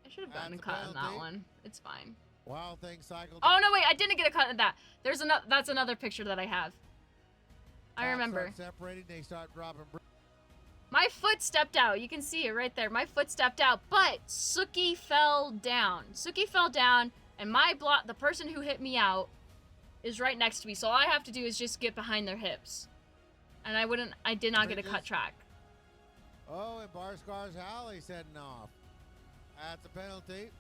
Speaker 2: I should have gotten a cut on that one. It's fine.
Speaker 4: Wild Thing cycled.
Speaker 2: Oh no, wait! I didn't get a cut of that. There's another. That's another picture that I have. I remember.
Speaker 4: Start separating. They start dropping.
Speaker 2: My foot stepped out. You can see it right there. My foot stepped out, but Suki fell down. Suki fell down, and the person who hit me out is right next to me. So all I have to do is just get behind their hips. And I did not get a cut track.
Speaker 4: Oh, and Barscar's Halley's heading off. That's a penalty.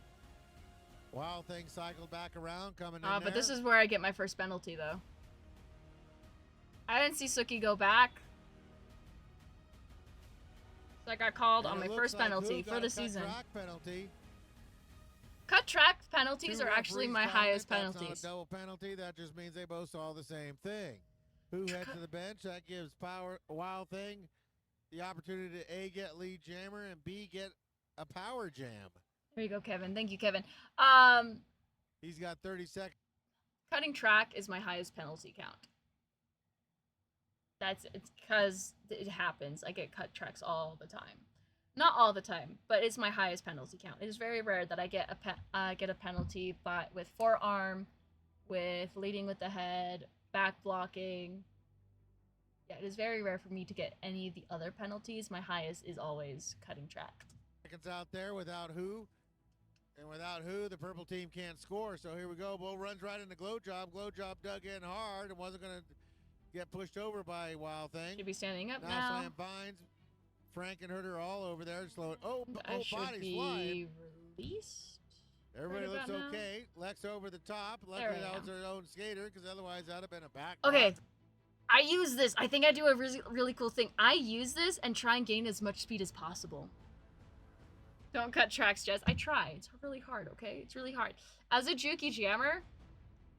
Speaker 4: Wild Thing cycled back around, coming in
Speaker 2: But this is where I get my first penalty, though. I didn't see Suki go back. So I got called on my first penalty for the season. Cut track penalties are actually my highest penalties.
Speaker 4: That's not a double penalty. That just means they both saw the same thing. Who heads to the bench? That gives Wild Thing the opportunity to A, get lead jammer, and B, get a power jam.
Speaker 2: There you go, Kevin. Thank you, Kevin.
Speaker 4: He's got 30 seconds.
Speaker 2: Cutting track is my highest penalty count. It's because it happens. I get cut tracks all the time. Not all the time, but it's my highest penalty count. It is very rare that I get a penalty with forearm, with leading with the head, back blocking. Yeah, it is very rare for me to get any of the other penalties. My highest is always cutting track.
Speaker 4: Seconds out there without who. And without who, the purple team can't score. So here we go. Bull runs right into Glowjob. Glowjob dug in hard and wasn't going to get pushed over by Wild Thing.
Speaker 2: Should be standing up now.
Speaker 4: Now slam Vines. Frankenherder all over there. Slow it. Oh, body's flying.
Speaker 2: Released.
Speaker 4: Everybody looks okay. Lex over the top. Luckily that was her own skater, because otherwise that would have been a back.
Speaker 2: Okay. I use this. I think I do a really, really cool thing. I use this and try and gain as much speed as possible. Don't cut tracks, Jess. I try. It's really hard, okay? It's really hard. As a Juki jammer,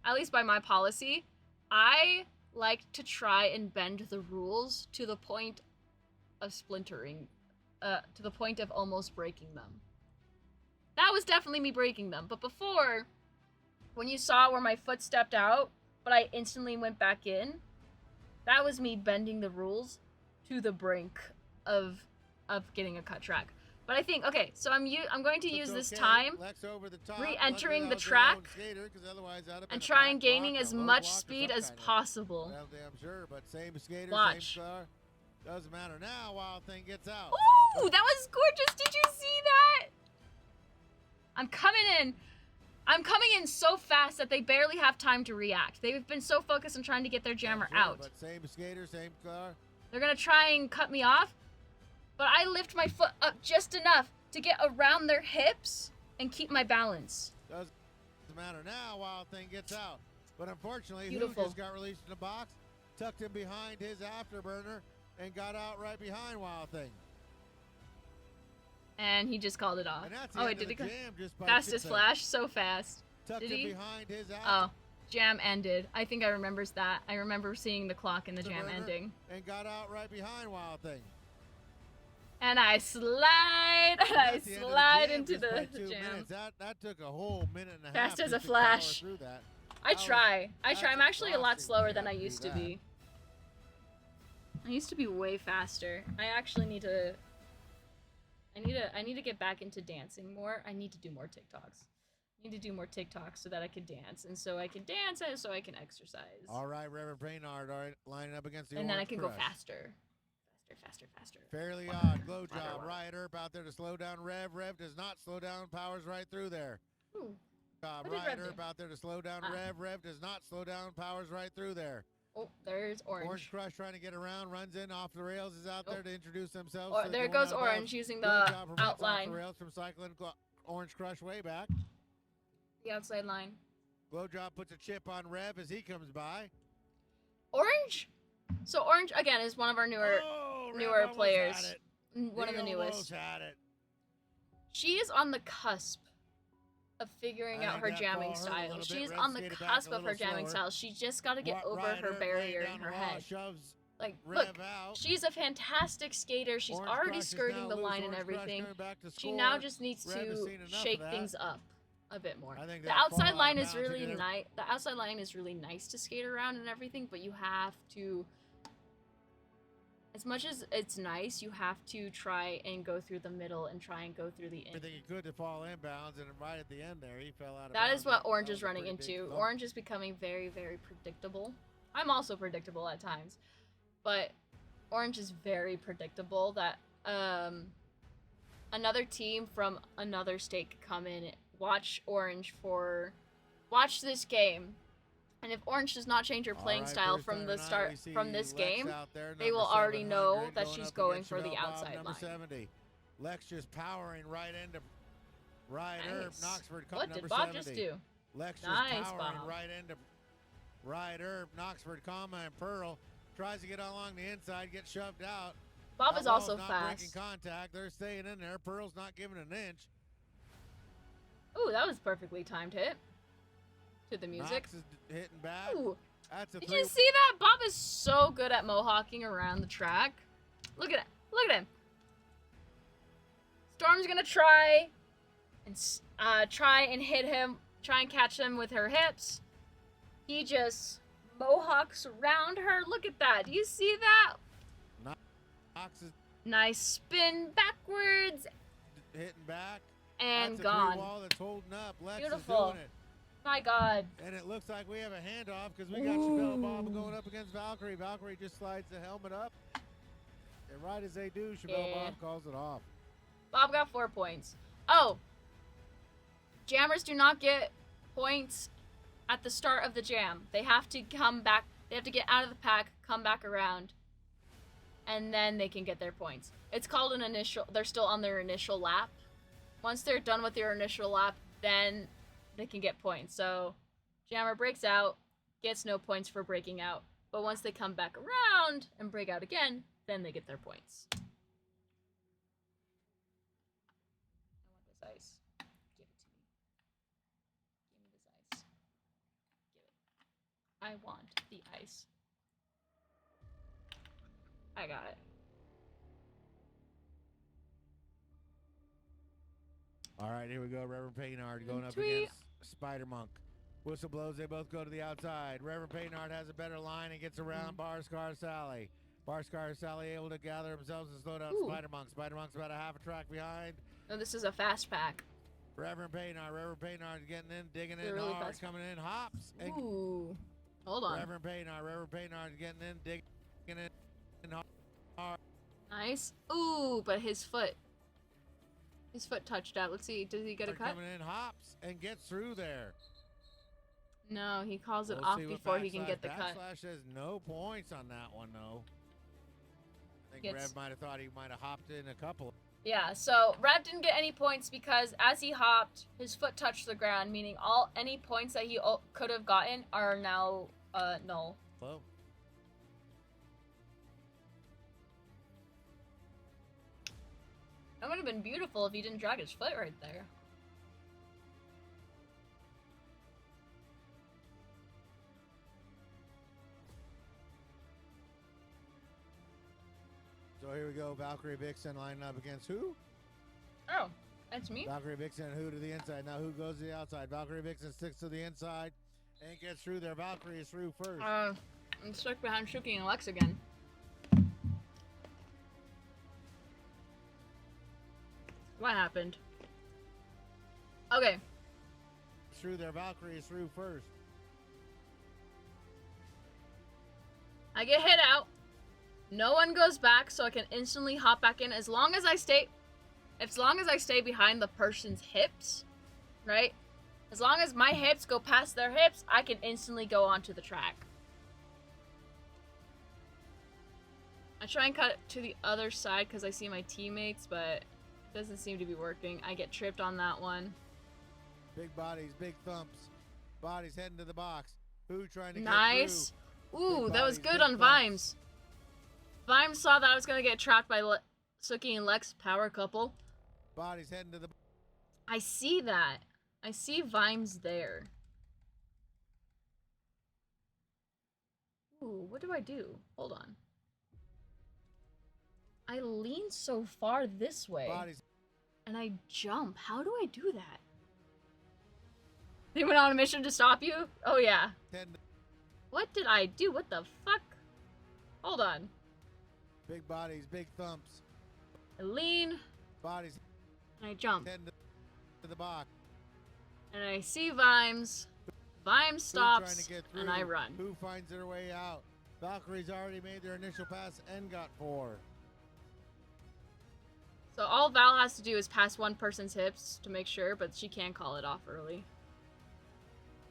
Speaker 2: at least by my policy, I like to try and bend the rules to the point of splintering to the point of almost breaking them. That was definitely me breaking them. But before, when you saw where my foot stepped out, but I instantly went back in, that was me bending the rules to the brink of getting a cut track. But I think, okay, so I'm going to use this time re-entering the track and trying gaining as much speed as possible. Watch.
Speaker 4: Doesn't matter now. Wild Thing gets out.
Speaker 2: Ooh, that was gorgeous. Did you see that? I'm coming in so fast that they barely have time to react. They've been so focused on trying to get their jammer out.
Speaker 4: But same skater, same car.
Speaker 2: They're gonna try and cut me off, but I lift my foot up just enough to get around their hips and keep my balance.
Speaker 4: Doesn't matter now. Wild Thing gets out. But unfortunately,
Speaker 2: Beautiful.
Speaker 4: Who just got released in the box, tucked him behind his afterburner, and got out right behind Wild Thing.
Speaker 2: And he just called it off.
Speaker 4: And that's the
Speaker 2: Oh,
Speaker 4: end
Speaker 2: it
Speaker 4: of
Speaker 2: did
Speaker 4: the
Speaker 2: it.
Speaker 4: jam just by
Speaker 2: Fastest
Speaker 4: chip
Speaker 2: flash, so fast.
Speaker 4: tucked
Speaker 2: Did
Speaker 4: him
Speaker 2: he?
Speaker 4: behind his
Speaker 2: Oh, jam ended. I think I remembers that. I remember seeing the clock and the jam
Speaker 4: afterburner
Speaker 2: ending.
Speaker 4: and got out right behind Wild Thing.
Speaker 2: And I slide, and I
Speaker 4: That's the end of the
Speaker 2: slide
Speaker 4: jam
Speaker 2: into
Speaker 4: just by
Speaker 2: the
Speaker 4: 2
Speaker 2: jam.
Speaker 4: minutes. That took a whole minute and a
Speaker 2: Fast
Speaker 4: half
Speaker 2: as a
Speaker 4: just to power
Speaker 2: flash.
Speaker 4: through that.
Speaker 2: I try.
Speaker 4: that's
Speaker 2: I'm actually a lot
Speaker 4: exhausting
Speaker 2: slower
Speaker 4: to
Speaker 2: than I
Speaker 4: have to do
Speaker 2: used to
Speaker 4: that.
Speaker 2: be. I used to be way faster. I actually need to. I need to get back into dancing more. I need to do more TikToks. I need to do more TikToks so that I can dance, and so I can dance, and so I can exercise.
Speaker 4: All right, Reverend Brainard, all right, lining up against the
Speaker 2: And then I
Speaker 4: Orange
Speaker 2: can
Speaker 4: Crush.
Speaker 2: go faster. Faster.
Speaker 4: Fairly odd. Glow
Speaker 2: Water,
Speaker 4: job.
Speaker 2: water.
Speaker 4: Riot Earp out there to slow down Rev. Rev does not slow down. Powers right through there.
Speaker 2: Ooh.
Speaker 4: Job.
Speaker 2: What did
Speaker 4: Riot
Speaker 2: Rev
Speaker 4: Earp
Speaker 2: do?
Speaker 4: out there to slow down
Speaker 2: Ah.
Speaker 4: Rev. Rev does not slow down. Powers right through there.
Speaker 2: Oh, there's
Speaker 4: Orange
Speaker 2: orange.
Speaker 4: Crush trying to get around. Runs in off the rails. Is out there to introduce themselves.
Speaker 2: Or,
Speaker 4: to the
Speaker 2: there
Speaker 4: going
Speaker 2: goes
Speaker 4: out of
Speaker 2: orange
Speaker 4: bounds.
Speaker 2: using
Speaker 4: Glow
Speaker 2: the
Speaker 4: job prevents off
Speaker 2: outline.
Speaker 4: the rails from cycling Orange Crush way back.
Speaker 2: The outside line.
Speaker 4: Glow job puts a chip on Rev as he comes by.
Speaker 2: Orange? So orange again is one of our newer
Speaker 4: Rev
Speaker 2: newer
Speaker 4: almost
Speaker 2: players.
Speaker 4: had it.
Speaker 2: One of
Speaker 4: He
Speaker 2: the
Speaker 4: almost
Speaker 2: newest.
Speaker 4: had it.
Speaker 2: She is on the cusp of figuring
Speaker 4: I
Speaker 2: out
Speaker 4: think
Speaker 2: her
Speaker 4: that
Speaker 2: jamming
Speaker 4: ball hurt a
Speaker 2: style.
Speaker 4: little bit.
Speaker 2: She's
Speaker 4: Rev
Speaker 2: on the
Speaker 4: skated back
Speaker 2: cusp
Speaker 4: a
Speaker 2: of her
Speaker 4: little
Speaker 2: jamming
Speaker 4: slower.
Speaker 2: style. She's just got to get over
Speaker 4: Riot
Speaker 2: her
Speaker 4: Earp
Speaker 2: barrier
Speaker 4: laying
Speaker 2: in
Speaker 4: down
Speaker 2: her
Speaker 4: the law,
Speaker 2: head.
Speaker 4: shoves
Speaker 2: Like,
Speaker 4: Rev
Speaker 2: look,
Speaker 4: out.
Speaker 2: she's a fantastic skater. She's
Speaker 4: Orange
Speaker 2: already
Speaker 4: Crush is
Speaker 2: skirting
Speaker 4: now
Speaker 2: the
Speaker 4: loose.
Speaker 2: line and
Speaker 4: Orange Crush
Speaker 2: everything.
Speaker 4: coming back to
Speaker 2: She now
Speaker 4: score.
Speaker 2: just needs
Speaker 4: Rev has
Speaker 2: to
Speaker 4: seen enough
Speaker 2: shake
Speaker 4: of that.
Speaker 2: things up a bit more.
Speaker 4: I think
Speaker 2: The
Speaker 4: that fall
Speaker 2: outside
Speaker 4: out
Speaker 2: line
Speaker 4: of
Speaker 2: is
Speaker 4: bounds
Speaker 2: really
Speaker 4: again.
Speaker 2: nice. The outside line is really nice to skate around and everything, but you have to. As much as it's nice, you have to try and go through the middle and try and go through the end.
Speaker 4: Everything he could to fall inbounds, and right at the end there, he fell out of
Speaker 2: That
Speaker 4: bounds.
Speaker 2: is what
Speaker 4: That
Speaker 2: Orange
Speaker 4: was
Speaker 2: is
Speaker 4: a
Speaker 2: running
Speaker 4: pretty big
Speaker 2: into.
Speaker 4: thump.
Speaker 2: Orange is becoming very, very predictable. I'm also predictable at times, but Orange is very predictable that another team from another state could come in, watch this game, and if Orange does not change her playing
Speaker 4: All right,
Speaker 2: style
Speaker 4: first
Speaker 2: from
Speaker 4: time
Speaker 2: the
Speaker 4: tonight,
Speaker 2: start
Speaker 4: we see
Speaker 2: from this
Speaker 4: Lex
Speaker 2: game,
Speaker 4: out there,
Speaker 2: they will
Speaker 4: number
Speaker 2: already
Speaker 4: 700,
Speaker 2: know that she's
Speaker 4: up
Speaker 2: going
Speaker 4: against
Speaker 2: for the
Speaker 4: Chanel Bob,
Speaker 2: outside
Speaker 4: number
Speaker 2: line.
Speaker 4: 70. Lex just powering right into Riot Earp,
Speaker 2: Nice.
Speaker 4: Knoxford,
Speaker 2: What
Speaker 4: number
Speaker 2: did Bob
Speaker 4: 70.
Speaker 2: just do?
Speaker 4: Lex just
Speaker 2: Nice,
Speaker 4: powering
Speaker 2: Bob.
Speaker 4: right into Riot Earp, Knoxford, and Pearl. Tries to get along the inside, gets shoved out.
Speaker 2: Bob
Speaker 4: That
Speaker 2: is
Speaker 4: wall's
Speaker 2: also
Speaker 4: not breaking
Speaker 2: fast.
Speaker 4: contact. They're staying in there. Pearl's not giving an inch.
Speaker 2: Ooh, that was perfectly timed hit to the music.
Speaker 4: Knox is hitting back.
Speaker 2: Ooh.
Speaker 4: That's a
Speaker 2: Did
Speaker 4: three.
Speaker 2: you see that? Bob is so good at mohawking around the track. Look at it. Look at him. Storm's gonna try and hit him, try and catch him with her hips. He just mohawks around her. Look at that. Do you see that?
Speaker 4: Knox is
Speaker 2: Nice spin backwards
Speaker 4: hitting back.
Speaker 2: and
Speaker 4: That's a
Speaker 2: gone.
Speaker 4: three wall that's holding up. Lex
Speaker 2: Beautiful.
Speaker 4: is doing it.
Speaker 2: My God.
Speaker 4: And it looks like we have a handoff because we got Chabelle Bob going up against Valkyrie. Valkyrie just slides the helmet up. And right as they do, Chabelle
Speaker 2: Yeah.
Speaker 4: Bob calls it off.
Speaker 2: Bob got 4 points. Oh. Jammers do not get points at the start of the jam. They have to come back. They have to get out of the pack, come back around, and then they can get their points. It's called an initial. They're still on their initial lap. Once they're done with their initial lap, then they can get points. So, jammer breaks out, gets no points for breaking out. But once they come back around and break out again, then they get their points. I want this ice. Give it to me. Give me this ice. Give it. I want the ice. I got it.
Speaker 4: All right, here we go. Reverend Paynard going up
Speaker 2: Tweet.
Speaker 4: against Spider Monk. Whistle blows. They both go to the outside. Reverend Paynard has a better line and gets around Barscar Sally. Barscar Sally able to gather themselves and slow down
Speaker 2: Ooh.
Speaker 4: Spider Monk. Spider Monk's about a half a track behind.
Speaker 2: No, this is a fast pack.
Speaker 4: Reverend Paynard getting in, digging in
Speaker 2: really
Speaker 4: hard,
Speaker 2: fast.
Speaker 4: coming in, hops. And
Speaker 2: Ooh. Hold on.
Speaker 4: Reverend Paynard getting in, digging in hard.
Speaker 2: Nice. Ooh, but his foot touched out. Let's see. Does he get a cut?
Speaker 4: Coming in, hops, and gets through there.
Speaker 2: No, he calls it
Speaker 4: We'll
Speaker 2: off
Speaker 4: see what
Speaker 2: before he can get the cut.
Speaker 4: Backslash has no points on that one, though. I think Rev might have thought he might have hopped in a couple.
Speaker 2: Yeah, so Rev didn't get any points because as he hopped, his foot touched the ground, meaning any points that he could have gotten are now null.
Speaker 4: Hello.
Speaker 2: That would have been beautiful if he didn't drag his foot right there.
Speaker 4: So here we go. Valkyrie Vixen lining up against who?
Speaker 2: Oh, that's me.
Speaker 4: Valkyrie Vixen and who to the inside. Now who goes to the outside? Valkyrie Vixen sticks to the inside and gets through there. Valkyrie is through first.
Speaker 2: I'm stuck behind Shuki and Lex again. What happened? Okay.
Speaker 4: Through there. Valkyrie is through first.
Speaker 2: I get hit out. No one goes back, so I can instantly hop back in as long as I stay behind the person's hips, right? As long as my hips go past their hips, I can instantly go onto the track. I try and cut to the other side because I see my teammates, but it doesn't seem to be working. I get tripped on that one.
Speaker 4: Big bodies, big thumps. Bodies heading to the box. Who trying to
Speaker 2: Nice.
Speaker 4: get through?
Speaker 2: Ooh,
Speaker 4: Big
Speaker 2: that was
Speaker 4: bodies,
Speaker 2: good
Speaker 4: big
Speaker 2: on
Speaker 4: thumps.
Speaker 2: Vimes. Vimes saw that I was gonna get trapped by Suki and Lex power couple.
Speaker 4: Bodies heading to the...
Speaker 2: I see that. I see Vimes there. Ooh, what do I do? Hold on. I lean so far this way.
Speaker 4: Bodies.
Speaker 2: And I jump. How do I do that? They went on a mission to stop you? Oh yeah.
Speaker 4: Heading to...
Speaker 2: What did I do? What the fuck? Hold on.
Speaker 4: Big bodies, big thumps.
Speaker 2: I lean.
Speaker 4: Bodies
Speaker 2: And I jump.
Speaker 4: heading to the box.
Speaker 2: And I see Vimes. Vimes
Speaker 4: Who
Speaker 2: stops.
Speaker 4: trying to get through?
Speaker 2: And I run.
Speaker 4: Who finds their way out? Valkyrie's already made their initial pass and got 4.
Speaker 2: So all Val has to do is pass one person's hips to make sure, but she can call it off early.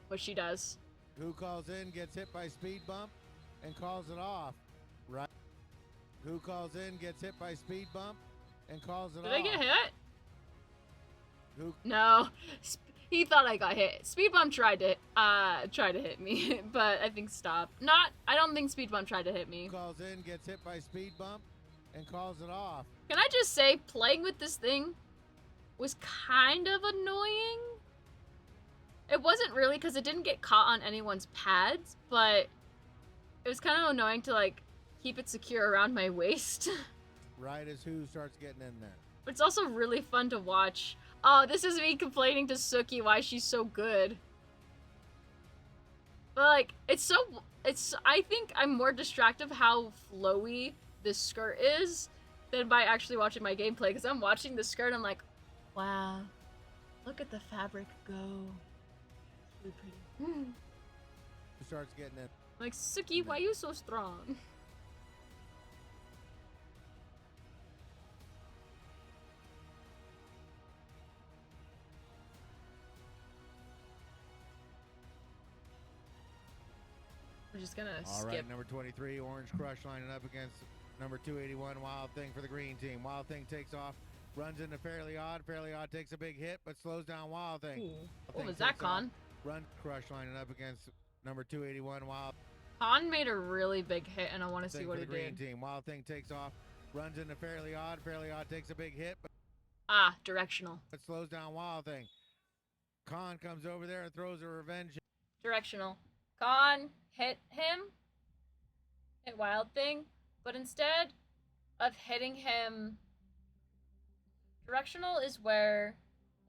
Speaker 2: Which she does.
Speaker 4: Who calls in, gets hit by speed bump, and calls it off. Right. Who calls in, gets hit by speed bump, and calls it
Speaker 2: Did
Speaker 4: off.
Speaker 2: I get hit?
Speaker 4: Who
Speaker 2: No. He thought I got hit. Speed Bump tried to hit me, but I think stopped. I don't think Speed Bump tried to hit me.
Speaker 4: calls in, gets hit by speed bump, and calls it off.
Speaker 2: Can I just say, playing with this thing was kind of annoying? It wasn't really, because it didn't get caught on anyone's pads, but it was kind of annoying to, like, keep it secure around my waist.
Speaker 4: Right as who starts getting in there.
Speaker 2: But it's also really fun to watch. Oh, this is me complaining to Suki why she's so good. But, like, I think I'm more distracted of how flowy this skirt is than by actually watching my gameplay, because I'm watching the skirt and I'm like, wow, look at the fabric go. It's really pretty.
Speaker 4: Who starts getting in?
Speaker 2: Like, Suki, why you so strong? We're just gonna
Speaker 4: All
Speaker 2: skip.
Speaker 4: right, number 23, Orange Crush lining up against number 281, Wild Thing for the green team. Wild Thing takes off, runs into Fairly Odd. Fairly Odd takes a big hit, but slows down Wild Thing.
Speaker 2: Ooh.
Speaker 4: Wild
Speaker 2: What
Speaker 4: Thing
Speaker 2: was that,
Speaker 4: takes off,
Speaker 2: Con?
Speaker 4: Run Crush lining up against number 281, Wild
Speaker 2: Con made a really big hit, and I want to see
Speaker 4: Thing
Speaker 2: what
Speaker 4: for
Speaker 2: he
Speaker 4: the green
Speaker 2: did.
Speaker 4: team. Wild Thing takes off, runs into Fairly Odd. Fairly Odd takes a big hit, but
Speaker 2: Ah, directional.
Speaker 4: slows down Wild Thing. Con comes over there and throws a revenge.
Speaker 2: Directional. Con hit him. Hit Wild Thing. But instead of hitting him... Directional is where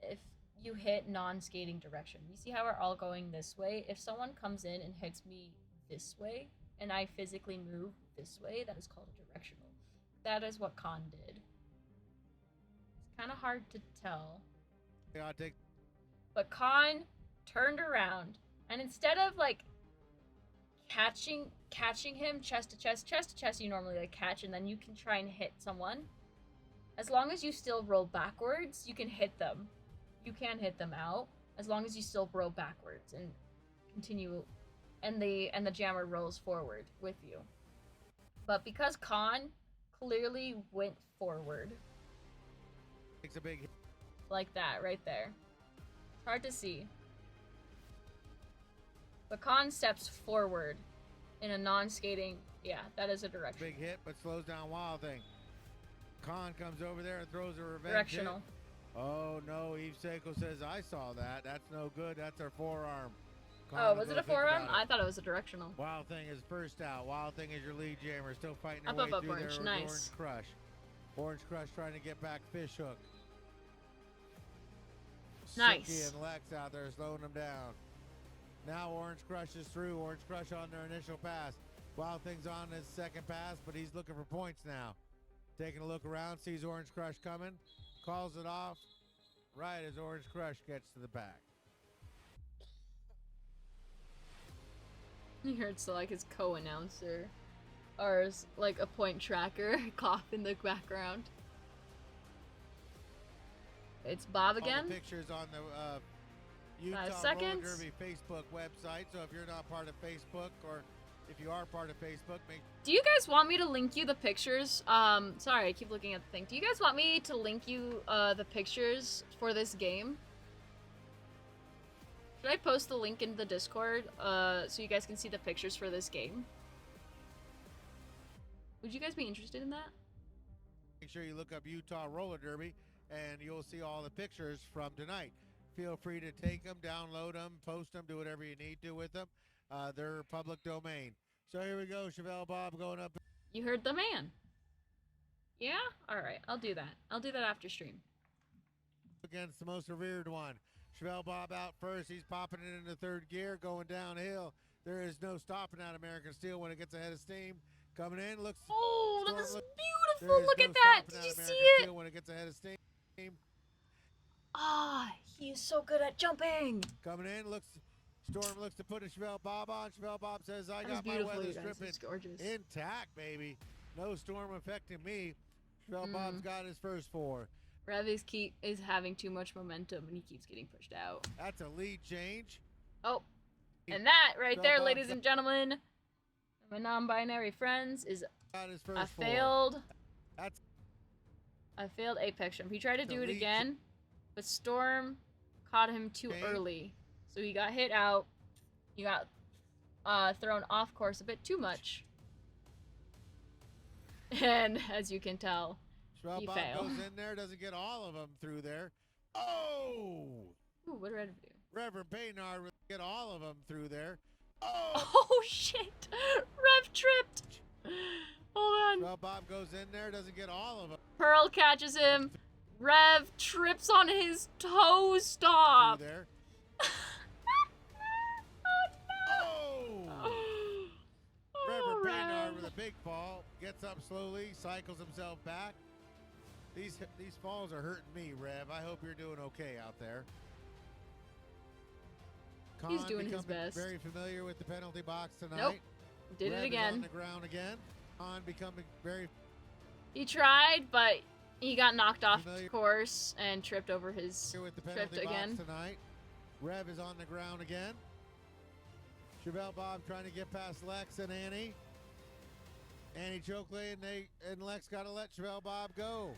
Speaker 2: if you hit non-skating direction. You see how we're all going this way? If someone comes in and hits me this way, and I physically move this way, that is called a directional. That is what Khan did. It's kind of hard to tell.
Speaker 4: Yeah,
Speaker 2: But Khan turned around, and instead of like catching him chest to chest, you normally like catch, and then you can try and hit someone. As long as you still roll backwards, you can hit them. You can hit them out as long as you still roll backwards and continue, and the jammer rolls forward with you. But because Khan clearly went forward,
Speaker 4: takes a big hit.
Speaker 2: Like that right there. It's hard to see. But Khan steps forward in a non-skating. Yeah, that is a direction.
Speaker 4: Big hit, but slows down Wild Thing. Khan comes over there and throws a revenge
Speaker 2: Directional.
Speaker 4: hit. Oh no, Eve Seiko says, I saw that. That's no good. That's her forearm. Khan
Speaker 2: Oh,
Speaker 4: will
Speaker 2: was
Speaker 4: go
Speaker 2: it a
Speaker 4: think
Speaker 2: forearm?
Speaker 4: about it.
Speaker 2: I thought it was a directional.
Speaker 4: Wild Thing is first out. Wild Thing is your lead jammer. Still fighting her
Speaker 2: Up,
Speaker 4: way
Speaker 2: up, up,
Speaker 4: through
Speaker 2: Orange.
Speaker 4: there with
Speaker 2: Nice.
Speaker 4: Orange Crush. Orange Crush trying to get back Fish Hook.
Speaker 2: Nice.
Speaker 4: Suki and Lex out there slowing them down. Now Orange Crush is through. Orange Crush on their initial pass. Wild Thing's on his second pass, but he's looking for points now. Taking a look around, sees Orange Crush coming, calls it off right as Orange Crush gets to the back.
Speaker 2: You heard so like his co-announcer, or his, like a point tracker cough in the background. It's Bob
Speaker 4: All
Speaker 2: again.
Speaker 4: the pictures on the Utah
Speaker 2: 5
Speaker 4: Roller
Speaker 2: seconds.
Speaker 4: Derby Facebook website. So if you're not part of Facebook, or if you are part of Facebook, make
Speaker 2: Do you guys want me to link you the pictures? Sorry, I keep looking at the thing. Do you guys want me to link you the pictures for this game? Should I post the link in the Discord so you guys can see the pictures for this game? Would you guys be interested in that?
Speaker 4: sure you look up Utah Roller Derby, and you'll see all the pictures from tonight. Feel free to take them, download them, post them, do whatever you need to with them. They're public domain. So here we go, Chevelle Bob going up
Speaker 2: You heard the man. Yeah? Alright, I'll do that. I'll do that after stream.
Speaker 4: against the most revered one. Chevelle Bob out first. He's popping it into third gear, going downhill. There is no stopping that American Steel when it gets ahead of steam. Coming in, looks.
Speaker 2: Oh,
Speaker 4: Storm
Speaker 2: that's
Speaker 4: look-
Speaker 2: beautiful! Look at that! Did you see it?
Speaker 4: Steel when it gets ahead of steam.
Speaker 2: Ah, he is so good at jumping!
Speaker 4: Coming in, looks. Storm looks to put a Chevelle Bob on. Chevelle Bob says, I
Speaker 2: That was
Speaker 4: got my
Speaker 2: beautiful,
Speaker 4: weather
Speaker 2: you guys.
Speaker 4: stripping
Speaker 2: It's gorgeous.
Speaker 4: intact, baby. No storm affecting me. Chevelle
Speaker 2: Mm.
Speaker 4: Bob's got his first four.
Speaker 2: Rev is having too much momentum and he keeps getting pushed out.
Speaker 4: That's a lead change.
Speaker 2: Oh, and that right there,
Speaker 4: Bob
Speaker 2: ladies
Speaker 4: got-
Speaker 2: and gentlemen, my non-binary friends, is
Speaker 4: Got his first
Speaker 2: a
Speaker 4: four.
Speaker 2: failed
Speaker 4: That's
Speaker 2: Apex jump. He tried to do it
Speaker 4: Delete.
Speaker 2: again, but Storm caught him too
Speaker 4: Okay.
Speaker 2: early. So he got hit out. He got thrown off course a bit too much. And as you can tell,
Speaker 4: Chevelle
Speaker 2: He
Speaker 4: Bob
Speaker 2: failed.
Speaker 4: goes in there, doesn't get all of them through there. Oh!
Speaker 2: ooh, what did Rev do?
Speaker 4: Reverend Paynard will get all of them through there. Oh!
Speaker 2: Oh shit! Rev tripped! Hold on.
Speaker 4: Chevelle Bob goes in there, doesn't get all of them
Speaker 2: Pearl catches him. Rev trips on his toe stop.
Speaker 4: through there.
Speaker 2: Oh no!
Speaker 4: Oh!
Speaker 2: Oh,
Speaker 4: Reverend Paynard
Speaker 2: Rev.
Speaker 4: with a big fall, gets up slowly, cycles himself back. These falls are hurting me, Rev. I hope you're doing okay out there.
Speaker 2: He's
Speaker 4: Khan
Speaker 2: doing his
Speaker 4: becoming
Speaker 2: best.
Speaker 4: Very familiar with the penalty box tonight.
Speaker 2: Nope. Did
Speaker 4: Rev
Speaker 2: it
Speaker 4: is on
Speaker 2: again.
Speaker 4: the ground again. Khan becoming very
Speaker 2: He tried, but he got knocked off
Speaker 4: Familiar-
Speaker 2: course and tripped over his.
Speaker 4: familiar with the
Speaker 2: Tripped
Speaker 4: penalty box
Speaker 2: again.
Speaker 4: tonight. Rev is on the ground again. Chevelle Bob trying to get past Lex and Annie. Annie Chokley and Lex got to let Chevelle Bob go.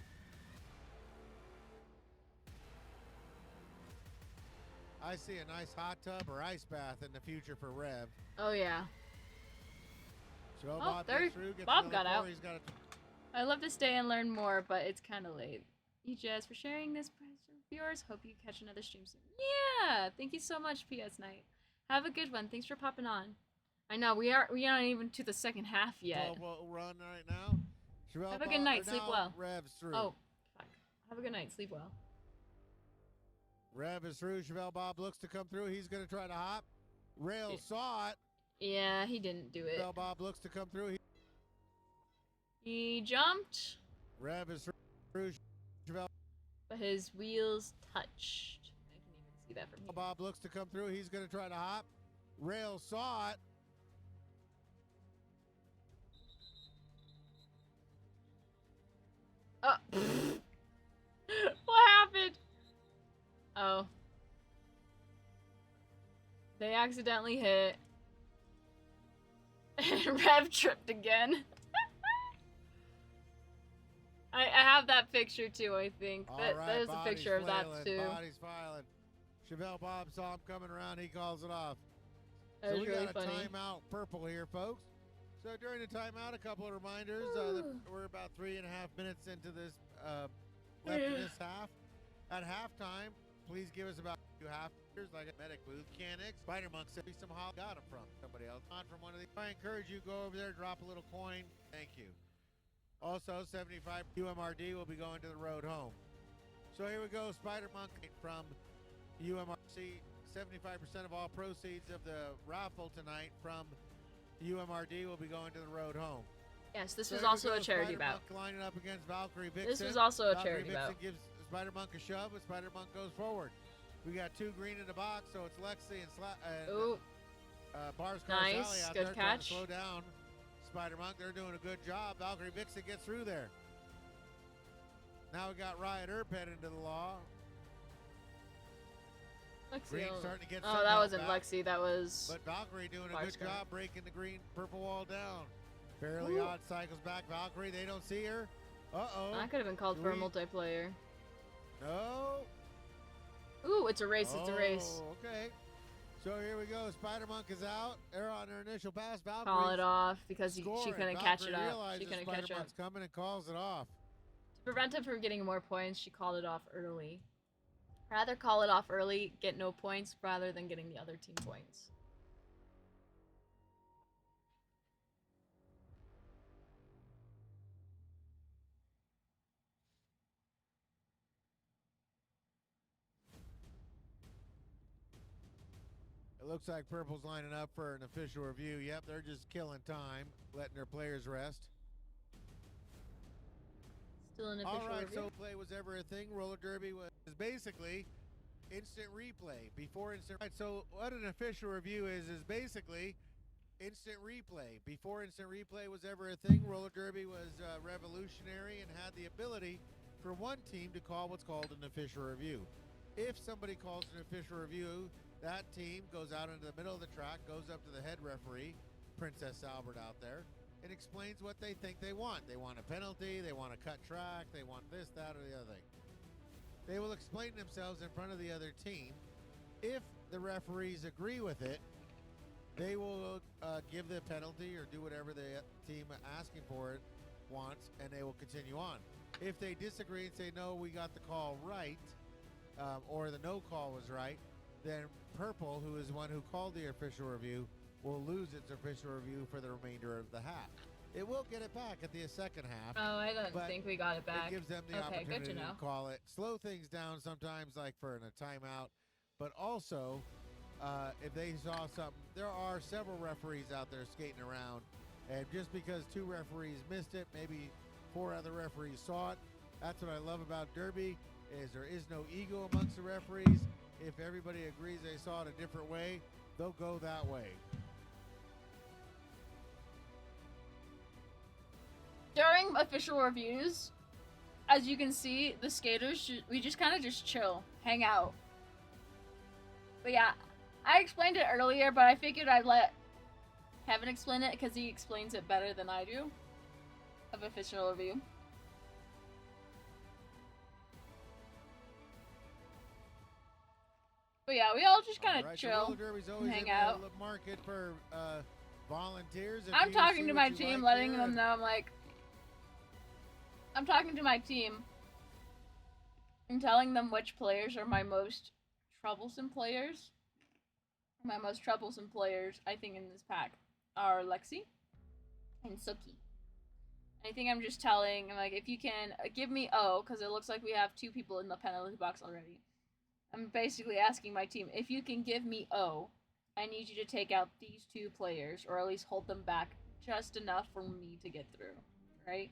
Speaker 4: I see a nice hot tub or ice bath in the future for Rev.
Speaker 2: Oh yeah.
Speaker 4: Chevelle
Speaker 2: Oh,
Speaker 4: Bob
Speaker 2: there
Speaker 4: gets through, gets
Speaker 2: Bob
Speaker 4: another
Speaker 2: got
Speaker 4: four.
Speaker 2: out.
Speaker 4: He's got a
Speaker 2: I love to stay and learn more, but it's kind of late. You Jazz for sharing this prize with viewers. Hope you catch another stream soon. Yeah, thank you so much, PS Night. Have a good one. Thanks for popping on. I know we aren't even to the second half yet.
Speaker 4: 12 run right now. Chevelle
Speaker 2: Have a
Speaker 4: Bob,
Speaker 2: good night.
Speaker 4: or
Speaker 2: Sleep
Speaker 4: now
Speaker 2: well.
Speaker 4: Rev's through.
Speaker 2: Oh, fuck. Have a good night. Sleep well.
Speaker 4: Rev is through. Chevelle Bob looks to come through. He's going to try to hop. Rail saw it.
Speaker 2: Yeah, he didn't do it.
Speaker 4: Chevelle Bob looks to come through.
Speaker 2: He jumped.
Speaker 4: Rev is through. Chevelle
Speaker 2: But his wheels touched. I can even see that from here.
Speaker 4: Bob looks to come through. He's going to try to hop. Rail saw it.
Speaker 2: Oh. What happened? Oh. They accidentally hit. And Rev tripped again. I have that picture too, I think. There's a picture of that too.
Speaker 4: Body's filing. Chevelle Bob saw him coming around. He calls it off.
Speaker 2: That was
Speaker 4: we
Speaker 2: really
Speaker 4: got
Speaker 2: funny.
Speaker 4: a timeout purple here, folks. So during the timeout, a couple of reminders. We're about 3.5 minutes into this left in this half. At halftime, please give us about 2 half years like a medic booth. Mechanics, Spider Monk said some how got him from somebody else. Not from one of these. I encourage you, go over there, drop a little coin. Thank you. Also, 75 UMRD will be going to the road home. So here we go, Spider Monk from UMRC. 75% of all proceeds of the raffle tonight from UMRD will be going to the road home.
Speaker 2: Yes, this was also a charity bout.
Speaker 4: Lining up against Valkyrie Vixen.
Speaker 2: This was also a
Speaker 4: Valkyrie
Speaker 2: charity
Speaker 4: Vixen
Speaker 2: bout.
Speaker 4: gives Spider Monk a shove, but Spider Monk goes forward. We got 2 green in the box, so it's Lexi and
Speaker 2: Ooh.
Speaker 4: Bars
Speaker 2: Nice,
Speaker 4: Sally out
Speaker 2: good
Speaker 4: there trying to
Speaker 2: catch.
Speaker 4: slow down Spider Monk. They're doing a good job. Valkyrie Vixen gets through there. Now we got Riot Earp heading to the law.
Speaker 2: Lexi.
Speaker 4: Green starting to get
Speaker 2: Oh,
Speaker 4: some
Speaker 2: that
Speaker 4: help
Speaker 2: wasn't
Speaker 4: back.
Speaker 2: Lexi. That was.
Speaker 4: But Valkyrie doing a
Speaker 2: Bars
Speaker 4: good job breaking the green purple wall down. Fairly Odd cycles back. Valkyrie, they don't see her. Uh-oh.
Speaker 2: That could have been called for a multiplayer.
Speaker 4: No.
Speaker 2: Ooh, it's a race. It's a race.
Speaker 4: Oh, okay. So here we go. Spider Monk is out. They're on their initial pass. Valkyrie
Speaker 2: Call it off because she
Speaker 4: scoring.
Speaker 2: couldn't catch it
Speaker 4: Valkyrie
Speaker 2: up.
Speaker 4: realizes
Speaker 2: She couldn't
Speaker 4: Spider
Speaker 2: catch up.
Speaker 4: Monk's coming and calls it off.
Speaker 2: To prevent him from getting more points, she called it off early. Rather call it off early, get no points, rather than getting the other team points.
Speaker 4: It looks like Purple's lining up for an official review. Yep, they're just killing time, letting their players rest.
Speaker 2: Still an official
Speaker 4: All right,
Speaker 2: review.
Speaker 4: so play was ever a thing. Roller derby was basically instant replay before instant. Right, so what an official review is basically instant replay. Before instant replay was ever a thing, roller derby was revolutionary and had the ability for one team to call what's called an official review. If somebody calls an official review, that team goes out into the middle of the track, goes up to the head referee, Princess Albert out there, and explains what they think they want. They want a penalty, they want to cut track, they want this, that, or the other thing. They will explain themselves in front of the other team. If the referees agree with it, they will give the penalty or do whatever the team asking for it wants, and they will continue on. If they disagree and say, no, we got the call right, or the no call was right, then Purple, who is the one who called the official review, will lose its official review for the remainder of the half. It will get it back at the second half.
Speaker 2: Oh, I don't think we got it back.
Speaker 4: It gives them the
Speaker 2: Okay, good
Speaker 4: opportunity
Speaker 2: to know.
Speaker 4: call it. Slow things down sometimes, like for a timeout. But also, if they saw something, there are several referees out there skating around. And just because 2 referees missed it, maybe 4 other referees saw it. That's what I love about Derby, is there is no ego amongst the referees. If everybody agrees they saw it a different way, they'll go that way.
Speaker 2: During official reviews, as you can see, the skaters, we just kind of just chill, hang out. But yeah, I explained it earlier, but I figured I'd let Kevin explain it because he explains it better than I do of official review. But yeah, we all just kind of
Speaker 4: Right,
Speaker 2: chill,
Speaker 4: so roller derby's always
Speaker 2: hang
Speaker 4: in
Speaker 2: out.
Speaker 4: the market for volunteers. If
Speaker 2: I'm
Speaker 4: you
Speaker 2: talking
Speaker 4: see
Speaker 2: to
Speaker 4: what
Speaker 2: my
Speaker 4: you
Speaker 2: team,
Speaker 4: like
Speaker 2: letting
Speaker 4: here,
Speaker 2: them know, I'm talking to my team. I'm telling them which players are my most troublesome players. My most troublesome players, I think, in this pack are Lexi and Suki. I think I'm just telling, like, if you can give me O, because it looks like we have 2 people in the penalty box already. I'm basically asking my team, if you can give me O, I need you to take out these 2 players, or at least hold them back just enough for me to get through, right?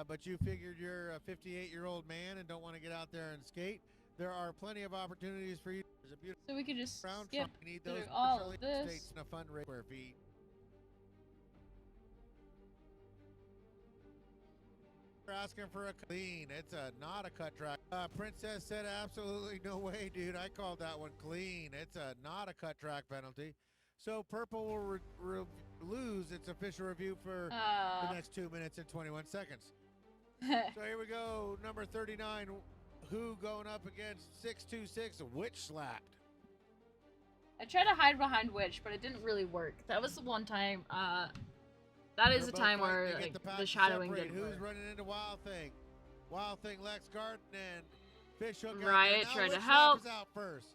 Speaker 4: But you figured you're a 58-year-old man and don't want to get out there and skate. There are plenty of opportunities for you. There's a beautiful
Speaker 2: So we could just
Speaker 4: round
Speaker 2: skip
Speaker 4: you need
Speaker 2: through
Speaker 4: those
Speaker 2: all
Speaker 4: commercial
Speaker 2: of this.
Speaker 4: states in a fundraiser square feet. We're asking for a clean. It's not a cut track. Princess said absolutely no way, dude. I called that one clean. It's not a cut track penalty. So purple will lose its official review for the next 2 minutes and 21 seconds. So here we go. Number 39, Who going up against 626, Witch Slapped.
Speaker 2: I tried to hide behind Witch, but it didn't really work. That was the one time, that is a time where, like, the shadowing didn't work.
Speaker 4: Who's running into Wild Thing? Wild Thing, Lex Garden, and Fish Hook.
Speaker 2: Riot tried to help.
Speaker 4: Out first.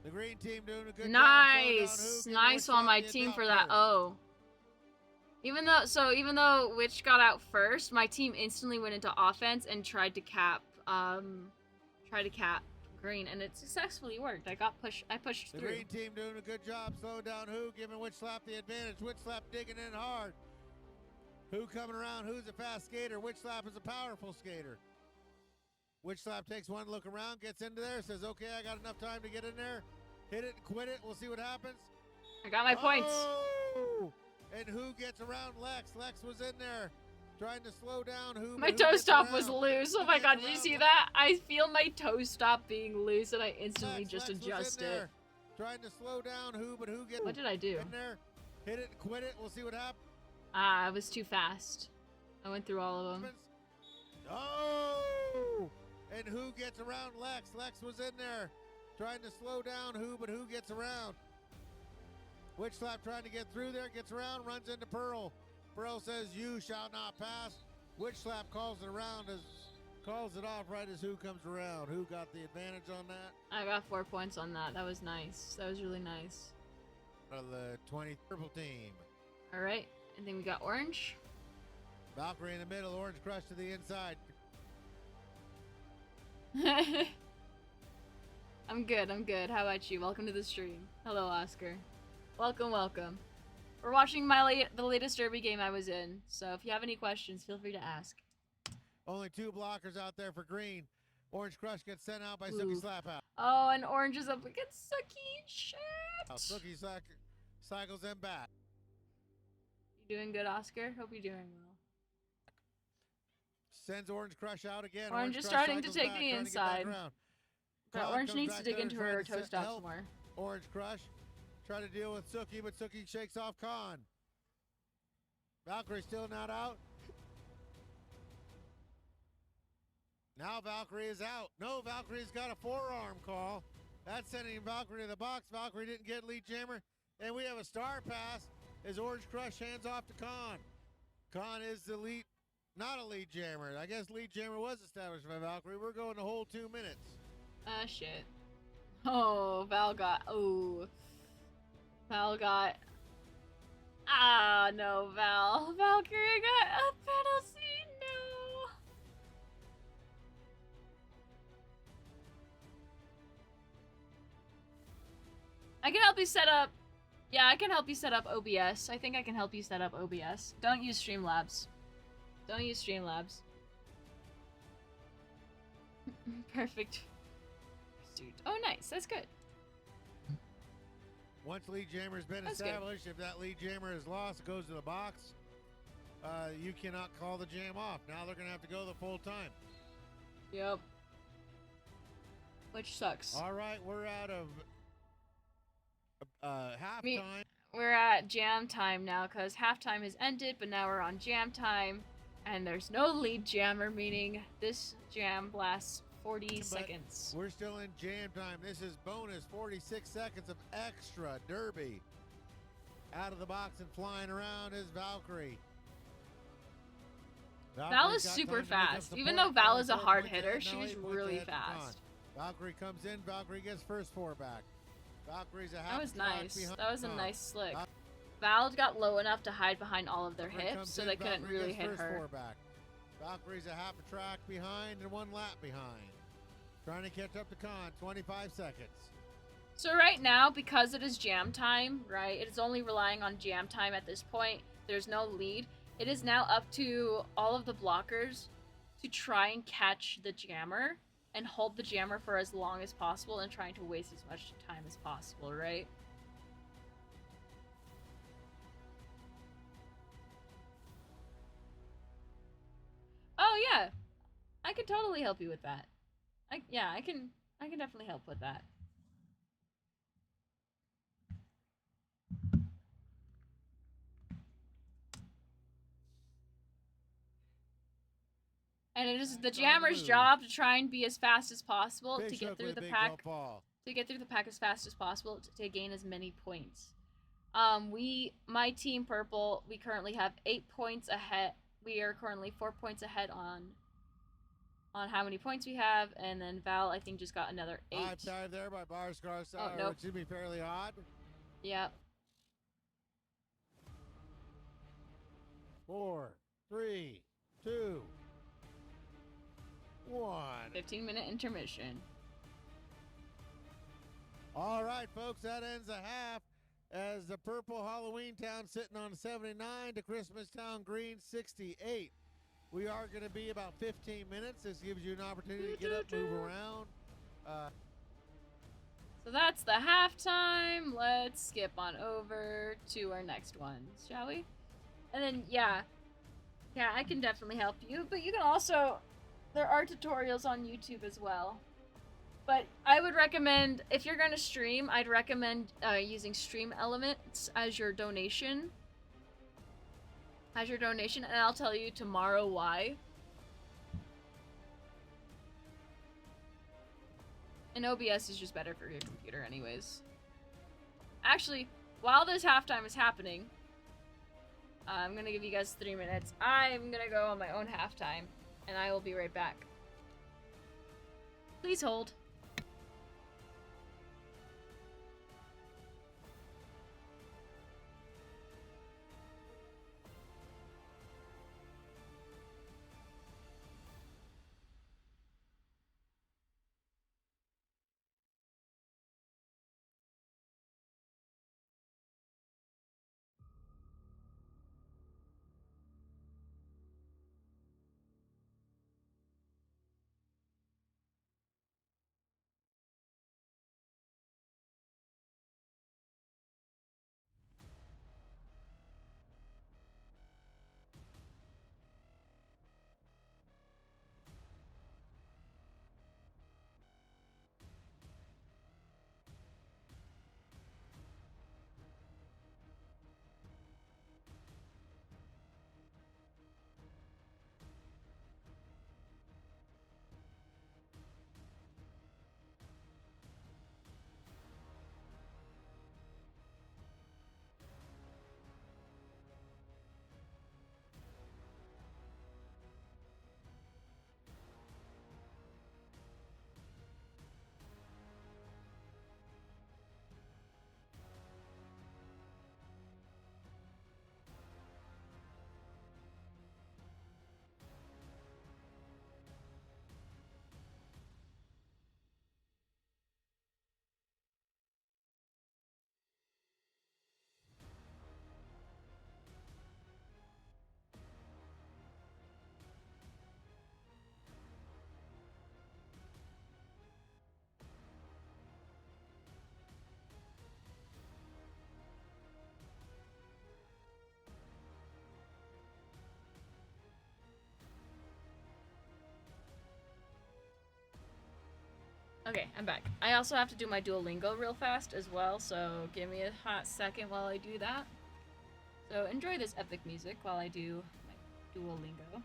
Speaker 4: The green team doing a good
Speaker 2: nice,
Speaker 4: job.
Speaker 2: Nice on my team for that. Oh, even though Witch got out first, my team instantly went into offense and tried to cap green, and it successfully worked. I pushed through.
Speaker 4: The green team doing a good job slowing down Who, giving Witch Slap the advantage. Witch Slap digging in hard. Who coming around? Who's a fast skater? Witch Slap is a powerful skater. Witch Slap takes one look around, gets into there, says, okay, I got enough time to get in there. Hit it, quit it, we'll see what happens.
Speaker 2: I got my points.
Speaker 4: And Who gets around Lex? Lex was in there, trying to slow down Who.
Speaker 2: My toe stop was loose. Oh my god, did you see that? I feel my toe stop being loose, and I instantly just adjust it.
Speaker 4: Trying to slow down Who, but Who gets
Speaker 2: What did I do?
Speaker 4: in there. Hit it, quit it, we'll see what happens.
Speaker 2: I was too fast. I went through all of them.
Speaker 4: Oh! And Who gets around Lex? Lex was in there, trying to slow down Who, but Who gets around? Witch Slap trying to get through there, gets around, runs into Pearl. Pearl says, you shall not pass. Witch Slap calls it off right as Who comes around. Who got the advantage on that?
Speaker 2: I got 4 points on that. That was nice. That was really nice.
Speaker 4: Out of the 20 purple team.
Speaker 2: Alright, and then we got orange.
Speaker 4: Valkyrie in the middle, Orange Crush to the inside.
Speaker 2: I'm good. How about you? Welcome to the stream. Hello, Oscar. Welcome. We're watching the latest derby game I was in, so if you have any questions, feel free to ask.
Speaker 4: Only 2 blockers out there for green. Orange Crush gets sent out by Sookie Slap out.
Speaker 2: Oh, and orange is up against Sookie. Shit.
Speaker 4: Sookie cycles them back.
Speaker 2: You doing good, Oscar? Hope you're doing well.
Speaker 4: Sends Orange Crush out again.
Speaker 2: Orange is starting to take the inside. But Orange needs to dig into her toe stops more.
Speaker 4: Orange Crush. Try to deal with Sookie, but Sookie shakes off Khan. Valkyrie still not out. Now Valkyrie is out. No, Valkyrie's got a forearm call. That's sending Valkyrie to the box. Valkyrie didn't get lead jammer. And we have a star pass as Orange Crush hands off to Khan. Khan is the lead, not a lead jammer. I guess lead jammer was established by Valkyrie. We're going the whole 2 minutes.
Speaker 2: Shit. Oh, Val got, no, Val. Valkyrie got a penalty, no. I can help you set up, I can help you set up OBS. I think I can help you set up OBS. Don't use Streamlabs. Perfect. Oh, nice. That's good.
Speaker 4: Once lead jammer has been established, if that lead jammer is lost, it goes to the box. You cannot call the jam off. Now they're going to have to go the full time.
Speaker 2: Yep. Which sucks.
Speaker 4: All right, we're out of halftime.
Speaker 2: We're at jam time now because halftime has ended, but now we're on jam time. And there's no lead jammer, meaning this jam lasts 40 seconds.
Speaker 4: We're still in jam time. This is bonus 46 seconds of extra derby. Out of the box and flying around is Valkyrie.
Speaker 2: Val is super fast. Even though Val is a hard hitter, she's really fast.
Speaker 4: Valkyrie comes in. Valkyrie gets first 4 back. Valkyrie's a half.
Speaker 2: That was nice. That was a nice slick. Val got low enough to hide behind all of their hips, so they couldn't really hit her.
Speaker 4: Valkyrie's a half a track behind and 1 lap behind. Trying to catch up to Con. 25 seconds.
Speaker 2: So right now, because it is jam time, right, it is only relying on jam time at this point. There's no lead. It is now up to all of the blockers to try and catch the jammer and hold the jammer for as long as possible and trying to waste as much time as possible, right? Oh yeah, I could totally help you with that. I can definitely help with that. And it is the jammer's job to try and be as fast as possible to get through the pack. To get through the pack as fast as possible to gain as many points. My team purple, we currently have 8 points ahead. We are currently 4 points ahead on how many points we have, and then Val, I think, just got another 8.
Speaker 4: High five there by Bars Cross,
Speaker 2: nope.
Speaker 4: which should be fairly odd.
Speaker 2: Yep.
Speaker 4: 4, 3, 2, 1.
Speaker 2: 15-minute intermission.
Speaker 4: All right, folks, that ends a half as the Purple Halloween Town sitting on 79 to Christmas Town Green 68. We are going to be about 15 minutes. This gives you an opportunity to get up, move around.
Speaker 2: So that's the halftime. Let's skip on over to our next ones, shall we? And then, yeah, I can definitely help you. But you can also, there are tutorials on YouTube as well. But I would recommend, if you're going to stream, I'd recommend using Stream Elements as your donation. And I'll tell you tomorrow why. And OBS is just better for your computer anyways. Actually, while this halftime is happening, I'm gonna give you guys 3 minutes. I'm gonna go on my own halftime, and I will be right back. Please hold. Okay, I'm back. I also have to do my Duolingo real fast as well, so give me a hot second while I do that. So enjoy this epic music while I do my Duolingo.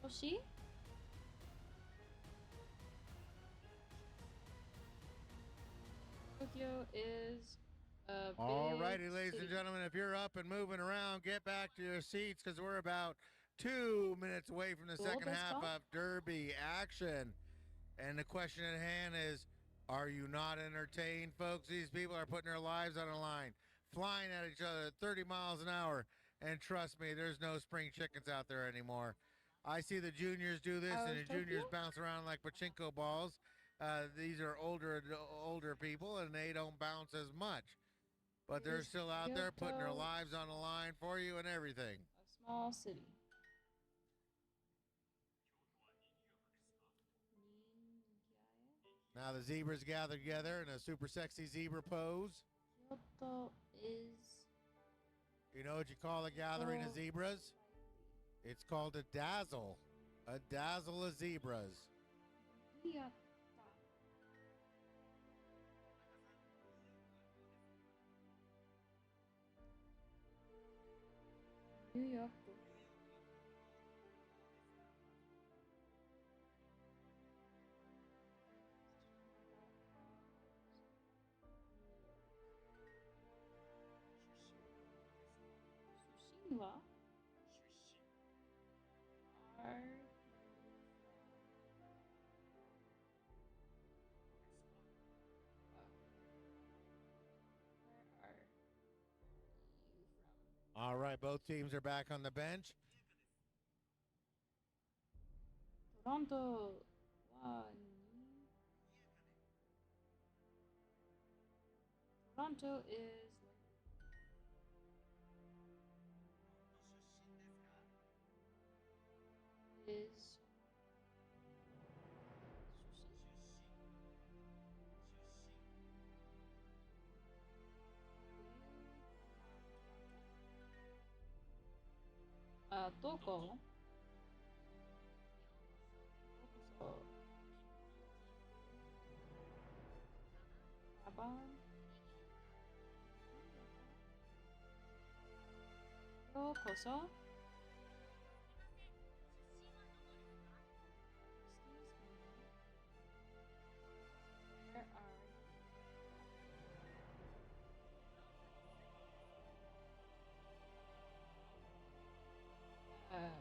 Speaker 2: Hoshi? Tokyo is a
Speaker 4: All righty,
Speaker 2: big
Speaker 4: ladies
Speaker 2: city.
Speaker 4: and gentlemen, if you're up and moving around, get back to your seats because we're about 2 minutes away from the second half of Derby action. And the question at hand is, are you not entertained, folks? These people are putting their lives on the line, flying at each other at 30 miles an hour, And trust me, there's no spring chickens out there anymore. I see the juniors do this, and the juniors bounce around like pachinko balls. These are older people, and they don't bounce as much. But they're still out there putting their lives on the line for you and everything.
Speaker 2: A small city.
Speaker 4: Now the zebras gather together in a super sexy zebra pose.
Speaker 2: Kyoto is.
Speaker 4: You know what you call a gathering of zebras? It's called a dazzle. A dazzle of zebras.
Speaker 2: New York. Sushiwa are
Speaker 4: All right, both teams are back on the bench.
Speaker 2: Toronto Toronto is Toko. Yokoso. Where are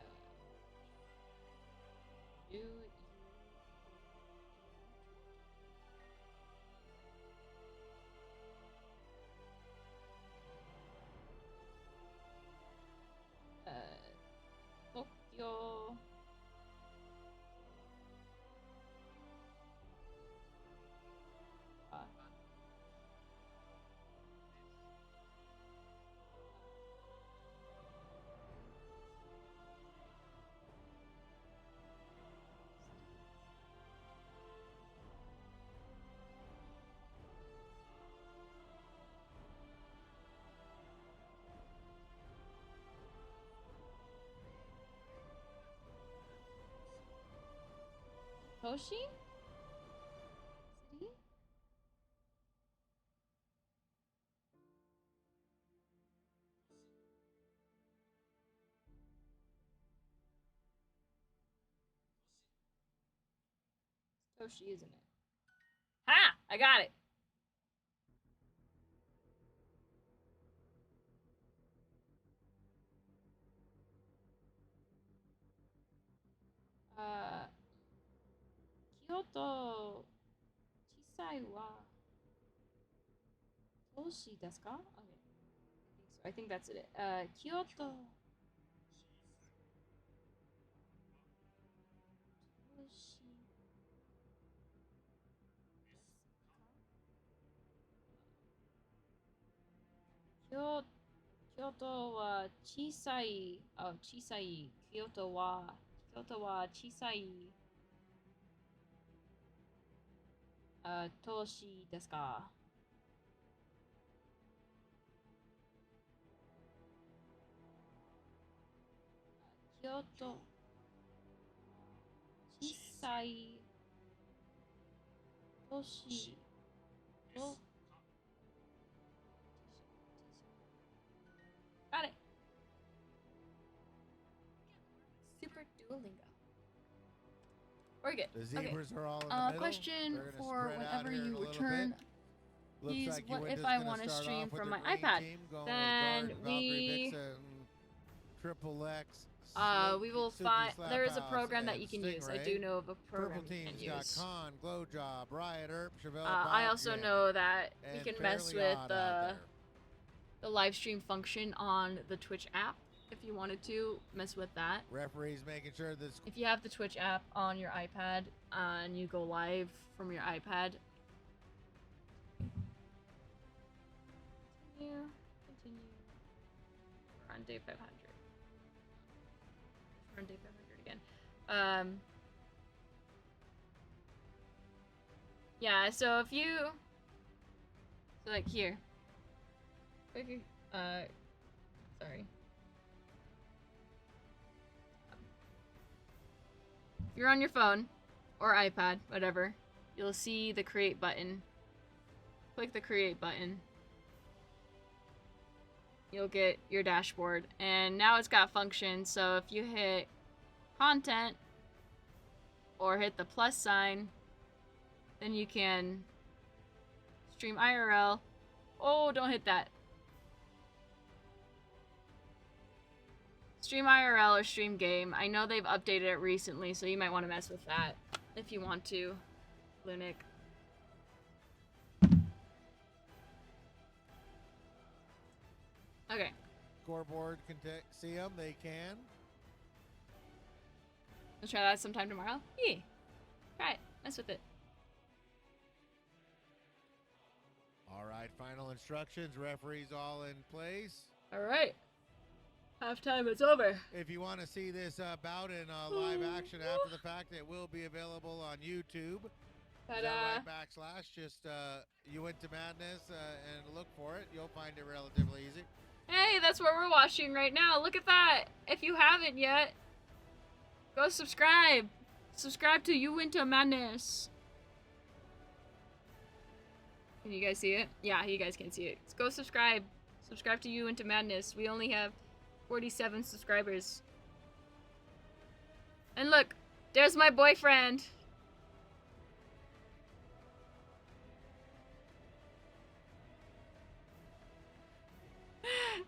Speaker 2: you? Tokyo. Toshi? City? It's Toshi, isn't it? Ha! I got it! Kyoto 小さいは Toshi ですか? Okay. I think that's it. Kyoto 京都は小さい、小さい、京都は小さい、都市ですか? Kyoto 小さい都市と Got it. Super Duolingo. We're good.
Speaker 4: The zebras are all in the middle.
Speaker 2: Question
Speaker 4: They're gonna
Speaker 2: for
Speaker 4: spread out
Speaker 2: whenever
Speaker 4: here in
Speaker 2: you
Speaker 4: a little
Speaker 2: return.
Speaker 4: bit. Looks
Speaker 2: Please,
Speaker 4: like
Speaker 2: what
Speaker 4: Uinta's
Speaker 2: if I
Speaker 4: gonna
Speaker 2: want to
Speaker 4: start
Speaker 2: stream
Speaker 4: off with
Speaker 2: from
Speaker 4: the
Speaker 2: my
Speaker 4: green
Speaker 2: iPad?
Speaker 4: team, going with
Speaker 2: Then
Speaker 4: Garden, Valkyrie,
Speaker 2: we
Speaker 4: Vixen, Triple X,
Speaker 2: we will
Speaker 4: Suki,
Speaker 2: find.
Speaker 4: Slap
Speaker 2: There is a
Speaker 4: House,
Speaker 2: program that
Speaker 4: and
Speaker 2: you can use. I
Speaker 4: Stingray.
Speaker 2: do know of a program
Speaker 4: Purple
Speaker 2: you can
Speaker 4: team's got
Speaker 2: use.
Speaker 4: Khan, Glowjob, Riot, Earp, Chevelle,
Speaker 2: I also know that we
Speaker 4: and
Speaker 2: can mess
Speaker 4: Fairly
Speaker 2: with
Speaker 4: Odd out there.
Speaker 2: the live stream function on the Twitch app. if you wanted to mess with that.
Speaker 4: Referees making sure this.
Speaker 2: If you have the Twitch app on your iPad and you go live from your iPad. Continue. We're on day 500. We're on day 500 again. Yeah, so if you, so like here. Sorry. If you're on your phone or iPad, whatever, you'll see the create button. Click the create button. You'll get your dashboard, and now it's got functions. So if you hit content or hit the plus sign, then you can stream IRL. Oh, don't hit that. Stream IRL or stream game. I know they've updated it recently, so you might want to mess with that if you want to, Lunic. Okay.
Speaker 4: Scoreboard can see them. They can.
Speaker 2: Let's try that sometime tomorrow. Yeah. Try it. Mess with it.
Speaker 4: All right. Final instructions. Referees all in place.
Speaker 2: All right. Halftime, it's over.
Speaker 4: If you want to see this bout in live action after the fact, it will be available on YouTube. Is that right, / just Unintamadness and look for it. You'll find it relatively easy.
Speaker 2: Hey, that's what we're watching right now. Look at that. If you haven't yet, go subscribe. Subscribe to Unintamadness. Can you guys see it? Yeah, you guys can see it. Go subscribe. Subscribe to Unintamadness. We only have 47 subscribers. And look, there's my boyfriend.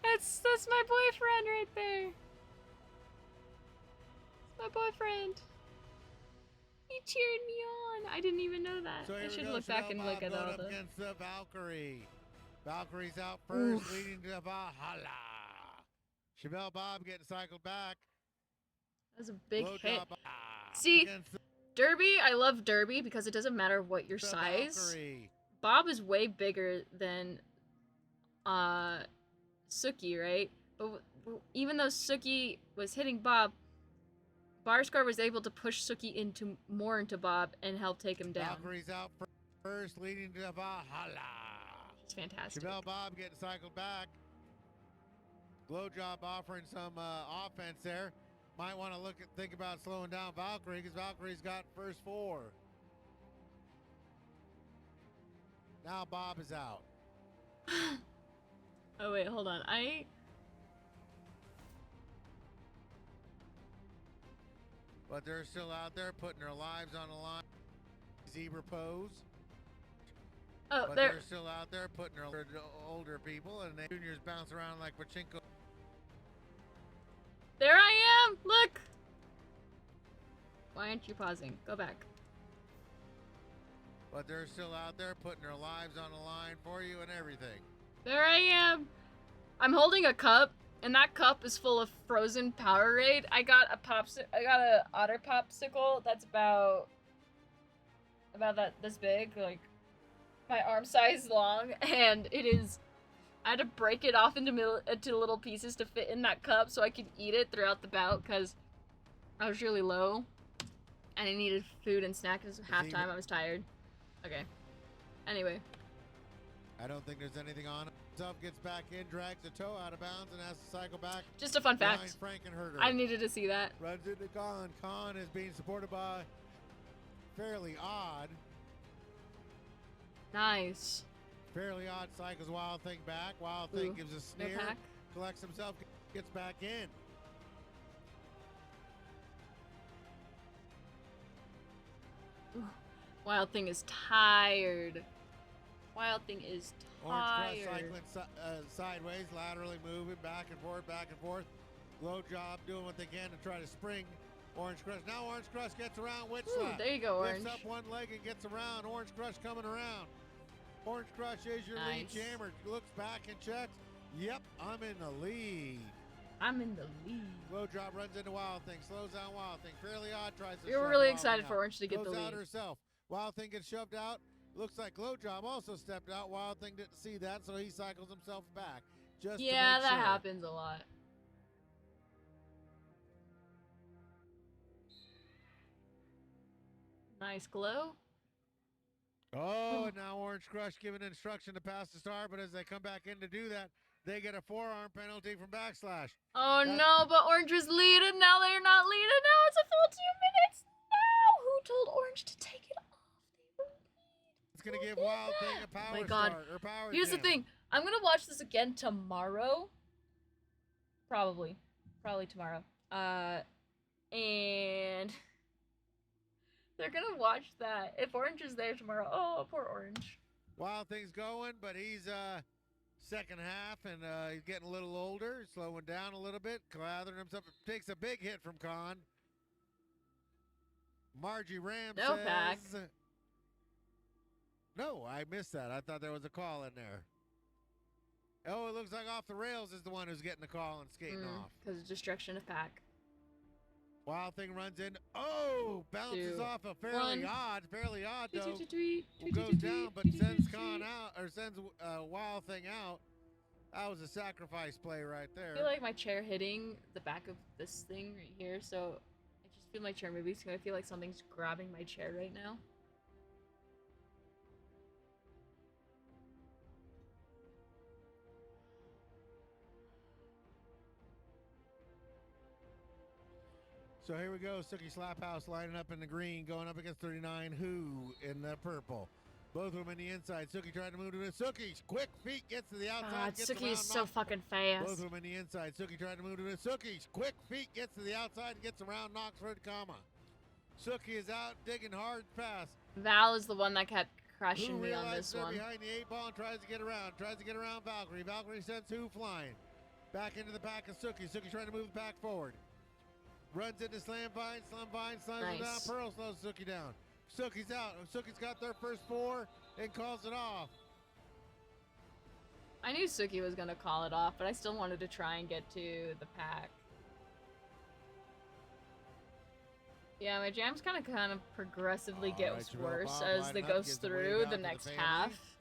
Speaker 2: That's my boyfriend right there. It's my boyfriend. He cheered me on. I didn't even know that.
Speaker 4: So
Speaker 2: I should look back and look at all the.
Speaker 4: Against the Valkyrie. Valkyrie's out first, leading to Valhalla. Chevelle Bob getting cycled back.
Speaker 2: That was a big hit. See, Derby, I love Derby because it doesn't matter what your size.
Speaker 4: Valkyrie.
Speaker 2: Bob is way bigger than Suki, right? But even though Suki was hitting Bob, Barscar was able to push Suki more into Bob and help take him down.
Speaker 4: Valkyrie's out first, leading to Valhalla.
Speaker 2: It's fantastic.
Speaker 4: Chevelle Bob getting cycled back. Glow job offering some offense there. Might want to think about slowing down Valkyrie because Valkyrie's got first 4. Now Bob is out.
Speaker 2: Oh wait, hold on.
Speaker 4: But they're still out there putting their lives on the line. Zebra pose.
Speaker 2: Oh,
Speaker 4: but
Speaker 2: they're
Speaker 4: still out there putting their older people, and the juniors bounce around like pachinko.
Speaker 2: There I am! Look! Why aren't you pausing? Go back.
Speaker 4: But they're still out there putting their lives on the line for you and everything.
Speaker 2: There I am! I'm holding a cup, and that cup is full of frozen Powerade. I got a otter popsicle that's about this big, like my arm size long, and it is. I had to break it off into little pieces to fit in that cup so I could eat it throughout the bout because I was really low and I needed food and snack because halftime I was tired. Okay. Anyway.
Speaker 4: I don't think there's anything on it. Up gets back in, drags the toe out of bounds, and has to cycle back.
Speaker 2: Just a fun fact. I needed to see that.
Speaker 4: Runs into Khan. Khan is being supported by Fairly Odd.
Speaker 2: Nice.
Speaker 4: Fairly Odd cycles Wild Thing back. Wild Thing gives a sneer,
Speaker 2: no pack.
Speaker 4: Collects himself, gets back in.
Speaker 2: Ooh. Wild Thing is tired. Wild Thing is
Speaker 4: Orange
Speaker 2: tired.
Speaker 4: Crush cycling sideways, laterally moving back and forth, back and forth. Glow job doing what they can to try to spring Orange Crush. Now Orange Crush gets around Witch Slap.
Speaker 2: There you go, Orange.
Speaker 4: Lifts up one leg and gets around. Orange Crush coming around. Orange Crush is your lead jammer. Looks back and checks. Yep, I'm in the lead.
Speaker 2: I'm in the lead.
Speaker 4: Glow Drop runs into Wild Thing, slows down Wild Thing. Fairly Odd tries to
Speaker 2: We were
Speaker 4: shove
Speaker 2: really
Speaker 4: Wild
Speaker 2: excited
Speaker 4: Thing
Speaker 2: for
Speaker 4: out.
Speaker 2: Orange to get the
Speaker 4: Goes out
Speaker 2: lead.
Speaker 4: herself. Wild Thing gets shoved out. Looks like Glow Drop also stepped out. Wild Thing didn't see that, so he cycles himself back. Just
Speaker 2: Yeah,
Speaker 4: to make
Speaker 2: that
Speaker 4: sure.
Speaker 2: happens a lot. Nice glow.
Speaker 4: Oh, and now Orange Crush giving instruction to pass the star, but as they come back in to do that, they get a forearm penalty from Backslash.
Speaker 2: Oh
Speaker 4: That-
Speaker 2: no, but Orange was leading. Now they're not leading. Now it's a full 2 minutes. No! Who told Orange to take it off? They were
Speaker 4: It's going to give
Speaker 2: did
Speaker 4: Wild Thing a
Speaker 2: that?
Speaker 4: power
Speaker 2: Oh my God.
Speaker 4: start, or power
Speaker 2: Here's the
Speaker 4: jam.
Speaker 2: thing. I'm gonna watch this again tomorrow. Probably tomorrow. And they're gonna watch that. If Orange is there tomorrow, oh, poor Orange.
Speaker 4: Wild Thing's going, but he's second half, and he's getting a little older, slowing down a little bit, clathering himself. Takes a big hit from Khan. Margie Ram
Speaker 2: No
Speaker 4: says...
Speaker 2: pack.
Speaker 4: No, I missed that. I thought there was a call in there. Oh, it looks like Off the Rails is the one who's getting the call and skating off.
Speaker 2: Because of destruction of pack.
Speaker 4: Wild Thing runs in. Oh, bounces
Speaker 2: Two,
Speaker 4: off a fairly
Speaker 2: one.
Speaker 4: odd though.
Speaker 2: Tweet.
Speaker 4: Goes down, but sends Khan out, or sends Wild Thing out. That was a sacrifice play right there.
Speaker 2: I feel like my chair hitting the back of this thing right here, so I just feel my chair moving, so I feel like something's grabbing my chair right now.
Speaker 4: So here we go. Suki Slaphouse lining up in the green, going up against 39 Who in the purple. Both of them in the inside. Suki trying to move to it. Suki's quick feet gets to the outside.
Speaker 2: God,
Speaker 4: Gets
Speaker 2: Suki
Speaker 4: around,
Speaker 2: is so
Speaker 4: knocks.
Speaker 2: fucking fast.
Speaker 4: Both of them in the inside. Suki trying to move to it. Suki's quick feet gets to the outside and gets around, knocks for the comma. Suki is out digging hard pass.
Speaker 2: Val is the one that kept
Speaker 4: Who
Speaker 2: crushing me on
Speaker 4: realizes
Speaker 2: this
Speaker 4: they're
Speaker 2: one.
Speaker 4: behind the 8 ball and tries to get around. Tries to get around Valkyrie. Valkyrie sends Who flying. Back into the back of Suki. Suki trying to move the pack forward. Runs into Slam Vine. Slam Vine slams him down.
Speaker 2: Nice.
Speaker 4: Pearl slows Suki down. Suki's out. Suki's got their first 4 and calls it off.
Speaker 2: I knew Suki was gonna call it off, but I still wanted to try and get to the pack. Yeah, my jams kind of progressively
Speaker 4: All right,
Speaker 2: gets
Speaker 4: Sherelle
Speaker 2: worse
Speaker 4: Bob
Speaker 2: as
Speaker 4: lining
Speaker 2: it
Speaker 4: up,
Speaker 2: goes
Speaker 4: gives the
Speaker 2: through
Speaker 4: wave out
Speaker 2: the
Speaker 4: to
Speaker 2: next
Speaker 4: family.
Speaker 2: half.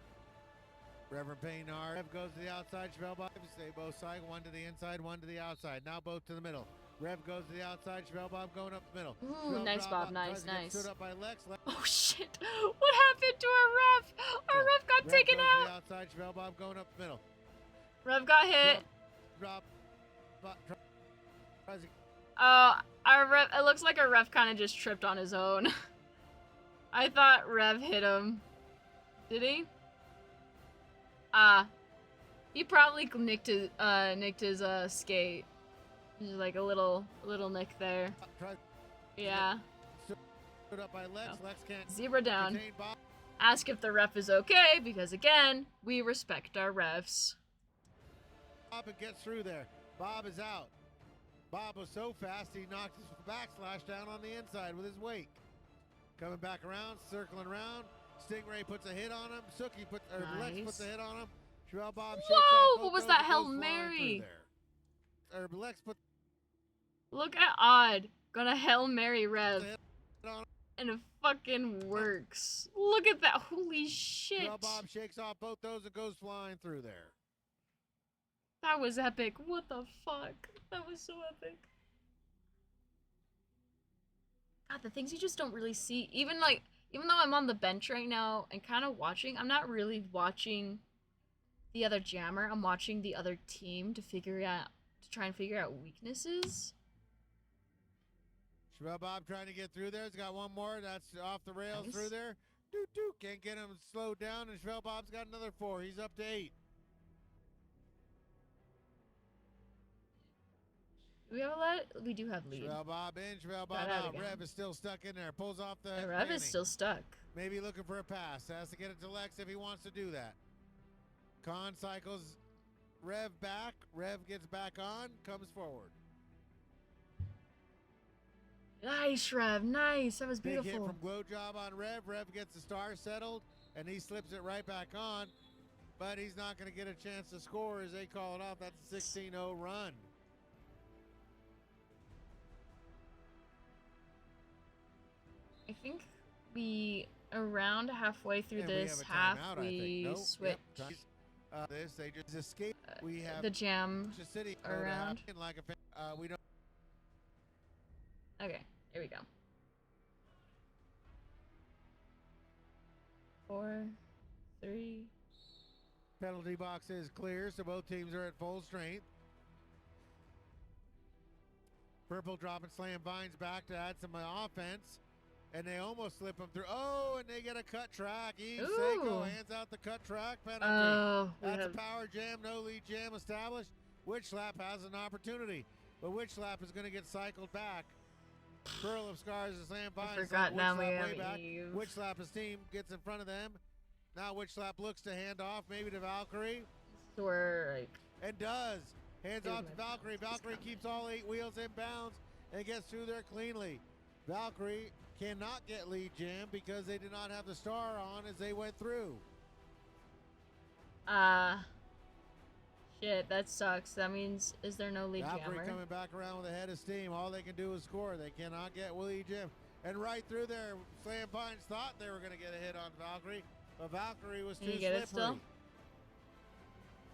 Speaker 4: Reverend Paynar. Rev goes to the outside. Chevelle Bob. They both side. One to the inside, one to the outside. Now both to the middle. Rev goes to the outside. Chevelle Bob going up the middle.
Speaker 2: Ooh,
Speaker 4: Chevelle
Speaker 2: nice, Bob.
Speaker 4: up,
Speaker 2: Nice,
Speaker 4: tries to get
Speaker 2: nice.
Speaker 4: stood up by Lex.
Speaker 2: Oh shit! What happened to our ref? Our ref got
Speaker 4: Rev
Speaker 2: taken
Speaker 4: goes to
Speaker 2: out.
Speaker 4: the outside. Chevelle Bob going up the middle.
Speaker 2: Rev got hit.
Speaker 4: Drop. Tries to
Speaker 2: Our ref. It looks like our ref kind of just tripped on his own. I thought Rev hit him. Did he? He probably nicked his skate. Just like a little nick there. Yeah.
Speaker 4: stood up by Lex.
Speaker 2: Oh.
Speaker 4: Lex can't
Speaker 2: Zebra down.
Speaker 4: contain Bob.
Speaker 2: Ask if the ref is okay, because again, we respect our refs.
Speaker 4: Bob and gets through there. Bob is out. Bob was so fast he knocked his backslash down on the inside with his weight. Coming back around, circling around. Stingray puts a hit on him. Suki puts, or Lex
Speaker 2: Nice.
Speaker 4: puts a hit on him. Sherelle Bob shakes
Speaker 2: Whoa,
Speaker 4: off
Speaker 2: what
Speaker 4: both
Speaker 2: was
Speaker 4: those
Speaker 2: that
Speaker 4: and
Speaker 2: Hail
Speaker 4: goes flying
Speaker 2: Mary?
Speaker 4: through there. Or Lex put
Speaker 2: Look at Odd. Gonna Hail Mary
Speaker 4: the
Speaker 2: Rev.
Speaker 4: hit on him.
Speaker 2: And it fucking works. Look at that. Holy shit.
Speaker 4: Sherelle Bob shakes off both those and goes flying through there.
Speaker 2: That was epic. What the fuck? That was so epic. God, the things you just don't really see. Even though I'm on the bench right now and kind of watching, I'm not really watching the other jammer. I'm watching the other team to try and figure out weaknesses.
Speaker 4: Sherelle Bob trying to get through there. He's got one more. That's off the rails
Speaker 2: Nice.
Speaker 4: through there. Doo-doo. Can't get him slowed down. And Sherelle Bob's got another 4. He's up to 8.
Speaker 2: Do we have a lead? We do have lead.
Speaker 4: Sherelle Bob in. Sherelle Bob
Speaker 2: Got out
Speaker 4: out.
Speaker 2: again.
Speaker 4: Rev is still stuck in there. Pulls off the
Speaker 2: The Rev is
Speaker 4: fanny.
Speaker 2: still stuck.
Speaker 4: Maybe looking for a pass. Has to get it to Lex if he wants to do that. Khan cycles Rev back. Rev gets back on. Comes forward.
Speaker 2: Nice, Rev. Nice. That was
Speaker 4: Big hit
Speaker 2: beautiful.
Speaker 4: from Glow Job on Rev. Rev gets the star settled, and he slips it right back on. But he's not going to get a chance to score as they call it off. That's a 16-0 run.
Speaker 2: think we around halfway through
Speaker 4: And
Speaker 2: this
Speaker 4: we have a
Speaker 2: half
Speaker 4: timeout, I think.
Speaker 2: we
Speaker 4: Nope.
Speaker 2: switch
Speaker 4: Yep. This they just escape. We have
Speaker 2: the jam
Speaker 4: the city
Speaker 2: around.
Speaker 4: like a we don't.
Speaker 2: Okay, here we go. 4, 3.
Speaker 4: Penalty box is clear, so both teams are at full strength. Purple dropping slam vines back to add some offense. And they almost slip them through. Oh, and they get a cut track. Eve Seiko hands out the cut track penalty.
Speaker 2: Oh,
Speaker 4: That's a power jam, no lead jam established. Witch Slap has an opportunity, but Witch Slap is going to get cycled back. Pearl of Scars and Slam Vines.
Speaker 2: I forgot now we have
Speaker 4: way back.
Speaker 2: Eve.
Speaker 4: Witch Slap, his team gets in front of them. Now Witch Slap looks to hand off, maybe to Valkyrie.
Speaker 2: So we're like,
Speaker 4: And does. Hands
Speaker 2: Dude,
Speaker 4: off to
Speaker 2: my
Speaker 4: Valkyrie.
Speaker 2: balance is
Speaker 4: Valkyrie
Speaker 2: coming.
Speaker 4: keeps all 8 wheels in bounds and gets through there cleanly. Valkyrie cannot get lead jam because they did not have the star on as they went through.
Speaker 2: shit, that sucks. That means, is there no lead
Speaker 4: Valkyrie
Speaker 2: jammer?
Speaker 4: coming back around with a head of steam. All they can do is score. They cannot get lead jam. And right through there, Slam Vines thought they were going to get a hit on Valkyrie, but Valkyrie was
Speaker 2: Can
Speaker 4: too
Speaker 2: you get
Speaker 4: slippery.
Speaker 2: it still?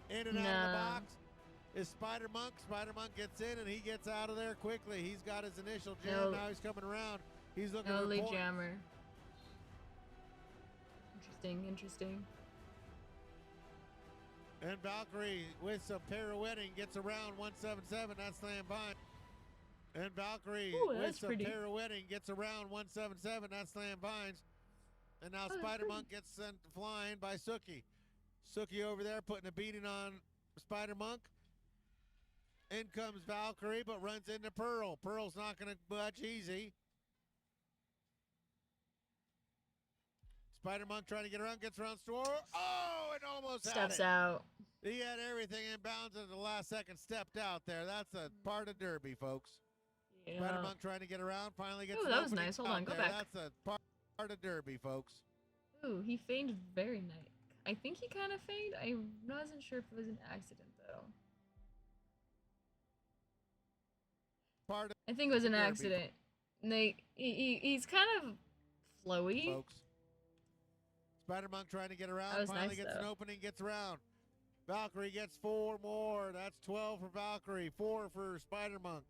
Speaker 4: In and out of the
Speaker 2: No.
Speaker 4: box is Spider Monk. Spider Monk gets in and he gets out of there quickly. He's got his initial jam.
Speaker 2: No.
Speaker 4: Now he's coming around. He's looking
Speaker 2: No
Speaker 4: for
Speaker 2: lead
Speaker 4: points.
Speaker 2: jammer. Interesting.
Speaker 4: And Valkyrie with some pirouetting gets around 177. That's Slam Vine. And Valkyrie
Speaker 2: Ooh,
Speaker 4: with
Speaker 2: that's
Speaker 4: some
Speaker 2: pretty.
Speaker 4: pirouetting gets around 177. That's Slam Vines. And now
Speaker 2: that's
Speaker 4: Spider
Speaker 2: pretty.
Speaker 4: Monk gets sent flying by Suki. Suki over there putting a beating on Spider Monk. In comes Valkyrie, but runs into Pearl. Pearl's not going to budge easy. Spider Monk trying to get around, gets around Store. Oh, and almost
Speaker 2: Steps
Speaker 4: had it.
Speaker 2: out.
Speaker 4: He had everything in bounds at the last second, stepped out there. That's a part of Derby, folks.
Speaker 2: Yeah.
Speaker 4: Spider Monk trying to get around, finally gets
Speaker 2: Ooh,
Speaker 4: an
Speaker 2: that was
Speaker 4: opening
Speaker 2: nice. Hold
Speaker 4: out
Speaker 2: on, go
Speaker 4: there.
Speaker 2: back.
Speaker 4: That's a part of Derby, folks.
Speaker 2: Ooh, he feigned very nice. I think he kind of feigned. I wasn't sure if it was an accident though.
Speaker 4: Part of
Speaker 2: I think it was an
Speaker 4: Derby.
Speaker 2: accident. And he's kind of flowy.
Speaker 4: folks. Spider Monk trying to get around,
Speaker 2: That was
Speaker 4: finally
Speaker 2: nice,
Speaker 4: gets an
Speaker 2: though.
Speaker 4: opening, gets around. Valkyrie gets 4 more. That's 12 for Valkyrie, 4 for Spider Monk.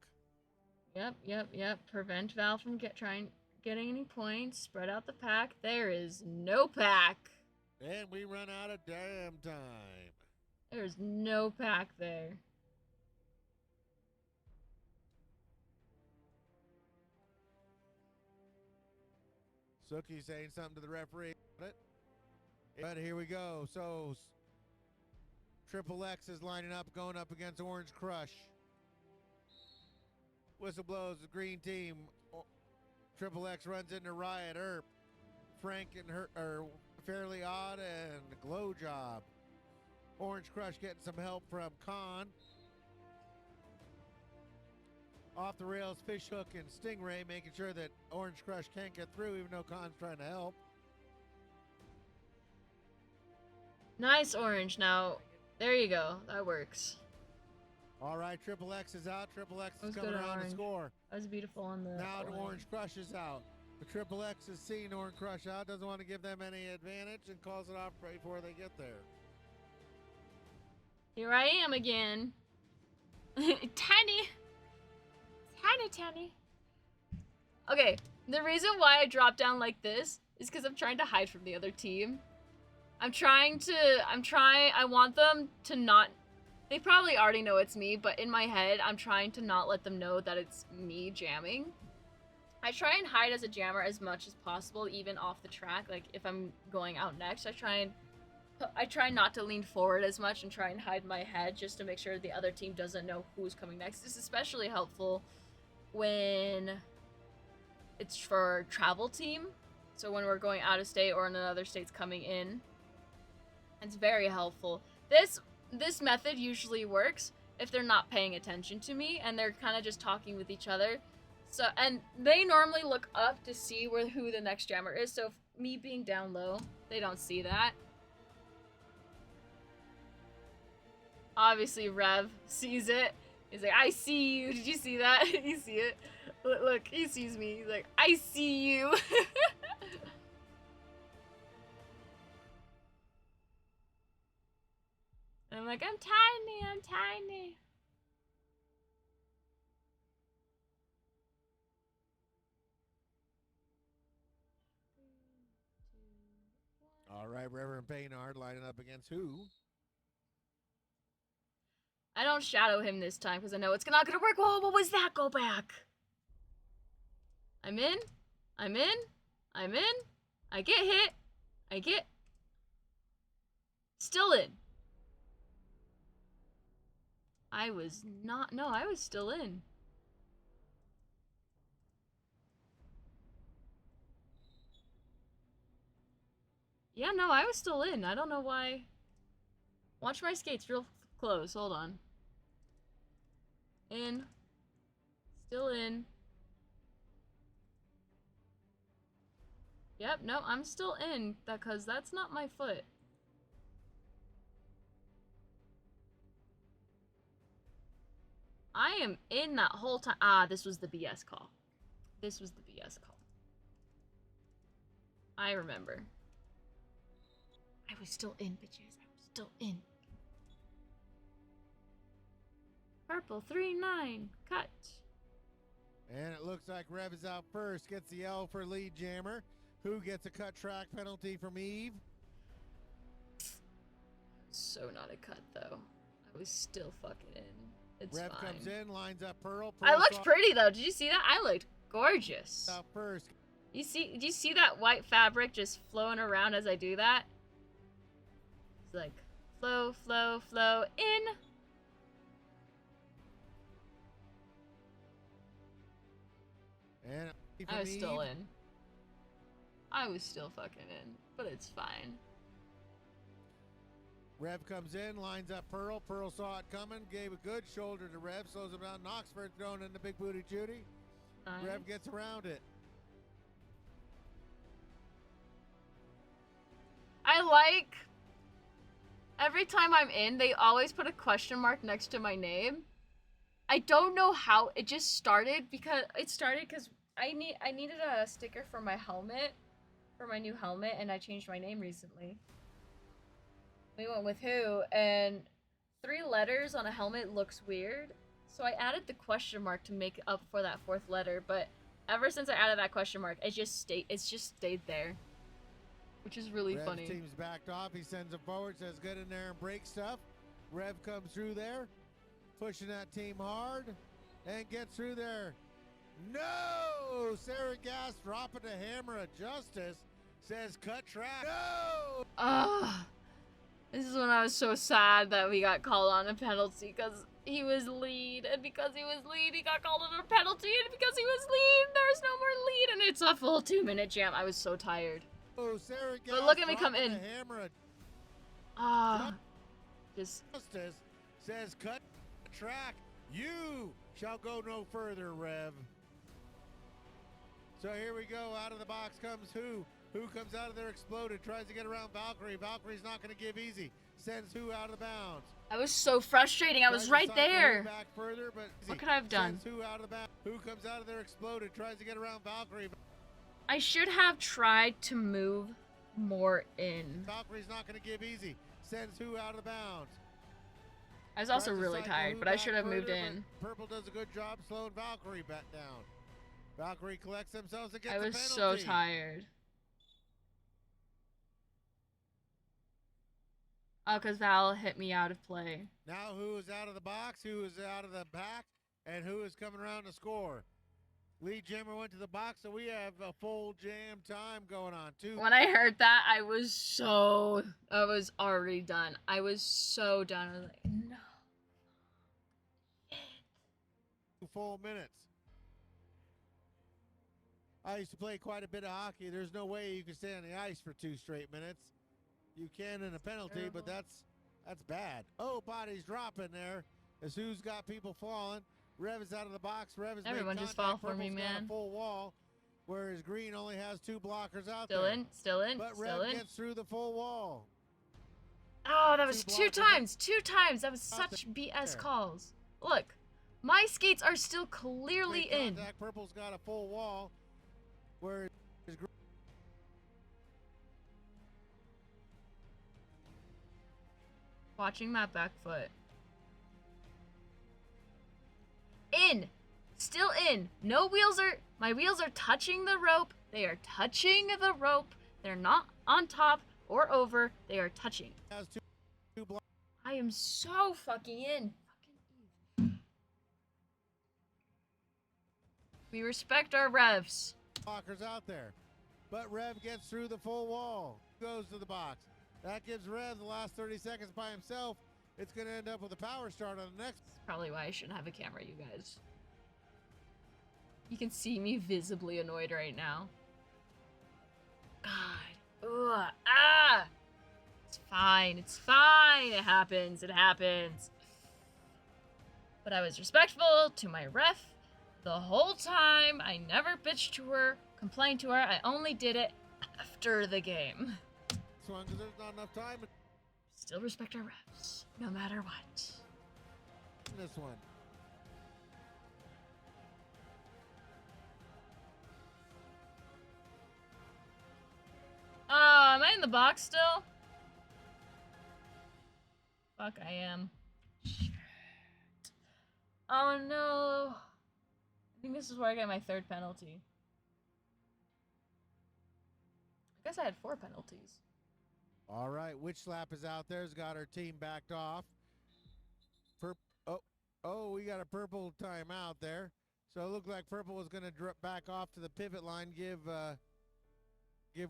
Speaker 2: Yep. Prevent Val from getting any points. Spread out the pack. There is no pack.
Speaker 4: And we run out of damn time.
Speaker 2: There's no pack there.
Speaker 4: Suki saying something to the referee. But here we go. So Triple X is lining up, going up against Orange Crush. Whistle blows the green team. Triple X runs into Riot, Earp, Frank and her are Fairly Odd and Glow Job. Orange Crush getting some help from Khan. Off the rails, Fishhook and Stingray making sure that Orange Crush can't get through, even though Khan's trying to help.
Speaker 2: Nice orange. Now, there you go. That works.
Speaker 4: All right, Triple X is out. Triple X
Speaker 2: That
Speaker 4: is
Speaker 2: was
Speaker 4: coming
Speaker 2: good,
Speaker 4: around to
Speaker 2: Orange.
Speaker 4: score.
Speaker 2: That was beautiful on the
Speaker 4: Now the
Speaker 2: line.
Speaker 4: Orange Crush is out. The Triple X has seen Orange Crush out, doesn't want to give them any advantage, and calls it off right before they get there.
Speaker 2: Here I am again. Tiny. Okay, the reason why I dropped down like this is because I'm trying to hide from the other team. I want them to not, they probably already know it's me, but in my head, I'm trying to not let them know that it's me jamming. I try and hide as a jammer as much as possible, even off the track. Like, if I'm going out next, I try not to lean forward as much and try and hide my head just to make sure the other team doesn't know who's coming next. This is especially helpful when it's for travel team. So when we're going out of state or another state's coming in, it's very helpful. This method usually works if they're not paying attention to me and they're kind of just talking with each other. So, and they normally look up to see who the next jammer is. So if me being down low, they don't see that. Obviously, Rev sees it. He's like, I see you. Did you see that? You see it? Look, he sees me. He's like, I see you. like, I'm tiny, I'm tiny.
Speaker 4: All right, Reverend Baynard lining up against who?
Speaker 2: I don't shadow him this time because I know it's not gonna work. Whoa, what was that? Go back. I'm in. I'm in. I'm in. I get hit. I get... Still in. I was not... No, I was still in. Yeah, no, I was still in. I don't know why. Watch my skates real close. Hold on. In. Still in. Yep, no, I'm still in because that's not my foot. I am in that whole time. Ah, this was the BS call. This was the BS call. I remember. I was still in, bitches. I was still in. Purple 3-9. Cut.
Speaker 4: And it looks like Rev is out first. Gets the L for lead jammer. Who gets a cut track penalty from Eve?
Speaker 2: So not a cut, though. I was still fucking in. It's
Speaker 4: Rev
Speaker 2: fine.
Speaker 4: comes in, lines up Pearl.
Speaker 2: I looked pretty, though. Did you see that? I looked gorgeous.
Speaker 4: Out first.
Speaker 2: Do you see that white fabric just flowing around as I do that? It's like, flow, flow, flow, in.
Speaker 4: And
Speaker 2: I was still in. I was still fucking in, but it's fine.
Speaker 4: Rev comes in, lines up Pearl. Pearl saw it coming, gave a good shoulder to Rev, slows him down. Knoxford thrown in the big booty Judy.
Speaker 2: Nice.
Speaker 4: Rev gets around it.
Speaker 2: I like, every time I'm in, they always put a question mark next to my name. I don't know how it just started because I needed a sticker for my helmet, for my new helmet, and I changed my name recently. We went with Who, and 3 letters on a helmet looks weird, so I added the question mark to make up for that 4th letter. But ever since I added that question mark, it's just stayed there, which is really
Speaker 4: Rev's
Speaker 2: funny.
Speaker 4: team's backed off. He sends him forward, says get in there and break stuff. Rev comes through there, pushing that team hard, and gets through there. No! Sarah Gass dropping the hammer of justice, says cut track. No!
Speaker 2: Ugh. This is when I was so sad that we got called on a penalty because he was lead, and because he was lead, he got called on a penalty, and because he was lead, there's no more lead, and it's a full 2-minute jam. I was so tired.
Speaker 4: Oh, Sarah Gass
Speaker 2: But look at me come
Speaker 4: dropping
Speaker 2: in.
Speaker 4: the hammer of
Speaker 2: Just
Speaker 4: justice, says cut track. You shall go no further, Rev. So here we go. Out of the box comes Who. Who comes out of there exploded, tries to get around Valkyrie. Valkyrie's not going to give easy. Sends Who out of the bounds.
Speaker 2: I was so frustrating. I was right there.
Speaker 4: Back further, but
Speaker 2: What could I have done?
Speaker 4: Sends Who out of the bounds. Who comes out of there exploded, tries to get around Valkyrie.
Speaker 2: I should have tried to move more in.
Speaker 4: Valkyrie's not going to give easy. Sends Who out of the bounds.
Speaker 2: I was also
Speaker 4: Tries to
Speaker 2: really
Speaker 4: cycle
Speaker 2: tired,
Speaker 4: Who
Speaker 2: but I
Speaker 4: back
Speaker 2: should have moved
Speaker 4: further,
Speaker 2: in.
Speaker 4: but Purple does a good job slowing Valkyrie back down. Valkyrie collects themselves and gets
Speaker 2: I
Speaker 4: a
Speaker 2: was so
Speaker 4: penalty.
Speaker 2: tired. Oh, because Val hit me out of play.
Speaker 4: Now Who is out of the box, Who is out of the back, and Who is coming around to score. Lead jammer went to the box, so we have a full jam time going on.
Speaker 2: When I heard that, I was already done. I was so done. I was like, no.
Speaker 4: 2 full minutes. I used to play quite a bit of hockey. There's no way you can stay on the ice for 2 straight minutes. You can in a penalty, but that's bad. Oh, bodies dropping there. As Who's got people falling. Rev is out of the box. Rev is
Speaker 2: Everyone
Speaker 4: made
Speaker 2: just
Speaker 4: contact.
Speaker 2: fall for me,
Speaker 4: Purple's got
Speaker 2: man.
Speaker 4: a full wall, whereas Green only has 2 blockers out
Speaker 2: Still
Speaker 4: there.
Speaker 2: still in,
Speaker 4: But
Speaker 2: still
Speaker 4: Rev
Speaker 2: in.
Speaker 4: gets through the full wall.
Speaker 2: Oh, that was
Speaker 4: 2
Speaker 2: 2
Speaker 4: blockers.
Speaker 2: 2 times. That was such BS calls. Look, my skates are still clearly
Speaker 4: Made
Speaker 2: in.
Speaker 4: contact. Purple's got a full wall, whereas
Speaker 2: Watching that back foot. In! Still in. No wheels are... My wheels are touching the rope. They are touching the rope. They're not on top or over. They are touching.
Speaker 4: Has two
Speaker 2: I am so fucking in. We respect our revs.
Speaker 4: blockers out there. But Rev gets through the full wall. Goes to the box. That gives Rev the last 30 seconds by himself. It's going to end up with a power start on the next.
Speaker 2: That's probably why I shouldn't have a camera, you guys. You can see me visibly annoyed right now. God. Ugh. Ah! It's fine. It's fine. It happens. It happens. But I was respectful to my ref the whole time. I never bitched to her, complained to her. I only did it after the game.
Speaker 4: This one, because there's not enough time.
Speaker 2: Still respect our refs, no matter what.
Speaker 4: This one.
Speaker 2: Oh, am I in the box still? Fuck, I am. Shit. Oh no. I think this is where I get my third penalty. I guess I had 4 penalties.
Speaker 4: All right, Witch Slap is out there. Has got her team backed off. Oh, we got a purple timeout there. So it looked like purple was going to drip back off to the pivot line, give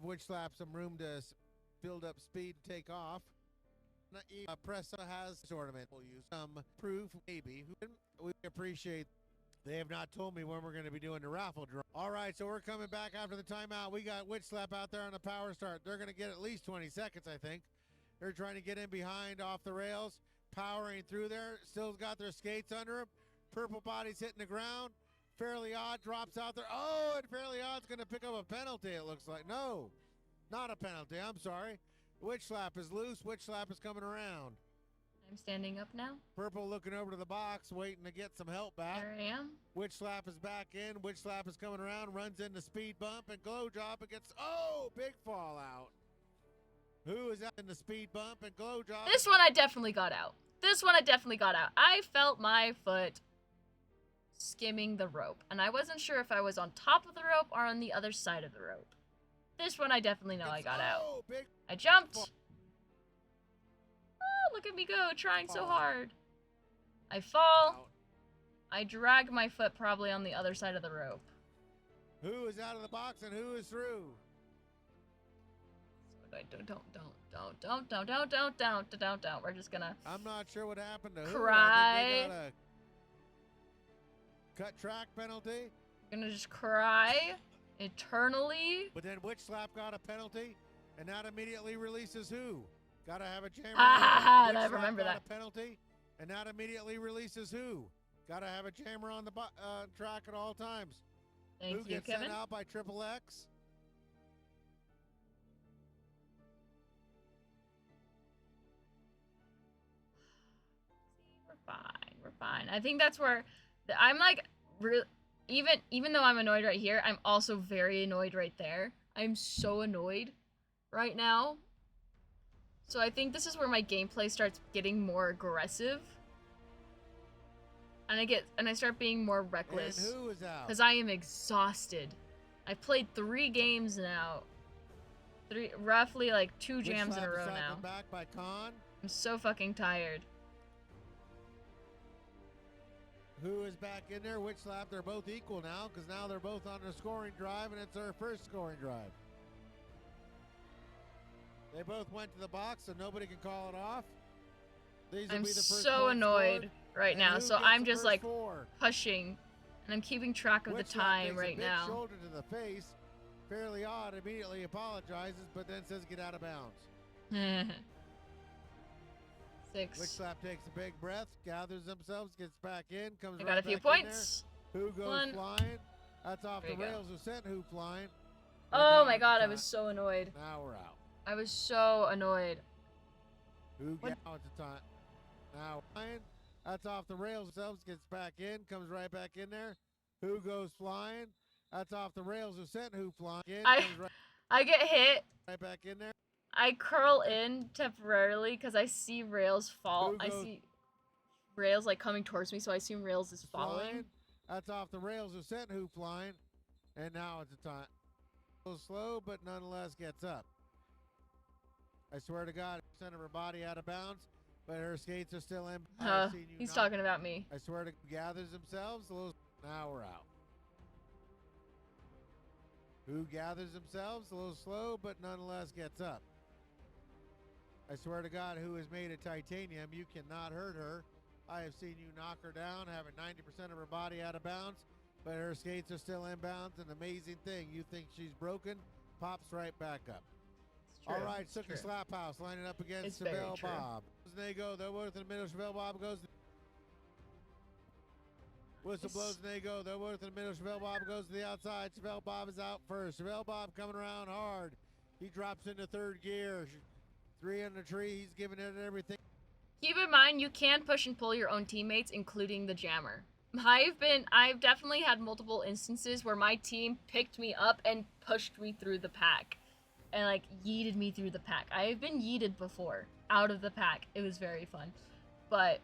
Speaker 4: Witch Slap some room to build up speed and take off. Pressa has tournament. We'll use some proof, maybe. We appreciate. They have not told me when we're going to be doing the raffle draw. All right, so we're coming back after the timeout. We got Witch Slap out there on the power start. They're going to get at least 20 seconds, I think. They're trying to get in behind off the rails, powering through there. Still got their skates under them. Purple body's hitting the ground. Fairly Odd drops out there. Oh, and Fairly Odd's going to pick up a penalty, it looks like. No, not a penalty. I'm sorry. Witch Slap is loose. Witch Slap is coming around.
Speaker 2: I'm standing up now.
Speaker 4: Purple looking over to the box, waiting to get some help back.
Speaker 2: There I am.
Speaker 4: Witch Slap is back in. Witch Slap is coming around, runs into speed bump and glow job and gets, oh, big fallout. Who is out in the speed bump and glow job?
Speaker 2: This one I definitely got out. This one I definitely got out. I felt my foot skimming the rope, and I wasn't sure if I was on top of the rope or on the other side of the rope. This one I definitely know I got out. I jumped. Oh, look at me go, trying so hard. I fall. I drag my foot probably on the other side of the rope.
Speaker 4: Who is out of the box and who is through?
Speaker 2: Don't. We're just gonna.
Speaker 4: I'm not sure what happened to who.
Speaker 2: Cry.
Speaker 4: I think they got a cut track penalty.
Speaker 2: I'm gonna just cry eternally.
Speaker 4: But then Witch Slap got a penalty, and that immediately releases who? Gotta have a jammer.
Speaker 2: I
Speaker 4: Witch Slap
Speaker 2: remember
Speaker 4: got
Speaker 2: that.
Speaker 4: a penalty, and that immediately releases who? Gotta have a jammer on the track at all times.
Speaker 2: Thank
Speaker 4: Who
Speaker 2: you,
Speaker 4: gets
Speaker 2: Kevin.
Speaker 4: sent out by Triple X?
Speaker 2: We're fine. I think that's where I'm like, even though I'm annoyed right here, I'm also very annoyed right there. I'm so annoyed right now. So I think this is where my gameplay starts getting more aggressive. And I start being more reckless.
Speaker 4: And who is out?
Speaker 2: Because I am exhausted. I've played 3 games now. Roughly like 2
Speaker 4: Witch
Speaker 2: jams in a
Speaker 4: Slap is
Speaker 2: row now.
Speaker 4: cycled back by Khan.
Speaker 2: I'm so fucking tired.
Speaker 4: Who is back in there? Witch Slap, they're both equal now, because now they're both on a scoring drive, and it's their first scoring drive. They both went to the box, so nobody can call it off. These will
Speaker 2: I'm
Speaker 4: be the first
Speaker 2: so
Speaker 4: points
Speaker 2: annoyed
Speaker 4: scored.
Speaker 2: right
Speaker 4: And
Speaker 2: now,
Speaker 4: who
Speaker 2: so
Speaker 4: gets
Speaker 2: I'm
Speaker 4: the
Speaker 2: just
Speaker 4: first
Speaker 2: like
Speaker 4: 4?
Speaker 2: pushing, and I'm keeping track of
Speaker 4: Witch
Speaker 2: the
Speaker 4: Slap
Speaker 2: time
Speaker 4: takes
Speaker 2: right
Speaker 4: a big
Speaker 2: now.
Speaker 4: shoulder to the face. Fairly Odd immediately apologizes, but then says get out of bounds.
Speaker 2: 6.
Speaker 4: Witch Slap takes a big breath, gathers themselves, gets back in, comes
Speaker 2: I
Speaker 4: right
Speaker 2: got a few
Speaker 4: back in there.
Speaker 2: points.
Speaker 4: Who goes
Speaker 2: 1.
Speaker 4: flying? That's off
Speaker 2: There
Speaker 4: the
Speaker 2: you go.
Speaker 4: rails. Who sent who flying?
Speaker 2: Oh
Speaker 4: And
Speaker 2: my
Speaker 4: now
Speaker 2: god, I
Speaker 4: it's
Speaker 2: was
Speaker 4: time.
Speaker 2: so annoyed.
Speaker 4: Now we're out.
Speaker 2: I was so annoyed.
Speaker 4: Who
Speaker 2: What?
Speaker 4: gets out the time? Now flying. That's off the rails. Themselves gets back in, comes right back in there. Who goes flying? That's off the rails. Who sent who flying? In,
Speaker 2: I-
Speaker 4: comes
Speaker 2: I get hit.
Speaker 4: right back in there.
Speaker 2: I curl in temporarily because I see Rails fall. I see Rails like coming towards me, so I assume Rails is following.
Speaker 4: Flying. That's off the rails of sent who flying. And now it's a time. A little slow, but nonetheless gets up. I swear to God, sent her body out of bounds, but her skates are still in.
Speaker 2: He's talking about me.
Speaker 4: I swear to gathers themselves. A little. Now we're out. Who gathers themselves a little slow, but nonetheless gets up. I swear to God, who is made of titanium, you cannot hurt her. I have seen you knock her down, having 90% of her body out of bounds, but her skates are still in bounds. An amazing thing. You think she's broken, pops right back up. All right, Suki Slap House lining up against Chevelle Bob. They go. They're both in the middle. Chevelle Bob goes. Whistle blows and they go. They're both in the middle. Chevelle Bob goes to the outside. Chevelle Bob is out first. Chevelle Bob coming around hard. He drops into third gear. 3 in the tree. He's giving it everything.
Speaker 2: Keep in mind, you can push and pull your own teammates, including the jammer. I've definitely had multiple instances where my team picked me up and pushed me through the pack. And like yeeted me through the pack. I have been yeeted before out of the pack. It was very fun. But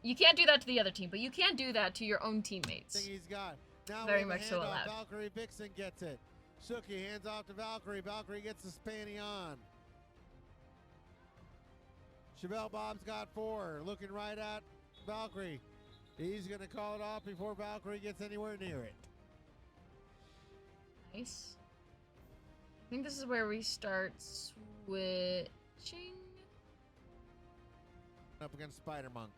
Speaker 2: you can't do that to the other team, but you can do that to your own teammates.
Speaker 4: He's got. Now
Speaker 2: very much so allowed.
Speaker 4: Valkyrie Vixen gets it. Suki hands off to Valkyrie. Valkyrie gets the spanny on. Chevelle Bob's got 4. Looking right at Valkyrie. He's going to call it off before Valkyrie gets anywhere near it.
Speaker 2: Nice. I think this is where we start switching.
Speaker 4: Up against Spider Monk.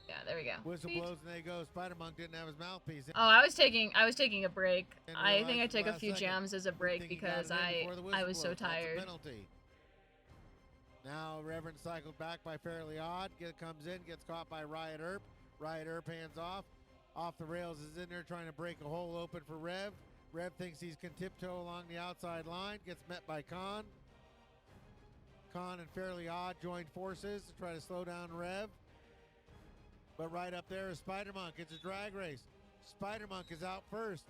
Speaker 2: Yeah, there we go.
Speaker 4: Whistle blows and they go. Spider Monk didn't have his mouthpiece in.
Speaker 2: Oh, I was taking a break. I think I took a few jams as a break because I was so tired.
Speaker 4: Now Reverend cycled back by Fairly Odd. Comes in, gets caught by Riot Earp. Riot Earp hands off. Off the rails is in there trying to break a hole open for Rev. Rev thinks he can tiptoe along the outside line. Gets met by Khan. Khan and Fairly Odd join forces to try to slow down Rev. But right up there is Spider Monk. It's a drag race. Spider Monk is out first.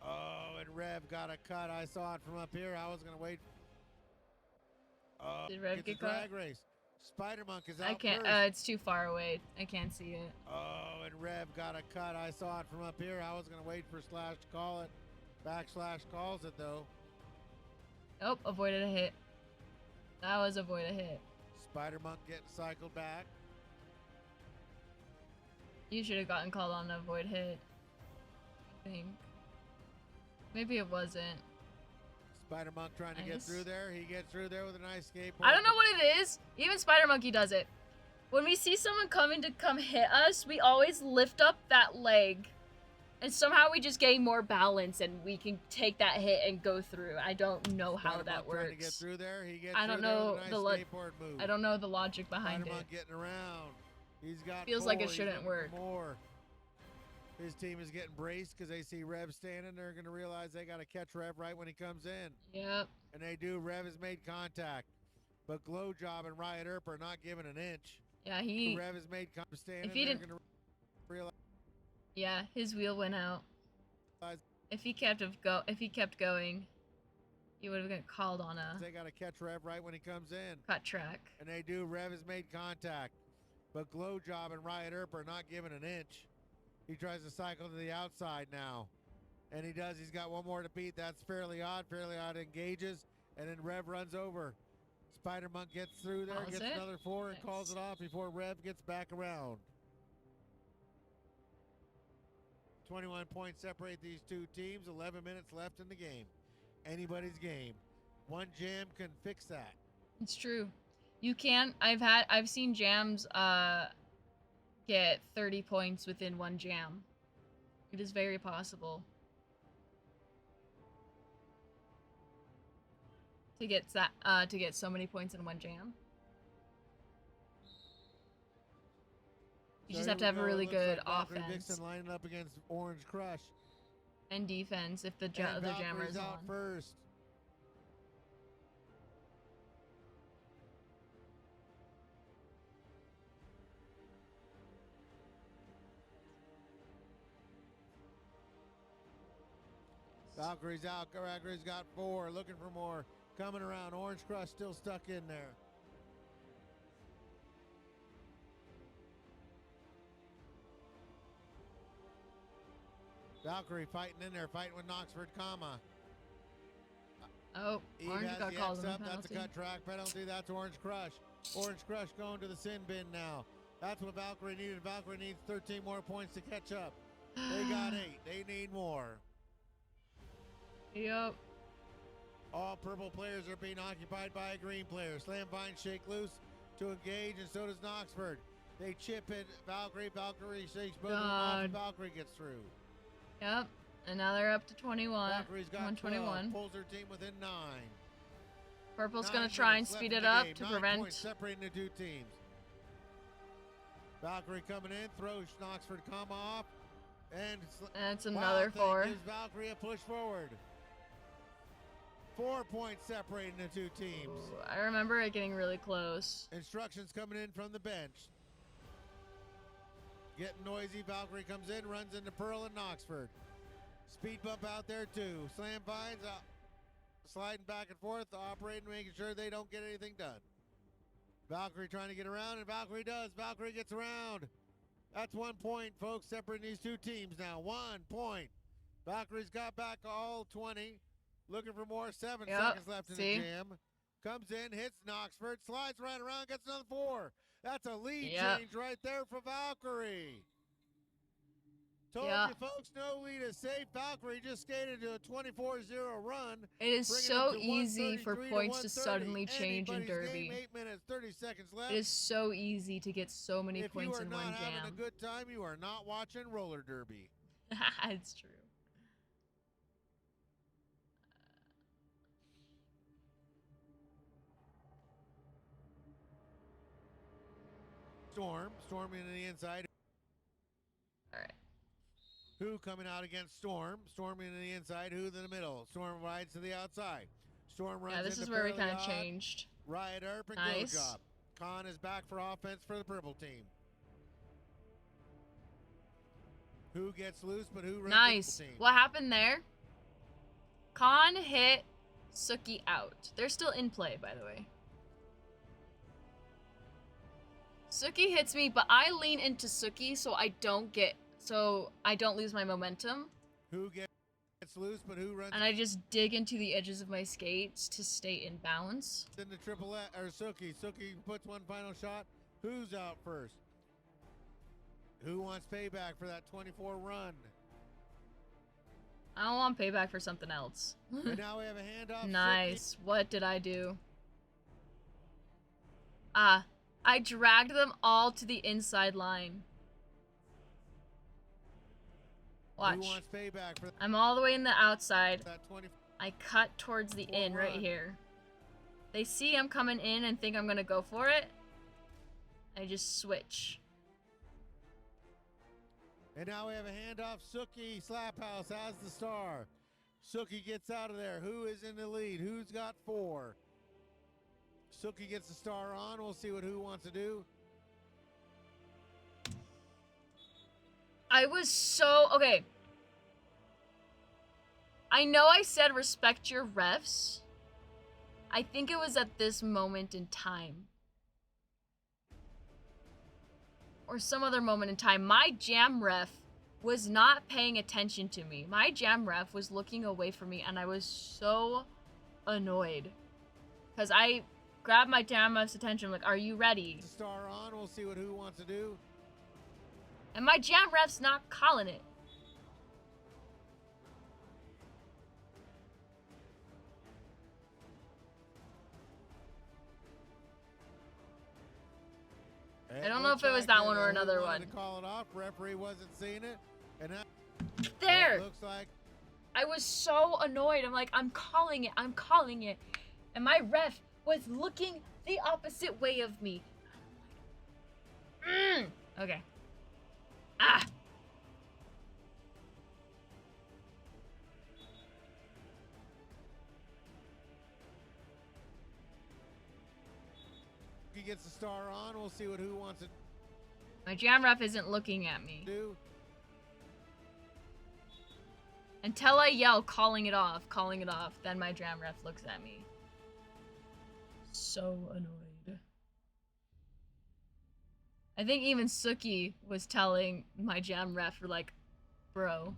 Speaker 4: Oh, and Rev got a cut. I saw it from up here. I was going to wait.
Speaker 2: Did Rev get caught?
Speaker 4: Drag race. Spider Monk is out
Speaker 2: I can't.
Speaker 4: first.
Speaker 2: It's too far away. I can't see it.
Speaker 4: Oh, and Rev got a cut. I saw it from up here. I was going to wait for Slash to call it. Backslash calls it, though.
Speaker 2: Nope, avoided a hit. That was avoid a hit.
Speaker 4: Spider Monk getting cycled back.
Speaker 2: You should have gotten called on a avoid hit. I think. Maybe it wasn't.
Speaker 4: Spider Monk trying to get through there. He gets through there with a nice skateboard.
Speaker 2: I don't know what it is. Even Spider Monkey does it. When we see someone coming to come hit us, we always lift up that leg. And somehow we just gain more balance and we can take that hit and go through. I don't know how that works.
Speaker 4: To get through there. He gets
Speaker 2: I don't know I don't know the logic behind
Speaker 4: Spider
Speaker 2: it.
Speaker 4: Monk getting around. He's got
Speaker 2: Feels
Speaker 4: 4.
Speaker 2: like it shouldn't work.
Speaker 4: More. His team is getting braced because they see Rev standing. They're going to realize they got to catch Rev right when he comes in.
Speaker 2: Yep.
Speaker 4: And they do. Rev has made contact. But Glowjob and Riot Earp are not giving an inch.
Speaker 2: Yeah,
Speaker 4: Rev has made contact. Standing.
Speaker 2: If he didn't.
Speaker 4: Realize
Speaker 2: Yeah, his wheel went out. If he kept going, he would have got called on a.
Speaker 4: They got to catch Rev right when he comes in.
Speaker 2: Cut track.
Speaker 4: And they do. Rev has made contact. But Glowjob and Riot Earp are not giving an inch. He tries to cycle to the outside now. And he does. He's got one more to beat. That's Fairly Odd. Fairly Odd engages. And then Rev runs over. Spider Monk gets through there, gets another 4 and calls it off before Rev gets back around. 21 points separate these two teams. 11 minutes left in the game. Anybody's game. One jam can fix that.
Speaker 2: It's true. You can. I've seen jams get 30 points within one jam. It is very possible to get so many points in one jam. You just have to have a really good offense.
Speaker 4: Vixen lining up against Orange Crush.
Speaker 2: And defense if the other jammer is
Speaker 4: out
Speaker 2: on.
Speaker 4: First. Valkyrie's out. Valkyrie's got 4. Looking for more. coming around. Orange Crush still stuck in there. Valkyrie fighting in there, fighting with Knoxford, comma.
Speaker 2: Oh,
Speaker 4: Eve
Speaker 2: Orange
Speaker 4: has
Speaker 2: got
Speaker 4: the
Speaker 2: called
Speaker 4: X
Speaker 2: in a
Speaker 4: up. That's a
Speaker 2: penalty.
Speaker 4: cut track penalty. That's Orange Crush. Orange Crush going to the sin bin now. That's what Valkyrie needed. Valkyrie needs 13 more points to catch up. They got 8. They need more.
Speaker 2: Yep.
Speaker 4: All purple players are being occupied by a green player. Slam Vine shake loose to engage, and so does Knoxford. They chip it. Valkyrie. Valkyrie shakes both of them off, and Valkyrie gets through.
Speaker 2: Yep. And now they're up to 21.
Speaker 4: Valkyrie's got
Speaker 2: 121.
Speaker 4: 12, pulls her team within 9.
Speaker 2: Purple's
Speaker 4: 9
Speaker 2: gonna try and
Speaker 4: minutes left
Speaker 2: speed
Speaker 4: in
Speaker 2: it
Speaker 4: the
Speaker 2: up
Speaker 4: game.
Speaker 2: to
Speaker 4: 9
Speaker 2: prevent.
Speaker 4: points separating the two teams. Valkyrie coming in, throws Knoxford comma off, and
Speaker 2: That's another 4.
Speaker 4: gives Valkyrie a push forward. 4 points separating the two teams.
Speaker 2: Ooh, I remember it getting really close.
Speaker 4: Instructions coming in from the bench. Getting noisy. Valkyrie comes in, runs into Pearl and Knoxford. Speed bump out there too. Slam Vines out, sliding back and forth, operating, making sure they don't get anything done. Valkyrie trying to get around, and Valkyrie does. Valkyrie gets around. That's 1 point, folks, separating these two teams now. 1 point. Valkyrie's got back all 20. Looking for more. 7 seconds left in the jam. Comes in, hits Knoxford, slides right around, gets another 4. That's a lead change right there for Valkyrie. Told you, folks, no lead is safe. Valkyrie just skated to a 24-0 run.
Speaker 2: It is so easy for points to suddenly change in Derby.
Speaker 4: Game, 8 minutes, 30 seconds left.
Speaker 2: It is so easy to get so many points in one jam.
Speaker 4: If you are not having a good time, you are not watching roller derby.
Speaker 2: It's true.
Speaker 4: Storming to the inside.
Speaker 2: All right.
Speaker 4: Who coming out against Storm? Storming to the inside. Who in the middle? Storm rides to the outside. Storm runs.
Speaker 2: Yeah, this is where we kind of changed.
Speaker 4: Ride up and
Speaker 2: nice.
Speaker 4: Go job. Khan is back for offense for the purple team. Who gets loose, but who runs
Speaker 2: nice.
Speaker 4: the team?
Speaker 2: What happened there? Khan hit Suki out. They're still in play, by the way. Suki hits me, but I lean into Suki so I don't lose my momentum.
Speaker 4: Who gets loose, but who runs?
Speaker 2: And I just dig into the edges of my skates to stay in balance.
Speaker 4: Then the triple or Suki. Suki puts one final shot. Who's out first? Who wants payback for that 24 run?
Speaker 2: I don't want payback for something else.
Speaker 4: And now we have a handoff.
Speaker 2: Nice. What did I do? I dragged them all to the inside line. Watch.
Speaker 4: Who wants payback for
Speaker 2: I'm all the way in the outside.
Speaker 4: that 20?
Speaker 2: I cut towards the in right here. They see I'm coming in and think I'm gonna go for it. I just switch.
Speaker 4: And now we have a handoff. Suki Slaphouse has the star. Suki gets out of there. Who is in the lead? Who's got 4? Suki gets the star on. We'll see what who wants to do.
Speaker 2: I was so... Okay. I know I said respect your refs. I think it was at this moment in time. Or some other moment in time. My jam ref was not paying attention to me. My jam ref was looking away from me, and I was so annoyed. Because I grabbed my jam ref's attention, like, are you ready?
Speaker 4: Star on. We'll see what who wants to do.
Speaker 2: And my jam ref's not calling it. I don't know if it was that one or another one.
Speaker 4: To call it off. Referee wasn't seeing it. And that
Speaker 2: There!
Speaker 4: looks like
Speaker 2: I was so annoyed. I'm like, I'm calling it. I'm calling it. And my ref was looking the opposite way of me. Okay. Ah!
Speaker 4: he gets the star on. We'll see what who wants to
Speaker 2: My jam ref isn't looking at me.
Speaker 4: do.
Speaker 2: Until I yell, calling it off, then my jam ref looks at me. so annoyed. I think even Suki was telling my jam ref, like, bro,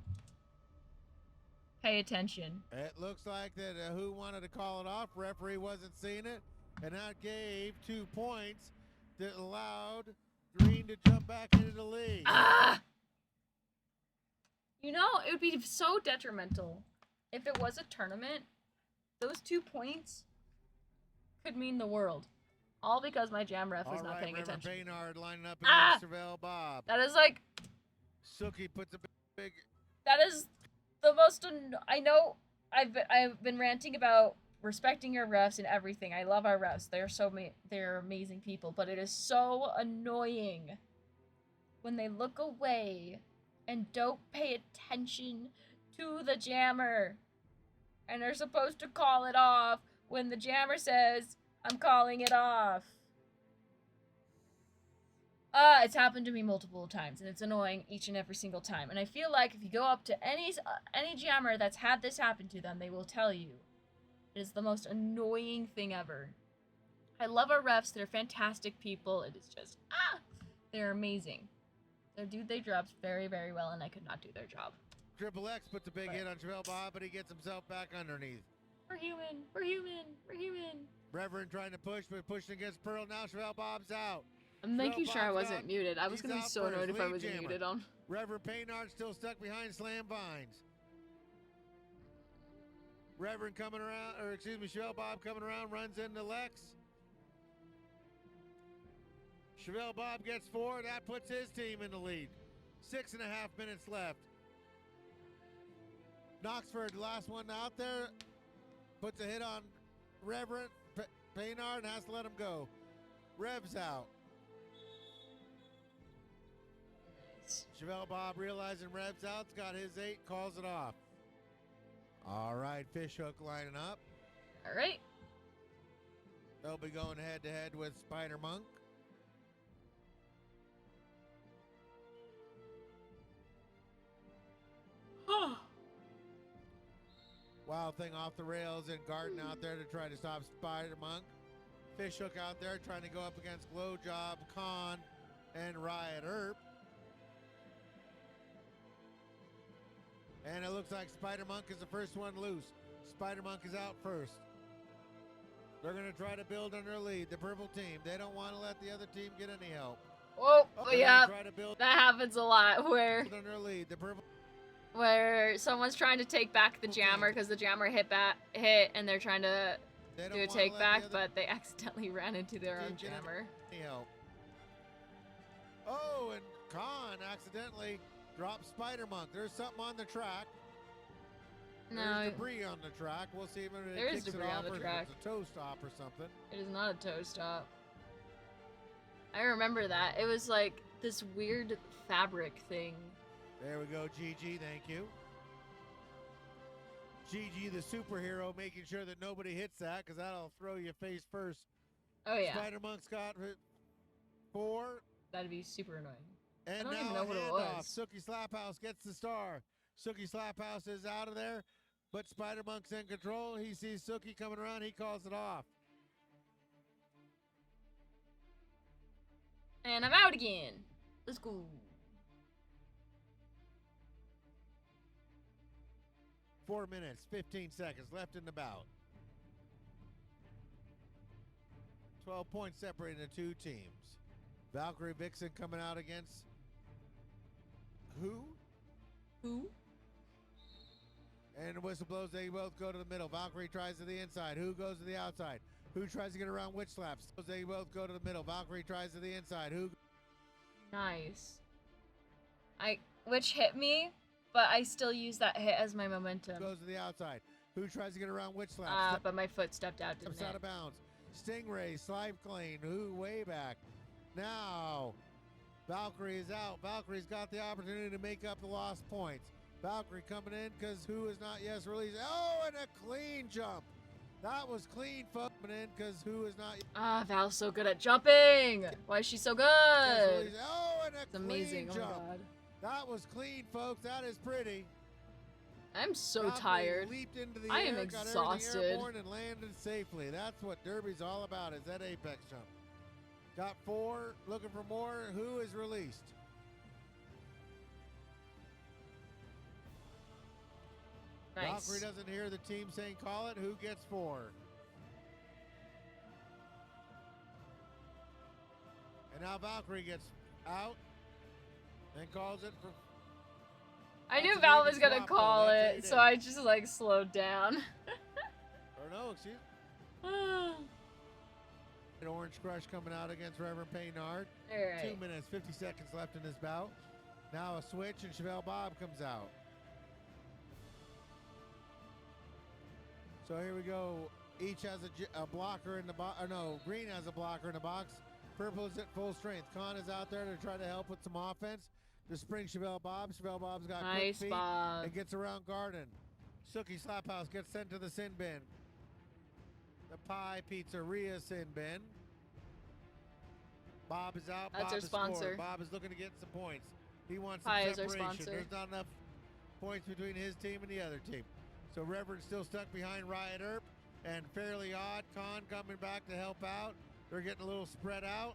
Speaker 2: pay attention.
Speaker 4: It looks like that who wanted to call it off. Referee wasn't seeing it, and that gave 2 points that allowed Green to jump back into the lead.
Speaker 2: Ah! You know, it would be so detrimental if it was a tournament. Those 2 points could mean the world. All because my jam ref was not paying
Speaker 4: Reverend
Speaker 2: attention.
Speaker 4: Baynard lining up
Speaker 2: Ah!
Speaker 4: against Chevelle Bob.
Speaker 2: That is like...
Speaker 4: Suki puts a big...
Speaker 2: That is the most... I know I've been ranting about respecting your refs and everything. I love our refs. They're amazing people. But it is so annoying when they look away and don't pay attention to the jammer. And they're supposed to call it off when the jammer says, I'm calling it off. It's happened to me multiple times, and it's annoying each and every single time. And I feel like if you go up to any jammer that's had this happen to them, they will tell you it is the most annoying thing ever. I love our refs. They're fantastic people. It is just, they're amazing. They do their jobs very, very well, and I could not do their job.
Speaker 4: Triple X puts a big hit on Chevelle Bob, but he gets himself back underneath.
Speaker 2: We're human. We're human. We're human.
Speaker 4: Reverend trying to push, but pushing against Pearl. Now Chevelle Bob's out.
Speaker 2: I'm making
Speaker 4: Chevelle
Speaker 2: sure I
Speaker 4: Bob's
Speaker 2: wasn't
Speaker 4: out.
Speaker 2: muted. I was
Speaker 4: He's
Speaker 2: going to be
Speaker 4: out
Speaker 2: so
Speaker 4: first.
Speaker 2: annoyed if I
Speaker 4: Lead
Speaker 2: wasn't
Speaker 4: jammer.
Speaker 2: muted on.
Speaker 4: Reverend Baynard still stuck behind Slam Vines. Reverend coming around, or excuse me, Chevelle Bob coming around, runs into Lex. Chevelle Bob gets 4. That puts his team in the lead. 6.5 minutes left. Knoxford, last one out there, puts a hit on Reverend Baynard and has to let him go. Rev's out. Chevelle Bob realizing Rev's out's got his 8, calls it off. All right, Fishhook lining up.
Speaker 2: All right.
Speaker 4: They'll be going head to head with Spider Monk. Wild Thing off the rails and Garden out there to try to stop Spider Monk. Fishhook out there trying to go up against Glow Job, Khan, and Riot Earp. And it looks like Spider Monk is the first one loose. Spider Monk is out first. They're going to try to build on their lead, the purple team. They don't want to let the other team get any help.
Speaker 2: Oh,
Speaker 4: They're
Speaker 2: yeah.
Speaker 4: gonna try to build
Speaker 2: That happens a lot where
Speaker 4: on their lead, the purple.
Speaker 2: someone's trying to take back the jammer because the jammer hit and they're trying to
Speaker 4: They don't
Speaker 2: do a
Speaker 4: wanna
Speaker 2: take
Speaker 4: let
Speaker 2: back,
Speaker 4: the other
Speaker 2: but they accidentally ran into their own
Speaker 4: team get
Speaker 2: jammer.
Speaker 4: any help. Oh, and Khan accidentally dropped Spider Monk. There's something on the track.
Speaker 2: No,
Speaker 4: There's debris on the track. We'll see if it
Speaker 2: There is
Speaker 4: kicks it
Speaker 2: debris
Speaker 4: off
Speaker 2: on the
Speaker 4: or if
Speaker 2: track.
Speaker 4: it's a toe stop or something.
Speaker 2: it is not a toe stop. I remember that. It was like this weird fabric thing.
Speaker 4: There we go, GG, thank you. GG the superhero making sure that nobody hits that because that'll throw you face first.
Speaker 2: Oh yeah,
Speaker 4: Spider Monk's got 4.
Speaker 2: that'd be super annoying.
Speaker 4: And
Speaker 2: don't
Speaker 4: now
Speaker 2: even know what it
Speaker 4: handoff.
Speaker 2: was.
Speaker 4: Sookie Slaphouse gets the star. Sookie Slaphouse is out of there, but Spider Monk's in control. He sees Sookie coming around. He calls it off.
Speaker 2: And I'm out again. Let's go.
Speaker 4: Four minutes, 15 seconds left in the bout. 12 points separating the two teams. Valkyrie Vixen coming out against who? And the whistle blows. They both go to the middle. Valkyrie tries to the inside. Who goes to the outside? Who tries to get around Witch Slaps? They both go to the middle. Valkyrie tries to the inside. Who?
Speaker 2: Nice. Which hit me, but I still use that hit as my momentum.
Speaker 4: Goes to the outside. Who tries to get around Witch Slaps?
Speaker 2: But my foot stepped out, didn't
Speaker 4: Steps out
Speaker 2: it?
Speaker 4: of bounds. Stingray, Slime Clean, who way back. Now, Valkyrie is out. Valkyrie's got the opportunity to make up the lost points. Valkyrie coming in because who is not yet released. Oh, and a clean jump. That was clean, folks. Coming in because who is not yet
Speaker 2: Val's so good at jumping. Why is she so good?
Speaker 4: released. Oh, and a
Speaker 2: It's
Speaker 4: clean
Speaker 2: amazing. Oh
Speaker 4: jump.
Speaker 2: my god.
Speaker 4: That was clean, folks. That is pretty.
Speaker 2: I'm so
Speaker 4: Valkyrie
Speaker 2: tired.
Speaker 4: leaped into the
Speaker 2: I
Speaker 4: air,
Speaker 2: am
Speaker 4: got everything
Speaker 2: exhausted.
Speaker 4: airborne and landed safely. That's what Derby's all about, is that apex jump. Got 4, looking for more. Who is released?
Speaker 2: Nice.
Speaker 4: Valkyrie doesn't hear the team saying call it. Who gets 4? And now Valkyrie gets out and calls it for...
Speaker 2: I knew
Speaker 4: That's an
Speaker 2: Val
Speaker 4: even
Speaker 2: was gonna
Speaker 4: swap, though.
Speaker 2: call
Speaker 4: That's
Speaker 2: it,
Speaker 4: 8-8.
Speaker 2: so I just like slowed down.
Speaker 4: Or no, excuse me. Orange Crush coming out against Reverend Paynard.
Speaker 2: Alright.
Speaker 4: 2 minutes, 50 seconds left in this bout. Now a switch and Chevelle Bob comes out. So here we go. Each has a blocker in the box. No, green has a blocker in the box. Purple is at full strength. Khan is out there to try to help with some offense. To spring Chevelle Bob. Chevelle Bob's got quick
Speaker 2: Nice,
Speaker 4: feet
Speaker 2: Bob.
Speaker 4: and gets around Garden. Sookie Slaphouse gets sent to the sin bin. The Pie Pizzeria sin bin. Bob is out.
Speaker 2: That's
Speaker 4: Bob
Speaker 2: our
Speaker 4: is
Speaker 2: sponsor.
Speaker 4: scored. Bob is looking to get some points. He wants some
Speaker 2: Pie is our
Speaker 4: separation.
Speaker 2: sponsor.
Speaker 4: There's not enough points between his team and the other team. So Reverend's still stuck behind Riot Earp and Fairly Odd. Khan coming back to help out. They're getting a little spread out.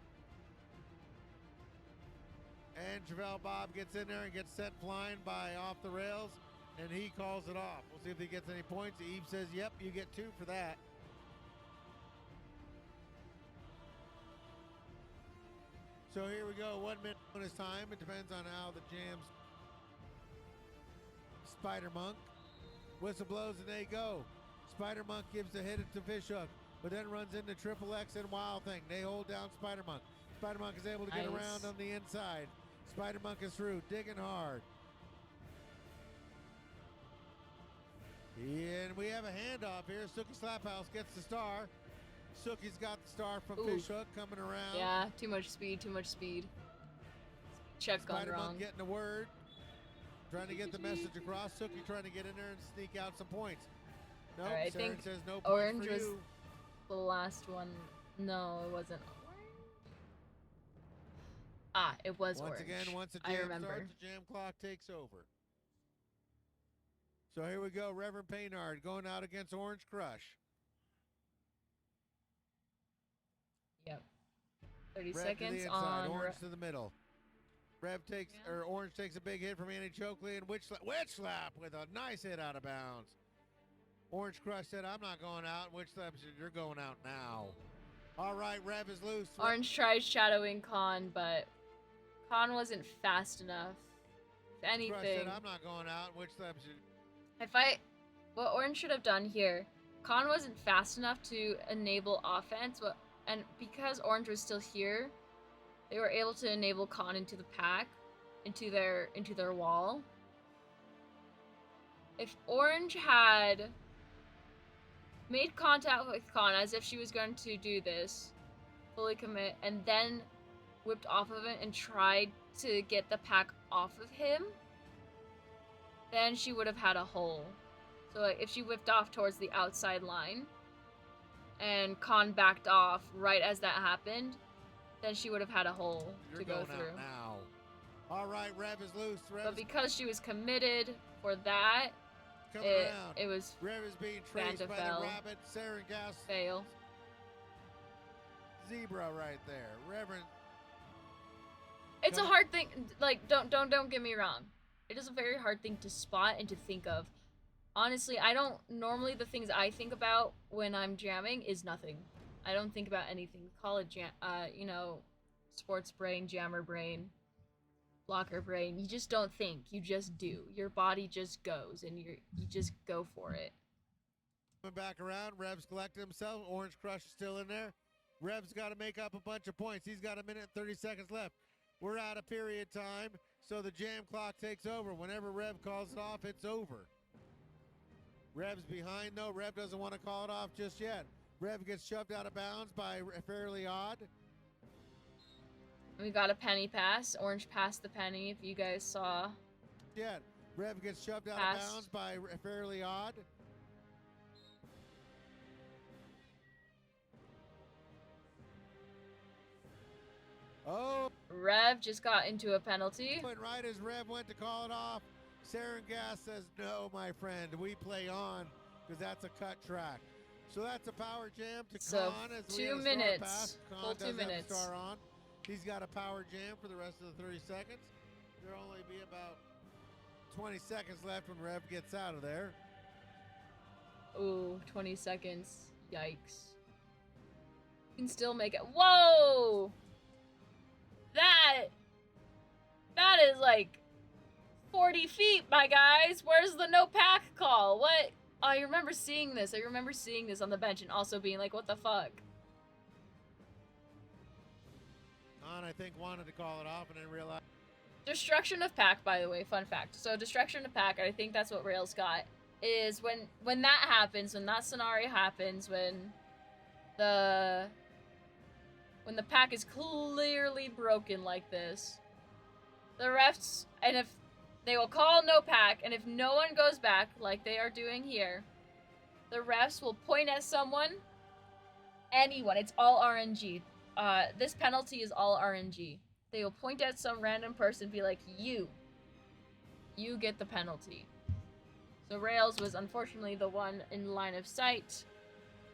Speaker 4: And Chevelle Bob gets in there and gets sent flying by off the rails, and he calls it off. We'll see if he gets any points. Eve says, yep, you get 2 for that. So here we go, 1 minute bonus time. It depends on how the jams. Spider Monk. Whistle blows and they go. Spider Monk gives the hit to Fishhook, but then runs into Triple X and Wild Thing. They hold down Spider Monk. Spider Monk is able to get
Speaker 2: Nice.
Speaker 4: around on the inside. Spider Monk is through, digging hard. And we have a handoff here. Sookie Slaphouse gets the star. Sookie's got the star from
Speaker 2: Ooh.
Speaker 4: Fishhook coming around.
Speaker 2: Yeah, too much speed, too much speed. Check gone
Speaker 4: Spider
Speaker 2: wrong.
Speaker 4: Monk getting the word. Trying to get the message across. Sookie trying to get in there and sneak out some points. Nope,
Speaker 2: Alright, I
Speaker 4: Saren
Speaker 2: think
Speaker 4: says no points
Speaker 2: Orange
Speaker 4: for
Speaker 2: was
Speaker 4: you.
Speaker 2: the last one. No, it wasn't orange. Ah, it was
Speaker 4: Once
Speaker 2: orange.
Speaker 4: again, once the
Speaker 2: I
Speaker 4: jam
Speaker 2: remember.
Speaker 4: starts, the jam clock takes over. So here we go, Reverend Paynard going out against Orange Crush.
Speaker 2: Yep. 30
Speaker 4: Rev to
Speaker 2: seconds
Speaker 4: the inside,
Speaker 2: on.
Speaker 4: Orange to the middle. Rev takes,
Speaker 2: Yeah.
Speaker 4: or Orange takes a big hit from Annie Chokley, and Witch Slap with a nice hit out of bounds. Orange Crush said, I'm not going out. Witch Slap said, you're going out now. All right, Rev is loose.
Speaker 2: Orange tried shadowing Khan, but Khan wasn't fast enough. If
Speaker 4: Crush
Speaker 2: anything,
Speaker 4: said, I'm not going out. Witch Slap said,
Speaker 2: what Orange should have done here, Khan wasn't fast enough to enable offense, and because Orange was still here, they were able to enable Khan into the pack, into their wall. If Orange had made contact with Khan as if she was going to do this, fully commit, and then whipped off of it and tried to get the pack off of him, then she would have had a hole. So like, if she whipped off towards the outside line and Khan backed off right as that happened, then she would have had a hole
Speaker 4: you're
Speaker 2: to go
Speaker 4: going
Speaker 2: through.
Speaker 4: out now. All right, Rev is loose. Rev
Speaker 2: But
Speaker 4: is
Speaker 2: because she was committed for that,
Speaker 4: coming around.
Speaker 2: it was
Speaker 4: Rev is being traced by
Speaker 2: Fell.
Speaker 4: the rabbit, Saren Gas,
Speaker 2: fail.
Speaker 4: zebra right there. Reverend,
Speaker 2: It's a
Speaker 4: Don't-
Speaker 2: hard thing. Like, don't get me wrong. It is a very hard thing to spot and to think of. Honestly, I don't normally the things I think about when I'm jamming is nothing. I don't think about anything. Call it sports brain, jammer brain, blocker brain. You just don't think. You just do. Your body just goes, and you just go for it.
Speaker 4: coming back around. Rev's collected himself. Orange Crush is still in there. Rev's got to make up a bunch of points. He's got 1 minute and 30 seconds left. We're out of period time, so the jam clock takes over. Whenever Rev calls it off, it's over. Rev's behind, though. Rev doesn't want to call it off just yet. Rev gets shoved out of bounds by Fairly Odd.
Speaker 2: We got a penny pass. Orange passed the penny, if you guys saw.
Speaker 4: Yet. Rev gets shoved out of
Speaker 2: Pass.
Speaker 4: bounds by Fairly Odd. Oh,
Speaker 2: Rev just got into a penalty.
Speaker 4: and right as Rev went to call it off, Gas says, no, my friend, we play on because that's a cut track. So that's a power jam to
Speaker 2: So,
Speaker 4: Khan as we
Speaker 2: 2
Speaker 4: have a star
Speaker 2: minutes.
Speaker 4: pass.
Speaker 2: Full
Speaker 4: Khan
Speaker 2: 2
Speaker 4: does
Speaker 2: minutes.
Speaker 4: have a star on. He's got a power jam for the rest of the 30 seconds. There'll only be about 20 seconds left when Rev gets out of there.
Speaker 2: Ooh, 20 seconds. Yikes. You can still make it. Whoa! That is like 40 feet, my guys. Where's the no pack call? What? Oh, I remember seeing this. I remember seeing this on the bench and also being like, what the fuck?
Speaker 4: Khan, I think, wanted to call it off and then realized.
Speaker 2: Destruction of pack, by the way, fun fact. So destruction of pack, I think that's what Rails got, is when that happens, when that scenario happens, when the pack is clearly broken like this, the refs, and if they will call no pack, and if no one goes back like they are doing here, the refs will point at someone, anyone, it's all RNG. This penalty is all RNG. They will point at some random person and be like, you get the penalty. So Rails was unfortunately the one in line of sight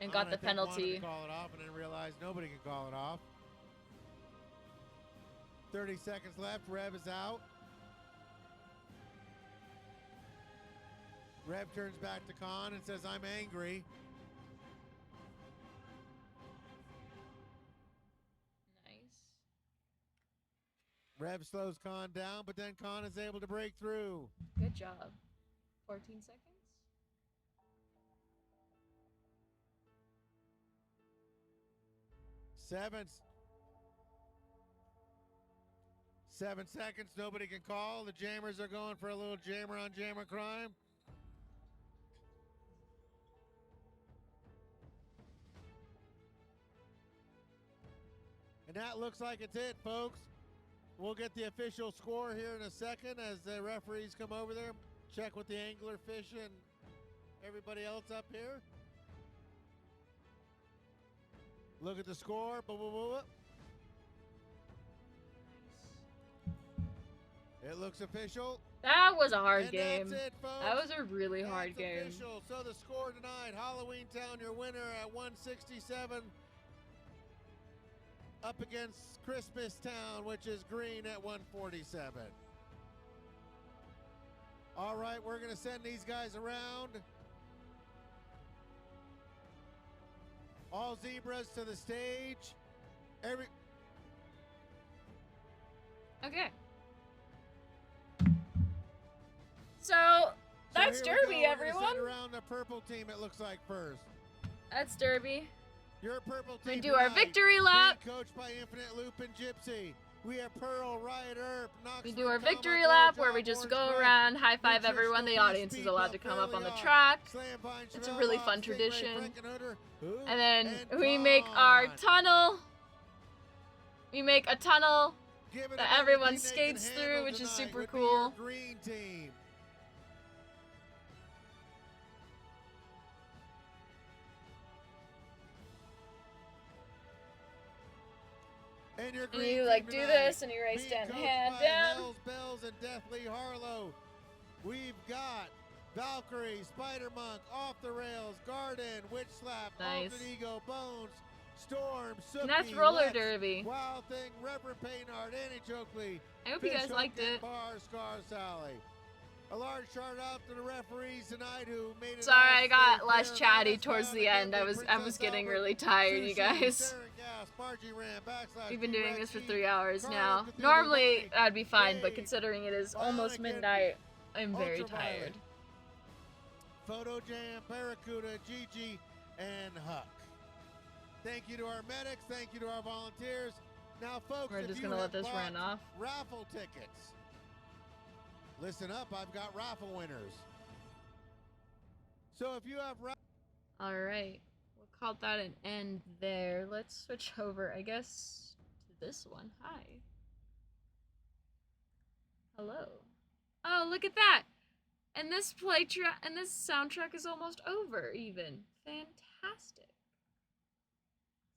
Speaker 2: and got the penalty.
Speaker 4: To call it off and then realized nobody can call it off. 30 seconds left. Rev is out. Rev turns back to Khan and says, I'm angry. Rev slows Khan down, but then Khan is able to break through.
Speaker 2: Good job. 14 seconds?
Speaker 4: Seven seconds, nobody can call. The jammers are going for a little jammer on jammer crime. And that looks like it's it, folks. We'll get the official score here in a second as the referees come over there. Check with the angler, fish, and everybody else up here. Look at the score. It looks official.
Speaker 2: That was a hard game.
Speaker 4: That's it, folks.
Speaker 2: That was a really hard game.
Speaker 4: Official. So the score tonight, Halloween Town, your winner at 167. Up against Christmas Town, which is green at 147. All right, we're going to send these guys around. All zebras to the stage.
Speaker 2: Okay. So that's Derby, everyone.
Speaker 4: Send around the purple team, it looks like first.
Speaker 2: That's Derby.
Speaker 4: Your purple team.
Speaker 2: We do our victory lap.
Speaker 4: Coached by Infinite Loop and Gypsy. We have Pearl, Riot Earp, Knox.
Speaker 2: We do our victory lap where we just go around, high five everyone. The audience is allowed to come up on the track. It's a really fun tradition. And then we make our tunnel. We make a tunnel that everyone skates through, which is super cool.
Speaker 4: Green team. And you like do this and you raise down, hand down. Hells, Bells, and Deathly Harlow. We've got Valkyrie, Spider Monk, Off the Rails, Garden, Witch Slap,
Speaker 2: nice.
Speaker 4: Alter Ego, Bones, Storm, Sookie,
Speaker 2: and that's Roller
Speaker 4: Lex,
Speaker 2: Derby.
Speaker 4: Wild Thing, Reverend Paynard, Annie Chokley.
Speaker 2: I hope you guys liked it.
Speaker 4: Bar, Scar Sally. A large shout out to the referees tonight who made it.
Speaker 2: Sorry, I got less chatty towards the end. I was getting really tired, you guys. We've been doing this for 3 hours now. Normally that'd be fine, but considering it is almost midnight, I'm very tired.
Speaker 4: Photo Jam, Barracuda, Gigi, and Huck. Thank you to our medics. Thank you to our volunteers. Now, folks,
Speaker 2: we're just gonna let this run off.
Speaker 4: Raffle tickets. Listen up, I've got raffle winners. So if you have
Speaker 2: alright, we'll call that an end there. Let's switch over, I guess, to this one. Hi. Hello. Oh, look at that! And this soundtrack is almost over, even. Fantastic.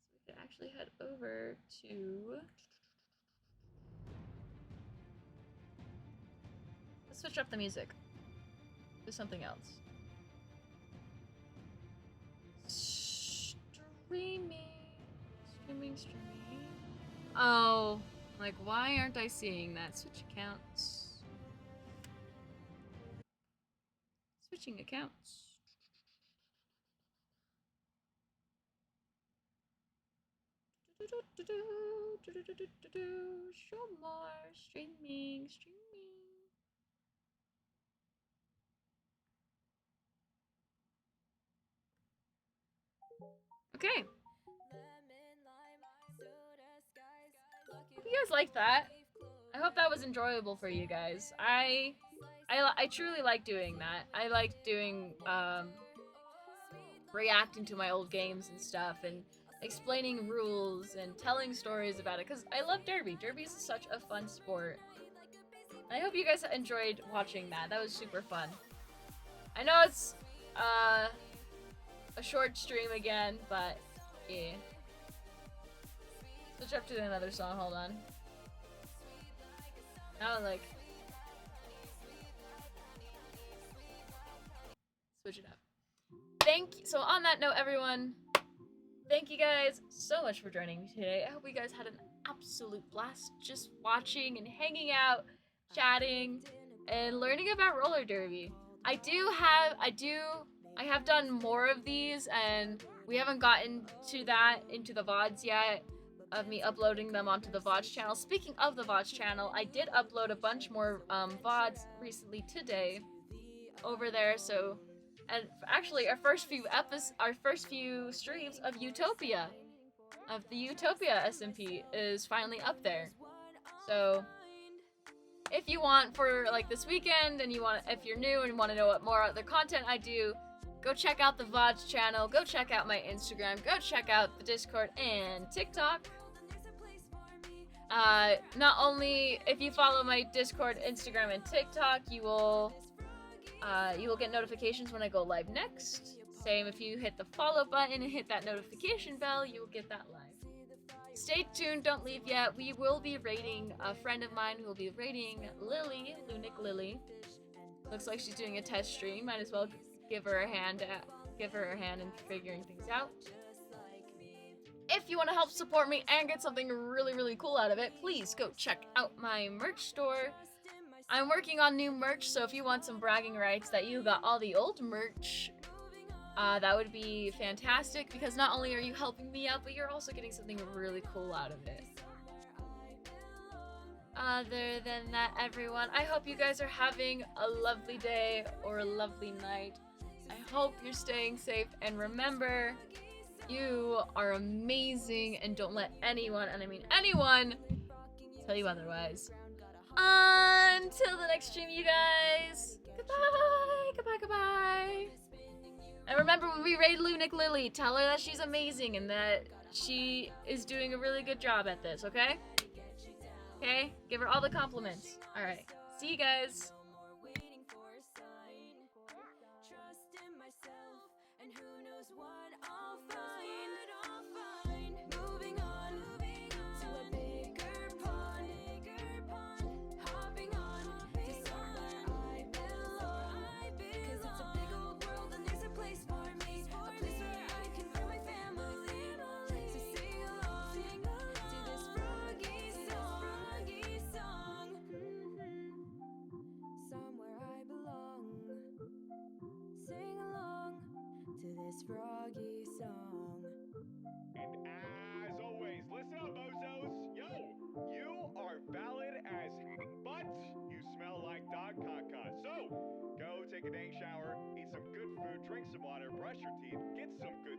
Speaker 2: So we could actually head over to this switch up the music. Do something else. Streaming. Oh, like why aren't I seeing that? Switch accounts. Switching accounts. Show more. Streaming. Okay. Hope you guys like that. I hope that was enjoyable for you guys. I truly like doing that. I like doing reacting to my old games and stuff and explaining rules and telling stories about it because I love Derby. Derby is such a fun sport. I hope you guys enjoyed watching that. That was super fun. I know it's a short stream again, but yeah. Switch up to another song. Hold on. Now like switch it up. So on that note, everyone, thank you guys so much for joining me today. I hope you guys had an absolute blast just watching and hanging out, chatting, and learning about roller derby. I have done more of these, and we haven't gotten to that into the VODs yet, of me uploading them onto the VODs channel. Speaking of the VODs channel, I did upload a bunch more VODs recently today over there, so... And actually, our first few streams of Utopia, of the Utopia SMP, is finally up there. So, if you want for like this weekend, and if you're new and want to know what more other content I do, go check out the VODs channel. Go check out my Instagram. Go check out the Discord and TikTok. Not only if you follow my Discord, Instagram, and TikTok, you will get notifications when I go live next. Same if you hit the follow button and hit that notification bell, you will get that live. Stay tuned, don't leave yet. We will be raiding a friend of mine who will be raiding Lily, Lunic Lily. Looks like she's doing a test stream. Might as well give her a hand in figuring things out. If you want to help support me and get something really, really cool out of it, please go check out my merch store. I'm working on new merch, so if you want some bragging rights that you got all the old merch, that would be fantastic, because not only are you helping me out, but you're also getting something really cool out of it. Other than that, everyone, I hope you guys are having a lovely day or a lovely night. I hope you're staying safe, and remember, you are amazing, and don't let anyone, and I mean anyone, tell you otherwise. Until the next stream, you guys. Goodbye. And remember, when we raid Lunic Lily, tell her that she's amazing and that she is doing a really good job at this, okay? Okay? Give her all the compliments. Alright. See you guys.
Speaker 1: Froggy song.
Speaker 6: And as always, listen up, bozos. Yo, you are valid as but you smell like dog caca. So, go take a dang shower, eat some good food, drink some water, brush your teeth, get some good